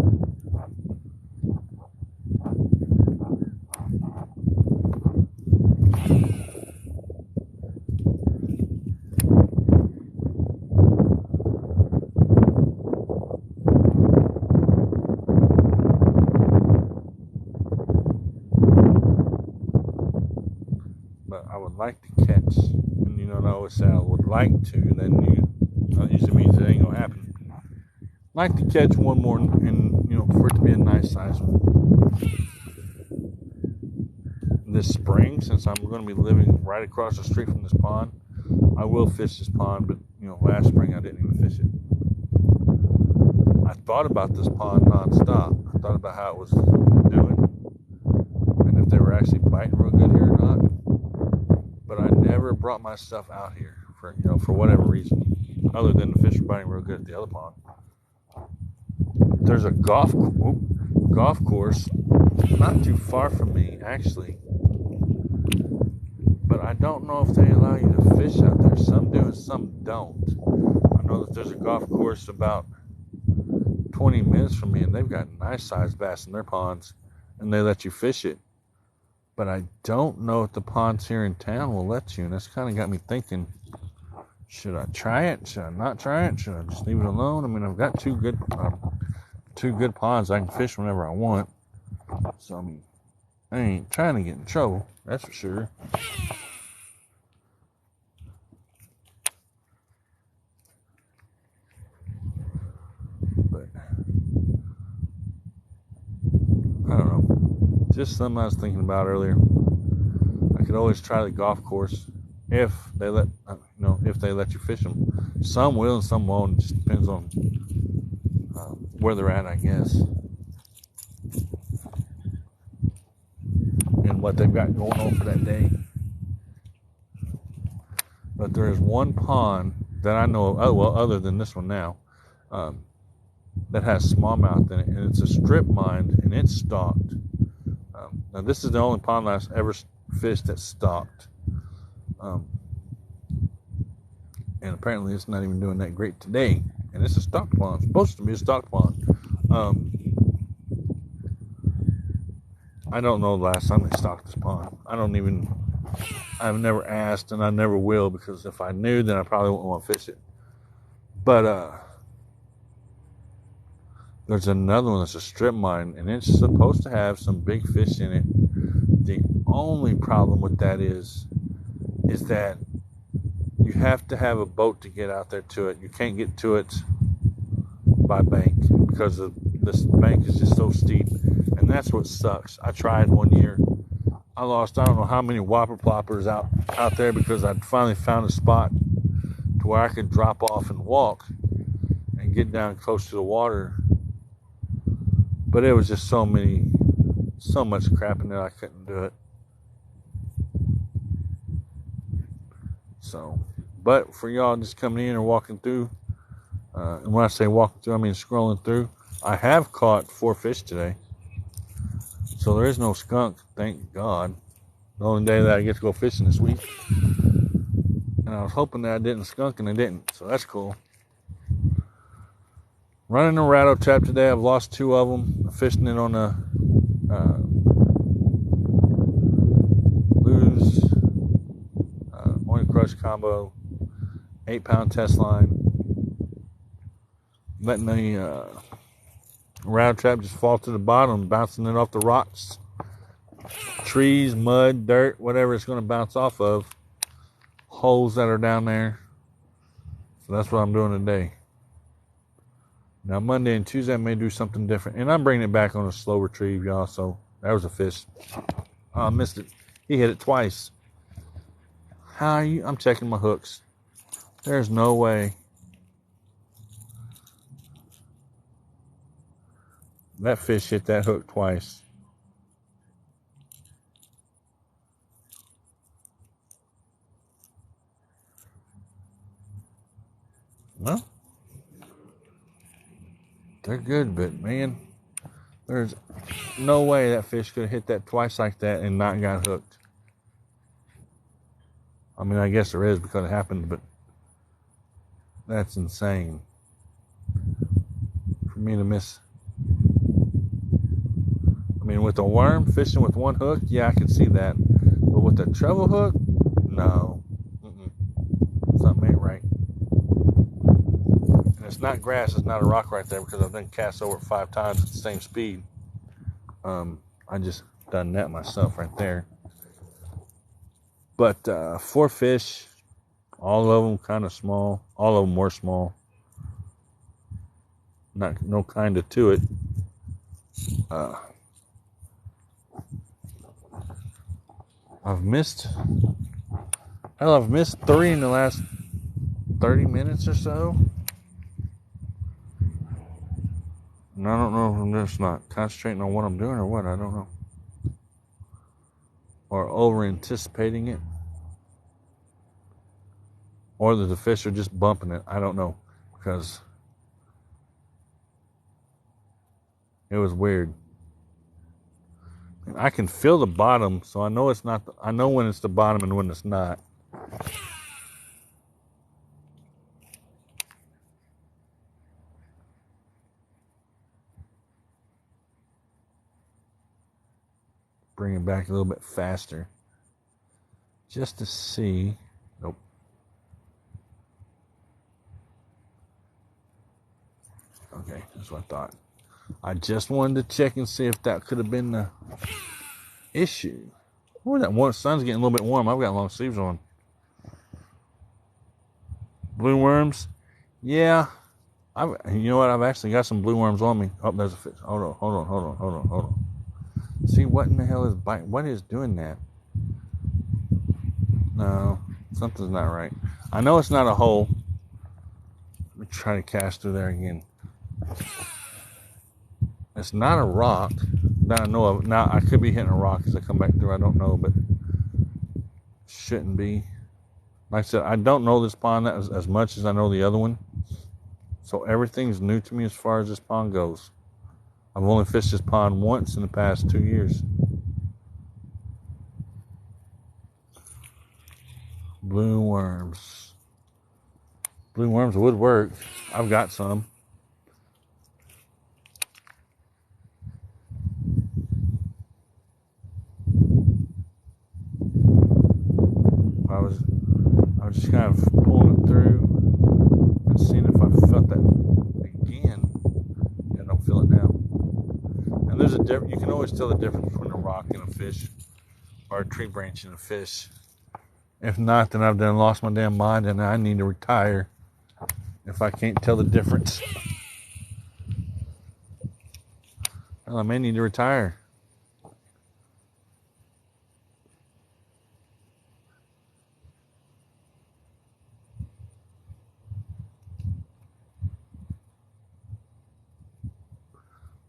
But I would like to catch, and I always say I would like to, then that usually means it ain't gonna happen. Like to catch one more, and for it to be a nice size one. This spring, since I'm going to be living right across the street from this pond, I will fish this pond. But last spring I didn't even fish it. I thought about this pond nonstop. I thought about how it was doing and if they were actually biting real good here or not. But I never brought myself out here for whatever reason, other than the fish were biting real good at the other pond. There's a golf course not too far from me, actually. But I don't know if they allow you to fish out there. Some do and some don't. I know that there's a golf course about 20 minutes from me, and they've got nice sized bass in their ponds, and they let you fish it. But I don't know if the ponds here in town will let you, and that's kind of got me thinking, should I try it? Should I not try it? Should I just leave it alone? I mean, I've got two good ponds I can fish whenever I want. So, I mean, I ain't trying to get in trouble, that's for sure. But, I don't know. Just something I was thinking about earlier. I could always try the golf course if they let you fish them. Some will and some won't. It just depends on where they're at, I guess, and what they've got going on for that day. But there is one pond that I know of, other than this one now, that has smallmouth in it, and it's a strip mine, and it's stocked. Now this is the only pond I've ever fished that's stocked. And apparently it's not even doing that great today. And it's a stocked pond. It's supposed to be a stocked pond. I don't know the last time they stocked this pond. I've never asked, and I never will, because if I knew, then I probably wouldn't want to fish it. But there's another one that's a strip mine, and it's supposed to have some big fish in it. The only problem with that is that you have to have a boat to get out there to it. You can't get to it by bank because this bank is just so steep, and that's what sucks. I tried one year. I lost I don't know how many whopper ploppers out there because I finally found a spot to where I could drop off and walk and get down close to the water. But it was just so much crap in there I couldn't do it. So, but for y'all just coming in or walking through, and when I say walking through, I mean scrolling through, I have caught 4 fish today. So there is no skunk, thank God. The only day that I get to go fishing this week. And I was hoping that I didn't skunk, and I didn't. So that's cool. Running a rattle trap today. I've lost 2 of them. I'm fishing it on a Morning Crush combo, 8-pound test line. Letting the rattle trap just fall to the bottom, bouncing it off the rocks, trees, mud, dirt, whatever it's going to bounce off of, holes that are down there. So that's what I'm doing today. Now Monday and Tuesday I may do something different, and I'm bringing it back on a slow retrieve, y'all. So that was a fish. Oh, I missed it. He hit it twice. How are you? I'm checking my hooks. There's no way. That fish hit that hook twice. Well, they're good, but man, there's no way that fish could have hit that twice like that and not got hooked. I mean, I guess there is because it happened, but that's insane for me to miss. I mean, with a worm fishing with one hook, yeah, I can see that. But with a treble hook, no. Something ain't right. And it's not grass, it's not a rock right there because I've done cast over 5 times at the same speed. I just done that myself right there. But 4 fish, all of them kind of small. All of them were small. No kind of to it. I've missed 3 in the last 30 minutes or so. And I don't know if I'm just not concentrating on what I'm doing or what. I don't know. Or over anticipating it. Or that the fish are just bumping it. I don't know. Because it was weird. And I can feel the bottom, so I know it's not. I know when it's the bottom and when it's not. Bring it back a little bit faster. Just to see. Nope. Okay, that's what I thought. I just wanted to check and see if that could have been the issue. Oh, that one sun's getting a little bit warm. I've got long sleeves on. Blue worms? Yeah. You know what? I've actually got some blue worms on me. Oh, there's a fish. Hold on. See, what in the hell is biting? What is doing that? No, something's not right. I know it's not a hole. Let me try to cast through there again. It's not a rock that I know of. Now, I could be hitting a rock as I come back through. I don't know, but shouldn't be. Like I said, I don't know this pond as much as I know the other one. So everything's new to me as far as this pond goes. I've only fished this pond once in the past 2 years. Blue worms. Blue worms would work. I've got some. I was just kind of pulling it through and seeing if I felt that again. I don't feel it now. And there's a difference. You can always tell the difference between a rock and a fish, or a tree branch and a fish. If not, then I've done lost my damn mind and I need to retire if I can't tell the difference. Well, I may need to retire.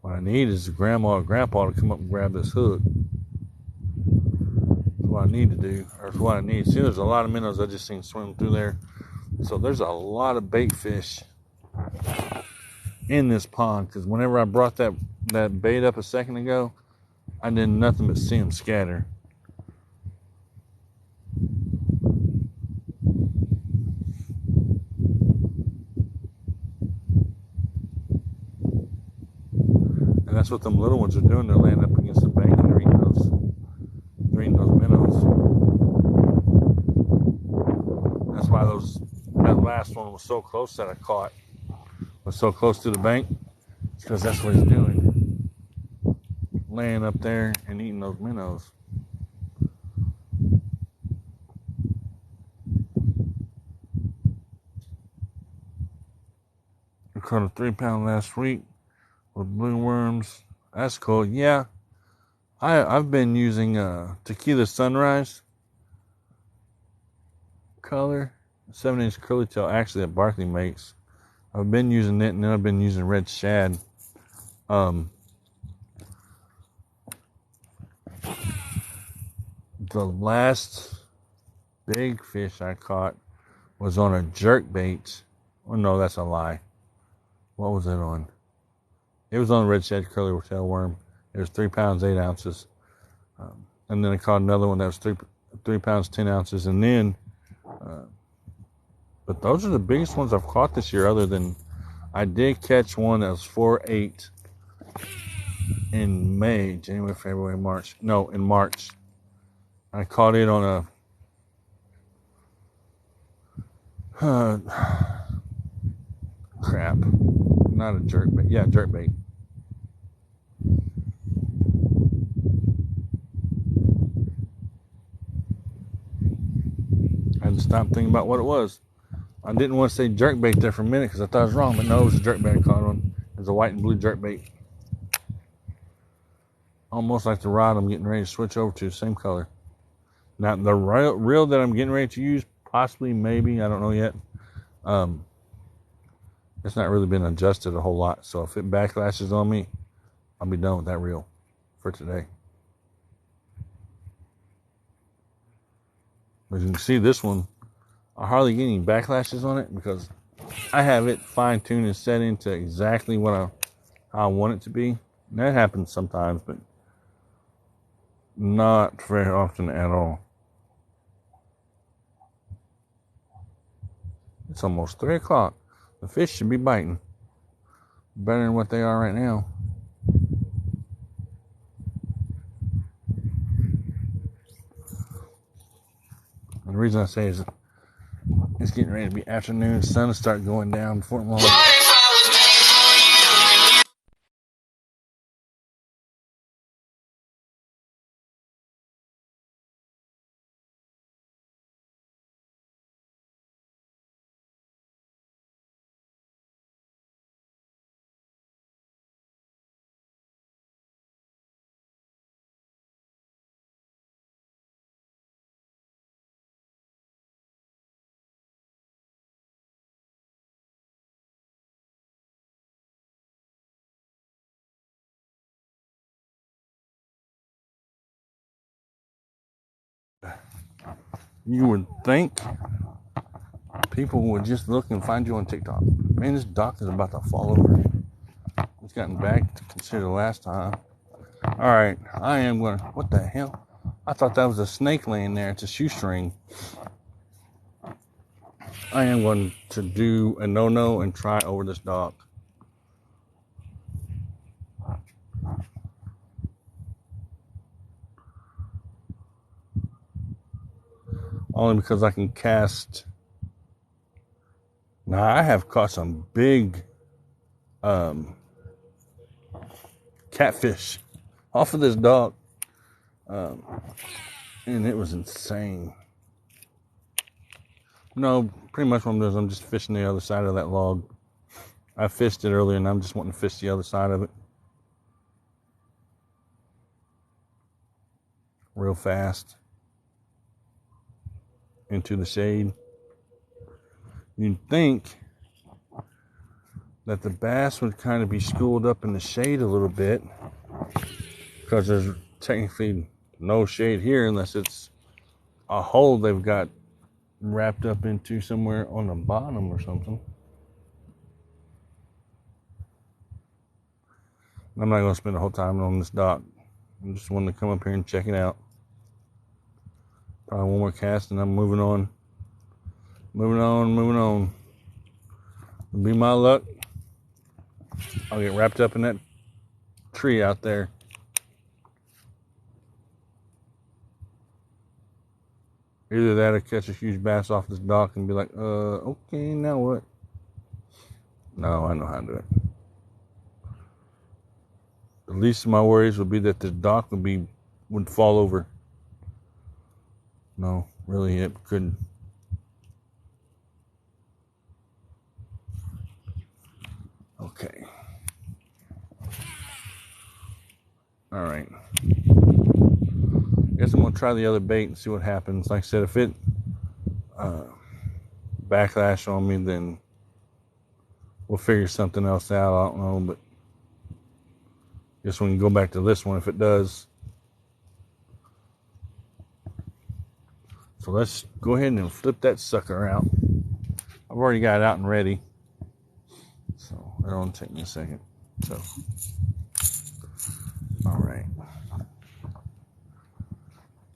What I need is grandma or grandpa to come up and grab this hook. That's what I need to do, or it's what I need. See, there's a lot of minnows I just seen swim through there. So there's a lot of bait fish in this pond, because whenever I brought that bait up a second ago, I did nothing but see them scatter. And that's what them little ones are doing. They're laying up against the bank and they're eating those minnows. That's why that last one was so close that I caught. Was so close to the bank. It's because that's what he's doing. Laying up there and eating those minnows. I caught a 3-pound last week with blue worms. That's cool. Yeah. I've been using Tequila Sunrise color, 7-inch curly tail, actually that Barkley makes. I've been using it, and then I've been using red shad. The last big fish I caught was on a jerk bait. Oh no, that's a lie. What was it on? It was on a red shad curly tail worm. It was 3 pounds 8 ounces. And then I caught another one that was 3 pounds 10 ounces. And then, but those are the biggest ones I've caught this year. Other than I did catch one that was 4.8 in May, January, February, March. No, in March. I caught it on a crap, not a jerk bait. Yeah, jerk bait. I had to stop thinking about what it was. I didn't want to say jerk bait there for a minute because I thought I was wrong, but no, it was a jerk bait I caught on. It was a white and blue jerk bait. Almost like the rod I'm getting ready to switch over to, same color. Now, the reel that I'm getting ready to use, possibly, maybe, I don't know yet, It's not really been adjusted a whole lot. So if it backlashes on me, I'll be done with that reel for today. As you can see, this one, I hardly get any backlashes on it because I have it fine-tuned and set into exactly how I want it to be. And that happens sometimes, but not very often at all. It's almost 3 o'clock. The fish should be biting. Better than what they are right now. And the reason I say is it's getting ready to be afternoon. The sun will start going down before long. You would think people would just look and find you on TikTok. Man, this dock is about to fall over. It's gotten back to consider last time. Alright, I am going to... What the hell? I thought that was a snake laying there. It's a shoestring. I am going to do a no-no and try over this dock. Only because I can cast... Now, I have caught some big catfish off of this dock. And it was insane. No, pretty much what I'm doing is I'm just fishing the other side of that log. I fished it earlier and I'm just wanting to fish the other side of it. Real fast. Into the shade. You'd think that the bass would kind of be schooled up in the shade a little bit, because there's technically no shade here unless it's a hole they've got wrapped up into somewhere on the bottom or something. I'm not going to spend the whole time on this dock. I just wanted to come up here and check it out. Probably one more cast and I'm moving on. Moving on. It'll be my luck. I'll get wrapped up in that tree out there. Either that or catch a huge bass off this dock and be like, okay, now what? No, I know how to do it. The least of my worries would be that the dock would fall over. No, really, it couldn't. Okay. All right. Guess I'm gonna try the other bait and see what happens. Like I said, if it backlash on me, then we'll figure something else out. I don't know, but guess we can go back to this one if it does. So let's go ahead and flip that sucker out. I've already got it out and ready. So it'll only take me a second. So, all right.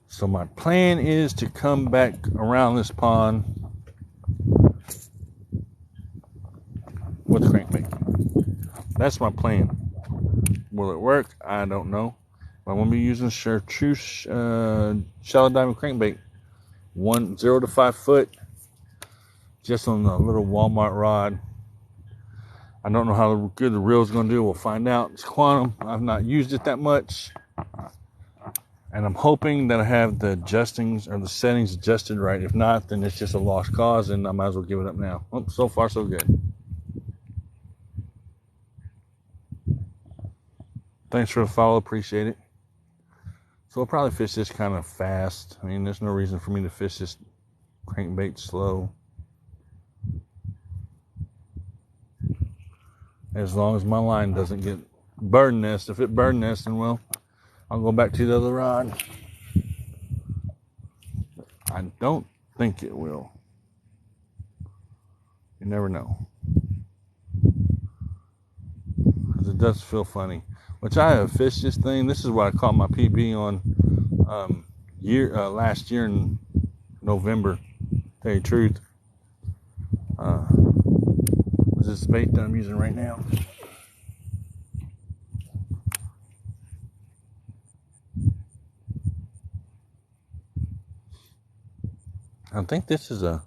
So my plan is to come back around this pond with crankbait. That's my plan. Will it work? I don't know. But I'm going to be using chartreuse shallow diamond crankbait. 0 to 5 foot. Just on a little Walmart rod. I don't know how good the reel is going to do. We'll find out. It's quantum. I've not used it that much. And I'm hoping that I have the adjustings or the settings adjusted right. If not, then it's just a lost cause and I might as well give it up now. Oh, so far, so good. Thanks for the follow. Appreciate it. So I'll probably fish this kind of fast. I mean, there's no reason for me to fish this crankbait slow. as long as my line doesn't get bird nest. If it bird nests, then well, I'll go back to the other rod. I don't think it will. You never know. Because it does feel funny. Which I have fished this thing. This is what I caught my PB on last year in November. Tell you the truth. This is bait that I'm using right now. I think this is a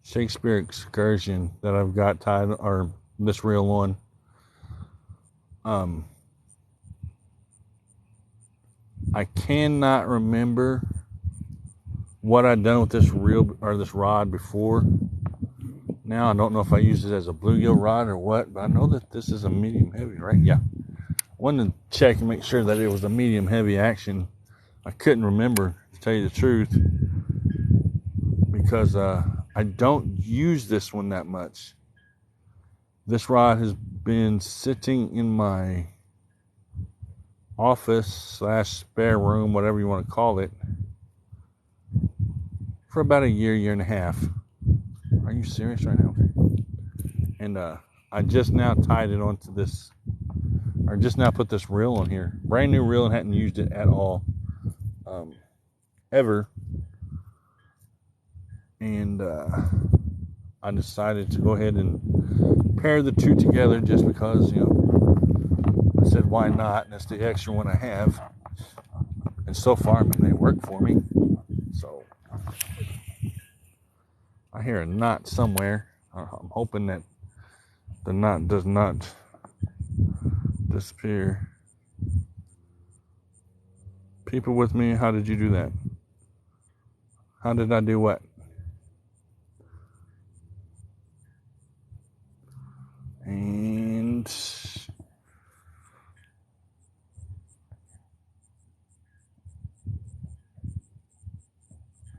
Shakespeare excursion that I've got tied, or this reel on. I cannot remember what I'd done with this reel or this rod before. Now I don't know if I used it as a bluegill rod or what, but I know that this is a medium heavy, right? Yeah. I wanted to check and make sure that it was a medium heavy action. I couldn't remember, to tell you the truth, because I don't use this one that much. This rod has been sitting in my office / spare room, whatever you want to call it, for about a year and a half. Are you serious right now? Okay. And I just now tied it onto this, or just now put this reel on here. Brand new reel, and hadn't used it at all ever. And I decided to go ahead and pair the two together just because, I said, why not? And that's the extra one I have. And so far, they work for me. So I hear a knot somewhere. I'm hoping that the knot does not disappear. People with me, how did you do that? How did I do what? And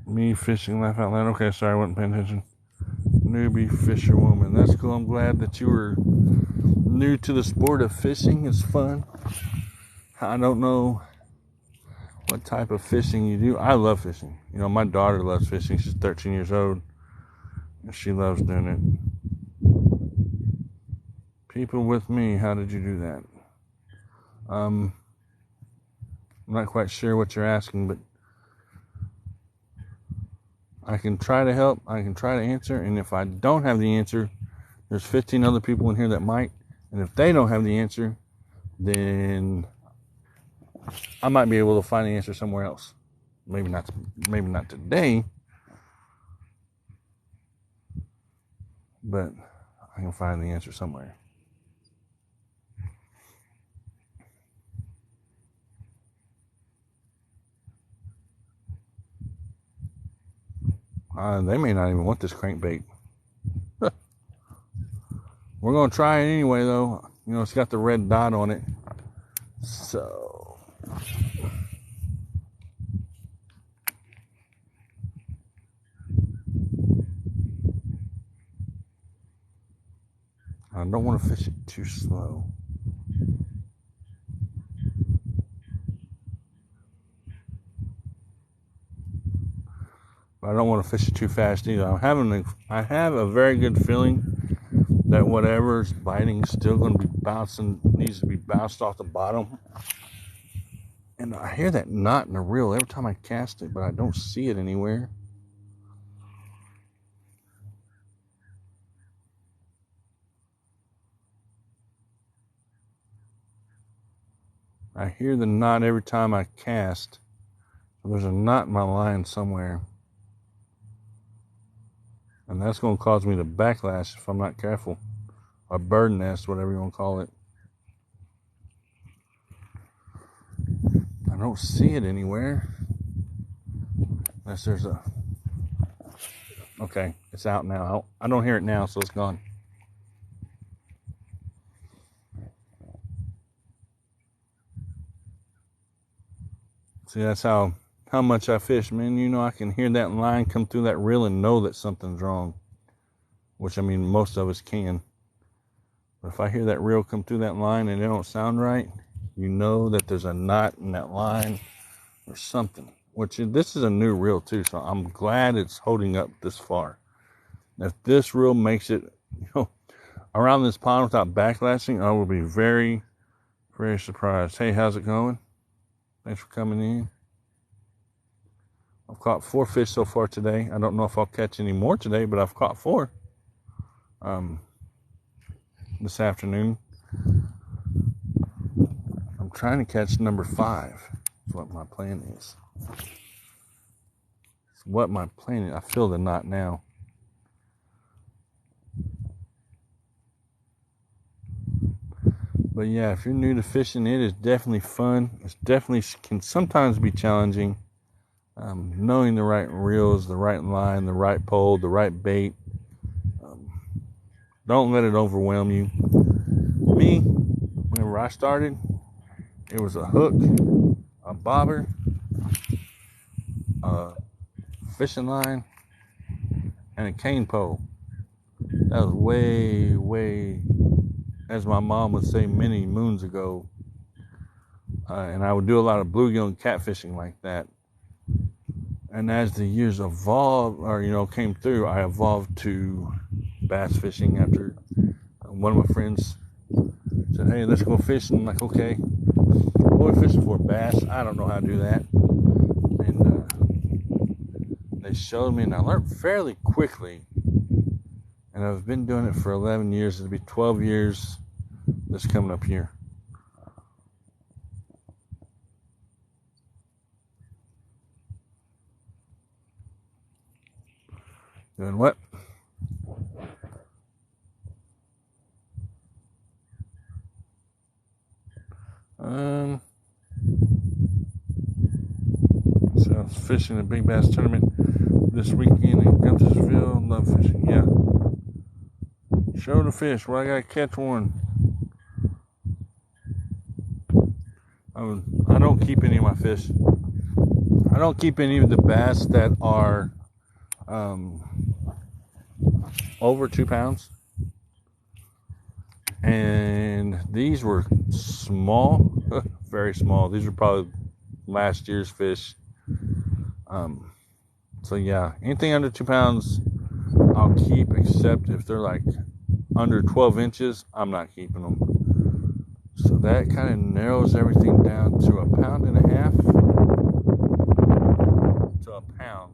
me fishing, laugh out loud. Okay, sorry, I wasn't paying attention. Newbie fisherwoman. That's cool. I'm glad that you were new to the sport of fishing. It's fun. I don't know what type of fishing you do. I love fishing. My daughter loves fishing. She's 13 years old. And she loves doing it. People with me, how did you do that? I'm not quite sure what you're asking, but I can try to help. I can try to answer. And if I don't have the answer, there's 15 other people in here that might. And if they don't have the answer, then I might be able to find the answer somewhere else. Maybe not today, but I can find the answer somewhere. They may not even want this crankbait. We're going to try it anyway, though. It's got the red dot on it. So I don't want to fish it too slow. But I don't want to fish it too fast either. I have a very good feeling that whatever's biting is still going to be needs to be bounced off the bottom. And I hear that knot in the reel every time I cast it, but I don't see it anywhere. I hear the knot every time I cast. So there's a knot in my line somewhere. And that's going to cause me to backlash if I'm not careful. A bird nest, whatever you want to call it. I don't see it anywhere. Unless there's a... Okay, it's out now. I don't hear it now, so it's gone. See, that's how much I fish, man. I can hear that line come through that reel and know that something's wrong. Which, most of us can. But if I hear that reel come through that line and it don't sound right, you know that there's a knot in that line or something. This is a new reel too, so I'm glad it's holding up this far. If this reel makes it, around this pond without backlashing, I will be very, very surprised. Hey, how's it going? Thanks for coming in. I've caught 4 fish so far today. I don't know if I'll catch any more today, but I've caught 4 this afternoon. I'm trying to catch number 5. That's what my plan is. It's what my plan is. I feel the knot now. But yeah, if you're new to fishing, it is definitely fun. It definitely can sometimes be challenging. Knowing the right reels, the right line, the right pole, the right bait. Don't let it overwhelm you. Me, whenever I started, it was a hook, a bobber, a fishing line, and a cane pole. That was way, as my mom would say, many moons ago. And I would do a lot of bluegill and catfishing like that. And as the years evolved, or came through, I evolved to bass fishing after one of my friends said, "Hey, let's go fishing." I'm like, okay. What are we fishing for? Bass? I don't know how to do that. And they showed me, and I learned fairly quickly. And I've been doing it for 11 years. It'll be 12 years this coming up here. Doing what? So I was fishing a big bass tournament this weekend in Guntersville. Love fishing, yeah. Show the fish. Well, I gotta catch one. I don't keep any of my fish. I don't keep any of the bass that are over 2 pounds. And these were small, very small. These were probably last year's fish. So yeah, anything under 2 pounds, I'll keep, except if they're like under 12 inches, I'm not keeping them. So that kind of narrows everything down to 1.5 pounds to a pound.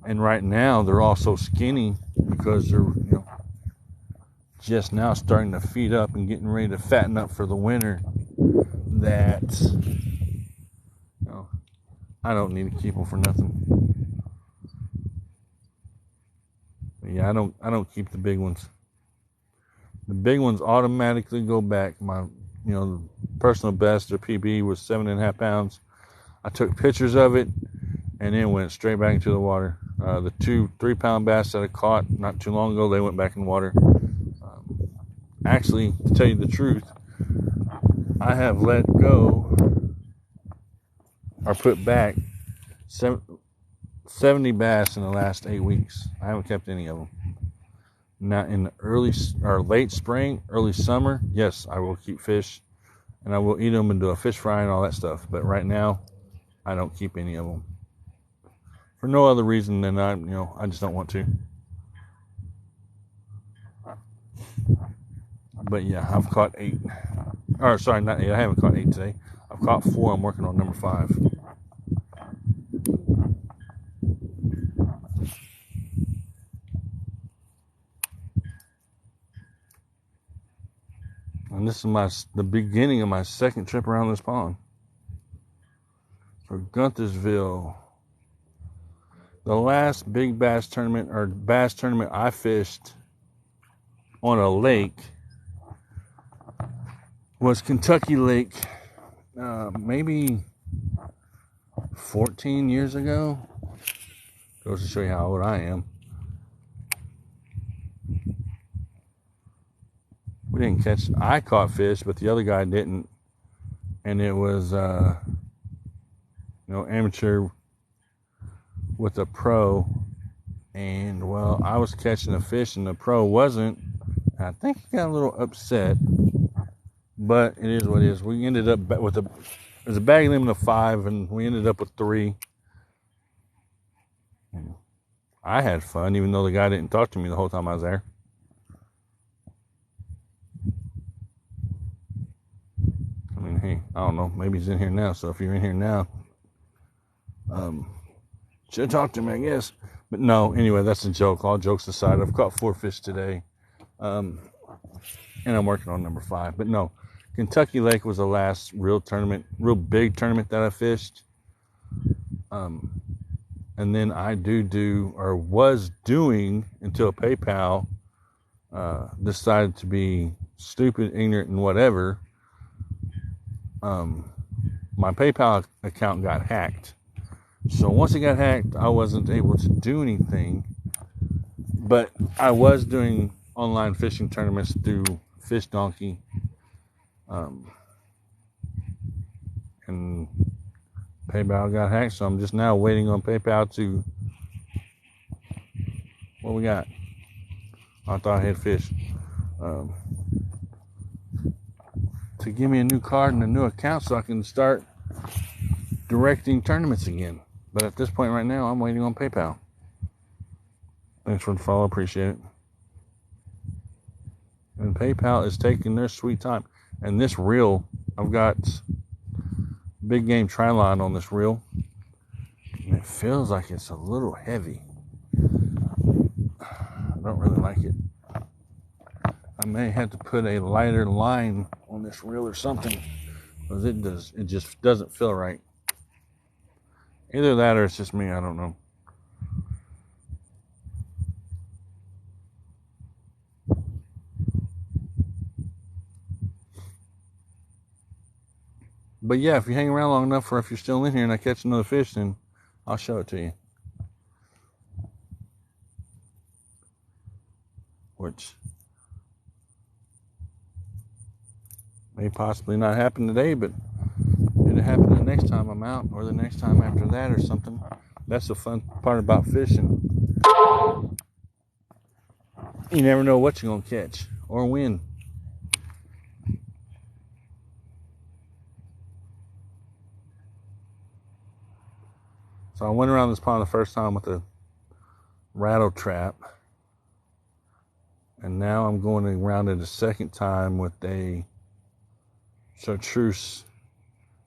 And right now they're all so skinny because they're just now starting to feed up and getting ready to fatten up for the winter, that I don't need to keep them for nothing. But yeah, I don't keep the big ones. The big ones automatically go back. My personal best or PB was 7.5 pounds. I took pictures of it and then went straight back into the water. The 2 3-pound bass that I caught not too long ago, they went back in the water. Actually, to tell you the truth, I have let go or put back 70 bass in the last 8 weeks. I haven't kept any of them. Now in the early or late spring, early summer, yes, I will keep fish and I will eat them and do a fish fry and all that stuff. But right now, I don't keep any of them for no other reason than I just don't want to. But yeah, I've caught 8. Or sorry, not 8. I haven't caught 8 today. I've caught 4. I'm working on number 5. And this is the beginning of my second trip around this pond. For Guntersville, the last big bass tournament I fished on a lake was Kentucky Lake, maybe 14 years ago. Goes to show you how old I am. I caught fish, but the other guy didn't. And it was, amateur with a pro. And, well, I was catching a fish and the pro wasn't. I think he got a little upset, but it is what it is. We ended up with there's a bag limit of 5, and we ended up with 3. I had fun, even though the guy didn't talk to me the whole time I was there. I mean, hey, I don't know. Maybe he's in here now. So if you're in here now, should talk to him, I guess. But no, anyway, that's a joke. All jokes aside, I've caught 4 fish today, and I'm working on number 5. But no, Kentucky Lake was the last real big tournament that I fished. And then I was doing until PayPal decided to be stupid, ignorant, and whatever. My PayPal account got hacked. So once it got hacked, I wasn't able to do anything. But I was doing online fishing tournaments through Fish Donkey. And PayPal got hacked, so I'm just now waiting on PayPal to... What we got? I thought I had fish. To give me a new card and a new account so I can start directing tournaments again. But at this point right now, I'm waiting on PayPal. Thanks for the follow. Appreciate it. And PayPal is taking their sweet time. And this reel, I've got big game tri-line on this reel. And it feels like it's a little heavy. I don't really like it. I may have to put a lighter line on this reel or something, because it just doesn't feel right. Either that or it's just me, I don't know. But yeah, if you hang around long enough, or if you're still in here and I catch another fish, then I'll show it to you. Which may possibly not happen today, but it'll happen the next time I'm out, or the next time after that, or something. That's the fun part about fishing. You never know what you're going to catch or when. So I went around this pond the first time with a rattle trap, and now I'm going around it a second time with a chartreuse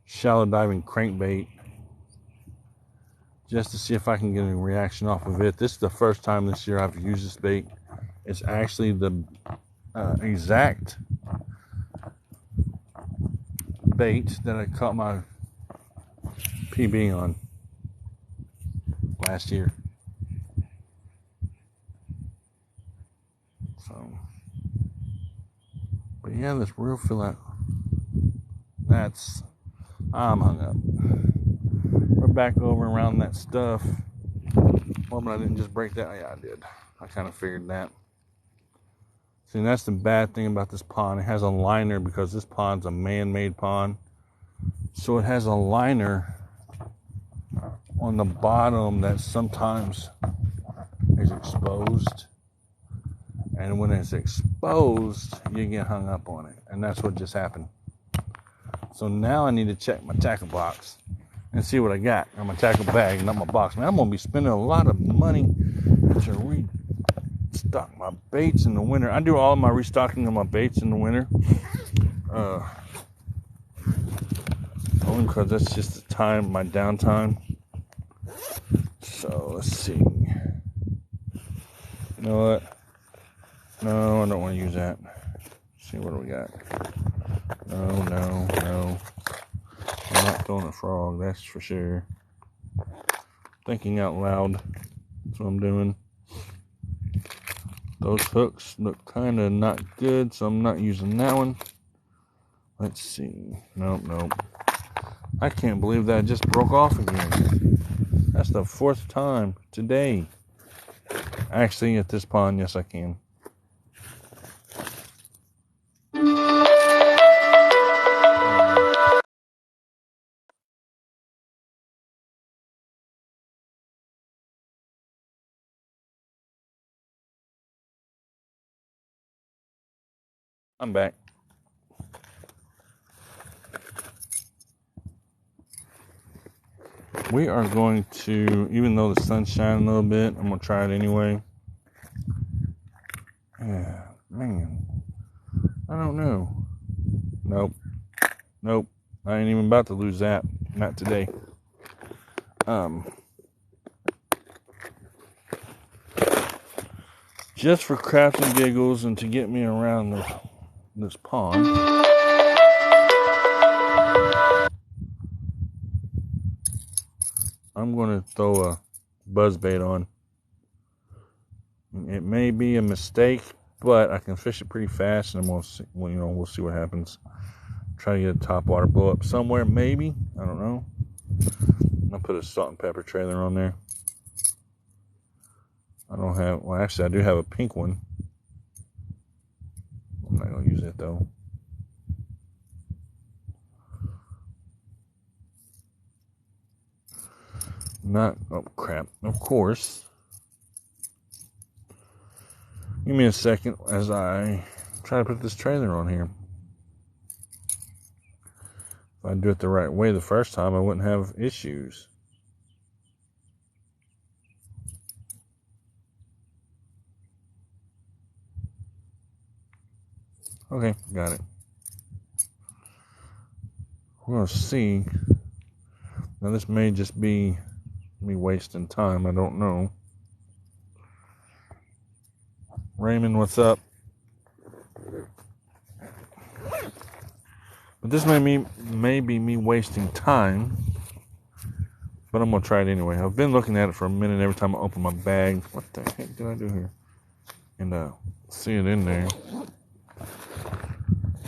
shallow diving crankbait, just to see if I can get a reaction off of it. This is the first time this year I've used this bait. It's actually the exact bait that I caught my PB on last year. So, but yeah, this real feel like I'm hung up. We're back over around that stuff. Well, but I didn't just break that. Yeah, I did. I kind of figured that. See, that's the bad thing about this pond. It has a liner because this pond's a man-made pond. So it has a liner on the bottom that sometimes is exposed. And when it's exposed, you get hung up on it. And that's what just happened. So now I need to check my tackle box and see what I got. Or my tackle bag, not my box. Man, I'm going to be spending a lot of money to restock my baits in the winter. I do all of my restocking of my baits in the winter. Only because that's just the time, my downtime. So let's see. You know what? No, I don't want to use that. Let's see, what do we got? No. I'm not throwing a frog, that's for sure. Thinking out loud. That's what I'm doing. Those hooks look kind of not good, so I'm not using that one. Let's see. Nope. I can't believe that just broke off again. That's the 4th time today. Actually, at this pond, yes, I can. I'm back. We are going to, even though the sun's shining a little bit, I'm going to try it anyway. Yeah, man. I don't know. Nope. I ain't even about to lose that. Not today. Just for crafting giggles and to get me around this pond. I'm going to throw a buzzbait on. It may be a mistake, but I can fish it pretty fast, and we'll see what happens. Try to get a topwater blow up somewhere, maybe. I don't know. I'll put a salt and pepper trailer on there. Actually, I do have a pink one. I'm not going to use it, though. Oh, crap. Of course. Give me a second as I try to put this trailer on here. If I do it the right way the first time, I wouldn't have issues. Okay, got it. We're going to see. Now, this may just be me wasting time. I don't know. Raymond, what's up? But this may be me wasting time. But I'm going to try it anyway. I've been looking at it for a minute every time I open my bag. What the heck did I do here? And see it in there.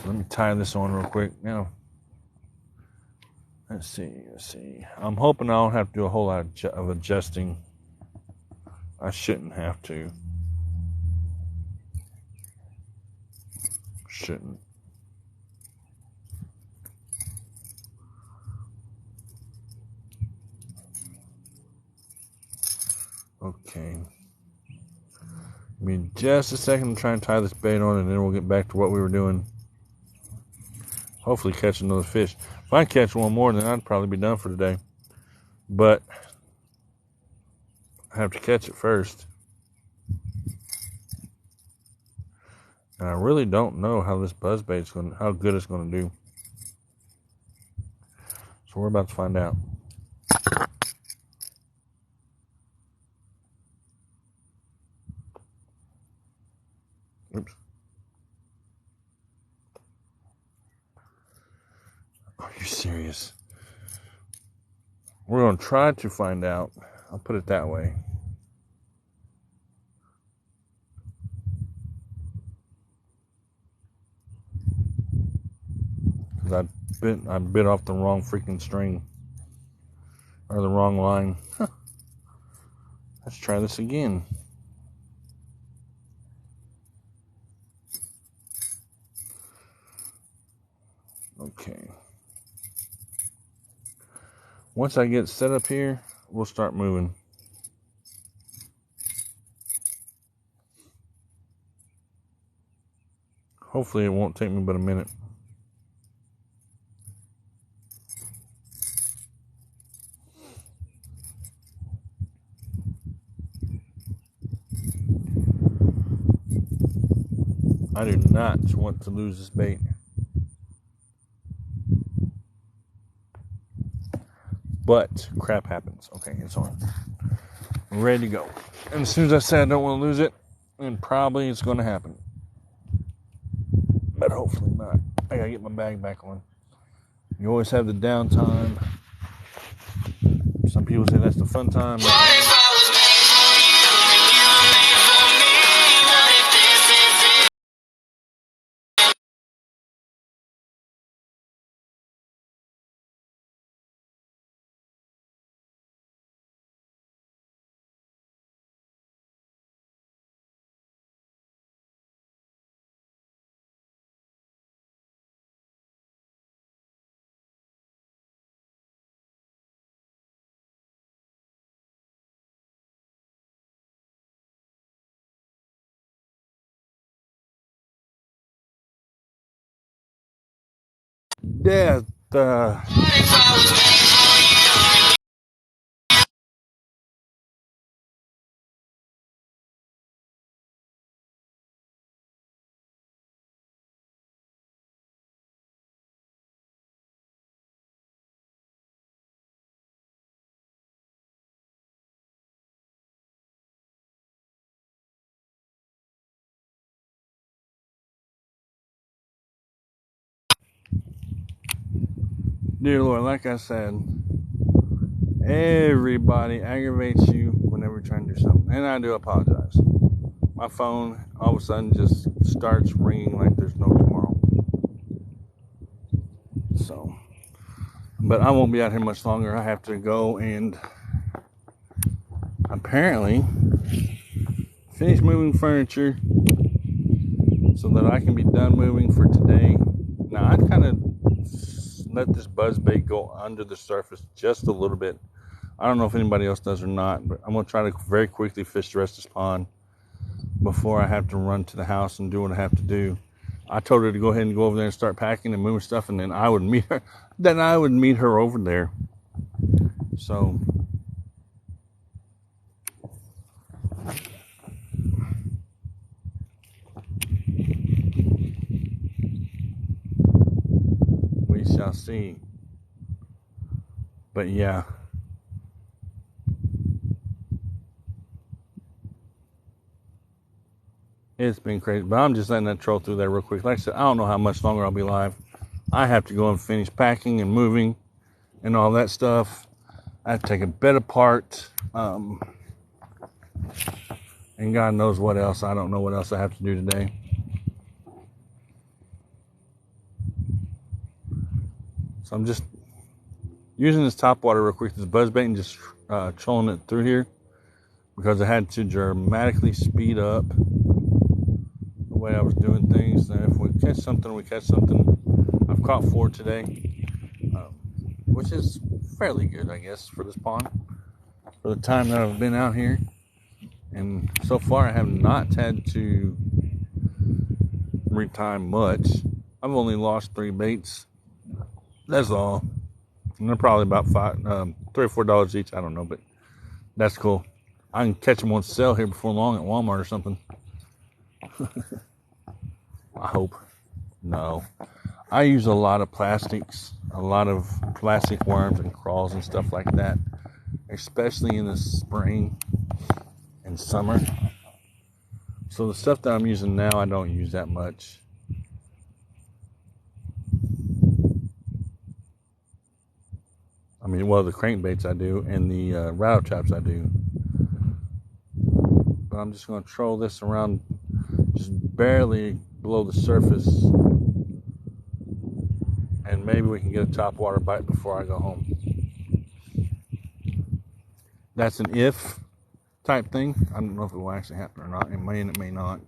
Let me tie this on real quick. Now, let's see. I'm hoping I don't have to do a whole lot of adjusting. I shouldn't have to. Shouldn't. Okay. Give me just a second to try and tie this bait on, and then we'll get back to what we were doing. Hopefully catch another fish. If I catch one more, then I'd probably be done for today. But I have to catch it first. And I really don't know how this buzzbait's how good it's going to do. So we're about to find out. Oops. Are you serious? We're going to try to find out. I'll put it that way. Because I bit off the wrong freaking string. Or the wrong line. Huh. Let's try this again. Okay. Once I get set up here, we'll start moving. Hopefully it won't take me but a minute. I do not want to lose this bait. But crap happens. Okay, it's on. We're ready to go. And as soon as I say I don't want to lose it, then probably it's going to happen. But hopefully not. I got to get my bag back on. You always have the downtime. Some people say that's the fun time. death. Dear Lord, like I said, everybody aggravates you whenever you're trying to do something. And I do apologize. My phone all of a sudden just starts ringing like there's no tomorrow. So, but I won't be out here much longer. I have to go and apparently finish moving furniture so that I can be done moving for today. Now, I'd kind of let this buzzbait go under the surface just a little bit. I don't know if anybody else does or not, but I'm going to try to very quickly fish the rest of this pond before I have to run to the house and do what I have to do. I told her to go ahead and go over there and start packing and moving stuff, and then I would meet her. Then I would meet her over there. So we shall see. But yeah. It's been crazy, but I'm just letting that troll through there real quick. Like I said, I don't know how much longer I'll be live. I have to go and finish packing and moving and all that stuff. I have to take a bed apart. And God knows what else. I don't know what else I have to do today. So I'm just using this top water real quick, this buzzbait, and just trolling it through here because I had to dramatically speed up the way I was doing things. And if we catch something, we catch something. I've caught 4 today, which is fairly good, I guess, for this pond, for the time that I've been out here. And so far, I have not had to retime much. I've only lost 3 baits. That's all. And they're probably about $3 or $4 each. I don't know, but that's cool. I can catch them on sale here before long at Walmart or something. I hope. No. I use a lot of plastics, a lot of plastic worms and crawls and stuff like that, especially in the spring and summer. So the stuff that I'm using now, I don't use that much. I mean, well, the crankbaits I do, and the rattle traps I do. But I'm just going to troll this around just barely below the surface. And maybe we can get a top water bite before I go home. That's an if type thing. I don't know if it will actually happen or not. It may and it may not.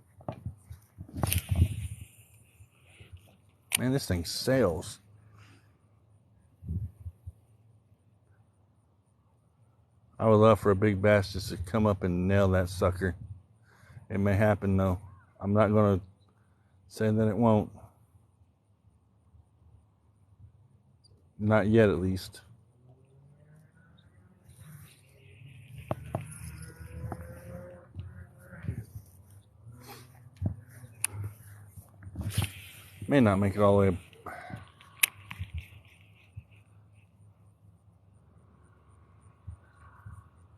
Man, this thing sails. I would love for a big bass just to come up and nail that sucker. It may happen though. I'm not going to say that it won't. Not yet, at least. May not make it all the way.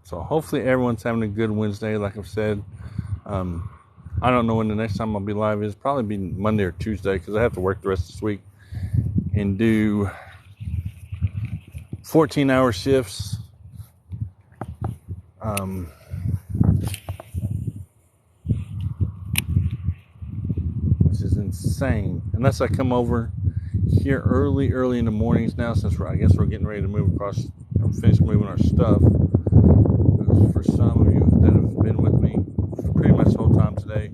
So hopefully everyone's having a good Wednesday, like I've said. I don't know when the next time I'll be live is. Probably be Monday or Tuesday because I have to work the rest of this week and do 14-hour shifts. Which is insane. Unless I come over here early in the mornings now, since I guess we're getting ready to move across, finish moving our stuff. For some of you that have been with me for pretty much the whole time today,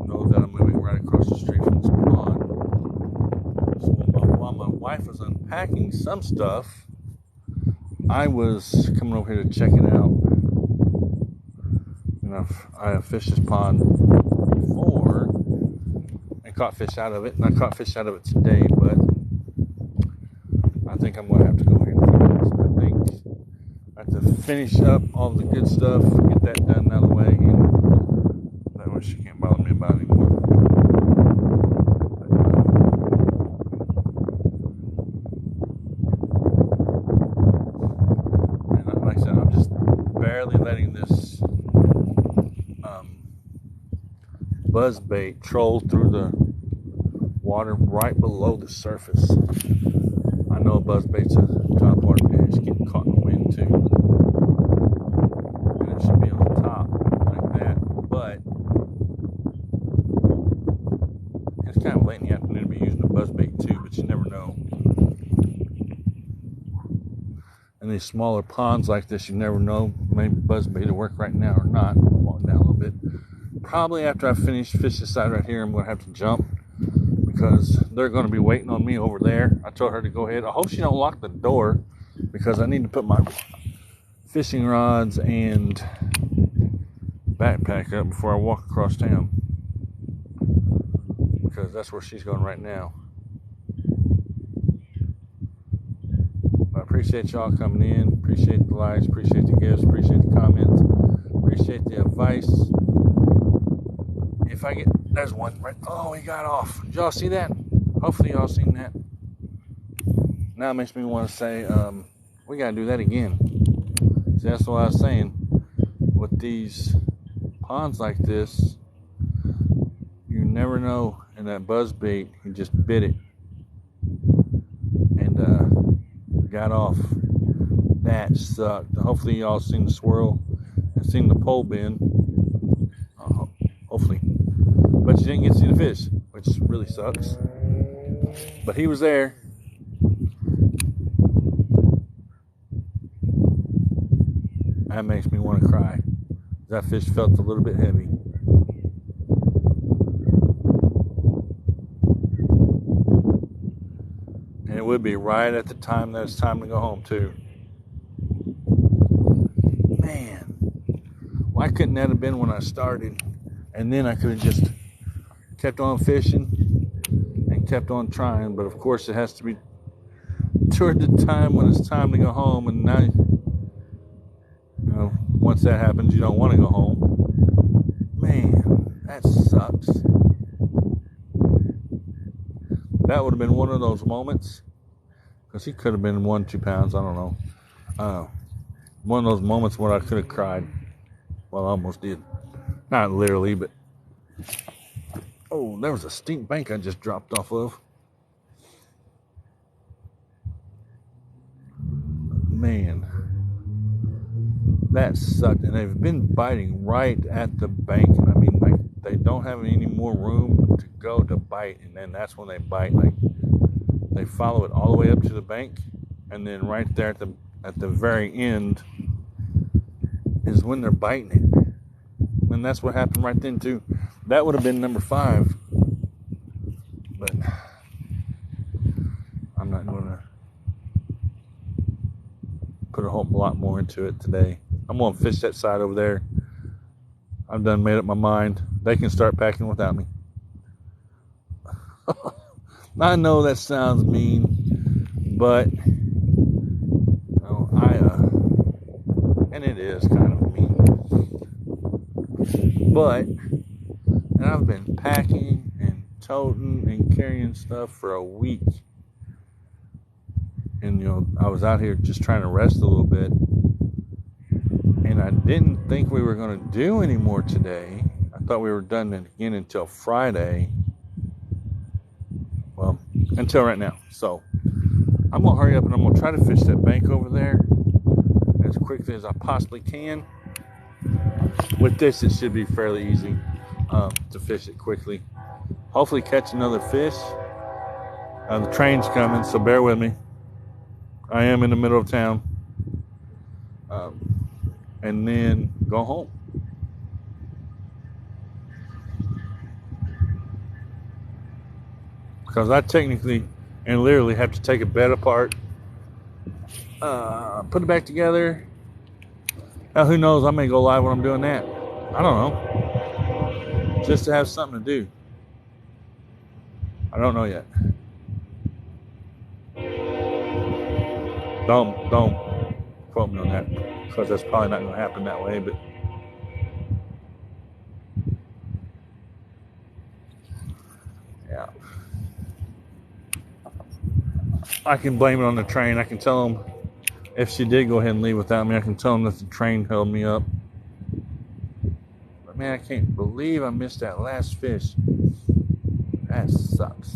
know that I'm moving right across the street from this pond. So while my wife was unpacking some stuff, I was coming over here to check it out. And I have fished this pond before and caught fish out of it. And I caught fish out of it today, but think I'm going to have to go ahead and feed this. I think I have to finish up all the good stuff, get that done out of the way, and that way she can't bother me about it anymore. And like I said, I'm just barely letting this buzz bait troll through the water right below the surface. I know a buzz bait's a top part of it. It's getting caught in the wind too. And it should be on top like that. But it's kind of late in the afternoon to be using a buzz bait too, but you never know. In these smaller ponds like this, you never know. Maybe buzz bait will work right now or not. I'm walking down a little bit. Probably after I finish fish this side right here, I'm going to have to jump because they're going to be waiting on me over there. I told her to go ahead. I hope she don't lock the door because I need to put my fishing rods and backpack up before I walk across town, because that's where she's going right now. I appreciate y'all coming in. Appreciate the likes. Appreciate the gifts. Appreciate the comments. Appreciate the advice. If I get, there's one right, oh, he got off. Did y'all see that? Hopefully y'all seen that. Now it makes me want to say, we got to do that again. See, that's what I was saying. With these ponds like this, you never know. And that buzz bait, he just bit it. And got off. That sucked. Hopefully y'all seen the swirl and seen the pole bend. Hopefully. But you didn't get to see the fish, which really sucks. But he was there. That makes me want to cry. That fish felt a little bit heavy. And it would be right at the time that it's time to go home too. Man, why couldn't that have been when I started? And then I could have just kept on fishing and kept on trying. But of course, it has to be toward the time when it's time to go home. And now, you know, once that happens, you don't want to go home. Man, that sucks. That would have been one of those moments, because he could have been 1-2 pounds. I don't know. One of those moments where I could have cried. Well, I almost did. Not literally, but oh, there was a stink bank I just dropped off of. Man, that sucked. And they've been biting right at the bank. And I mean, like, they don't have any more room to go to bite. And then that's when they bite. Like, they follow it all the way up to the bank. And then right there at the very end is when they're biting it. And that's what happened right then too. That would have been number 5. But I'm not going to put a whole lot more into it today. I'm going to fish that side over there. I've done made up my mind. They can start packing without me. I know that sounds mean, but and it is kind of mean. But, and I've been packing and toting and carrying stuff for a week. And, you know, I was out here just trying to rest a little bit. And I didn't think we were going to do any more today. I thought we were done again until Friday. Well, until right now. So, I'm going to hurry up and I'm going to try to fish that bank over there as quickly as I possibly can. With this, it should be fairly easy to fish it quickly. Hopefully catch another fish. The train's coming, so bear with me. I am in the middle of town. And then go home. Because I technically and literally have to take a bed apart, put it back together. Now, who knows? I may go live when I'm doing that. I don't know. Just to have something to do. I don't know yet. Don't quote me on that, because that's probably not going to happen that way. But yeah, I can blame it on the train. I can tell them, if she did go ahead and leave without me, I can tell them that the train held me up. But man, I can't believe I missed that last fish. That sucks.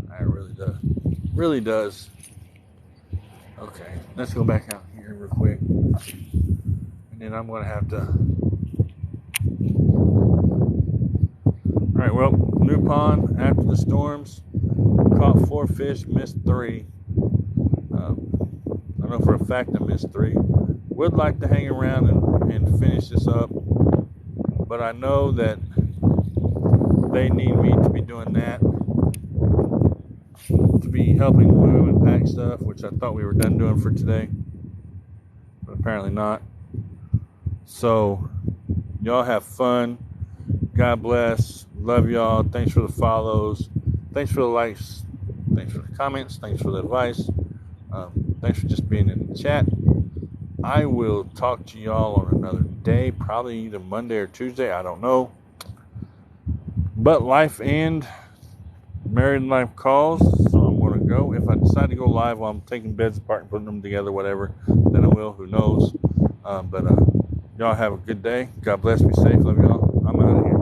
That really does. Really does. Okay, let's go back out here real quick. And then I'm going to have to... Alright, well, new pond after the storms. Caught 4 fish, missed 3. I know for a fact I missed 3. Would like to hang around and finish this up, but I know that they need me to be doing that, to be helping move and pack stuff, which I thought we were done doing for today, but apparently not. So y'all have fun. God bless. Love y'all. Thanks for the follows. Thanks for the likes. Thanks for the comments. Thanks for the advice. Thanks for just being in the chat. I will talk to y'all on another day, probably either Monday or Tuesday. I don't know. But life and married life calls, so I'm going to go. If I decide to go live while I'm taking beds apart and putting them together, whatever, then I will. Who knows? But y'all have a good day. God bless. Be safe. Love y'all. I'm out of here.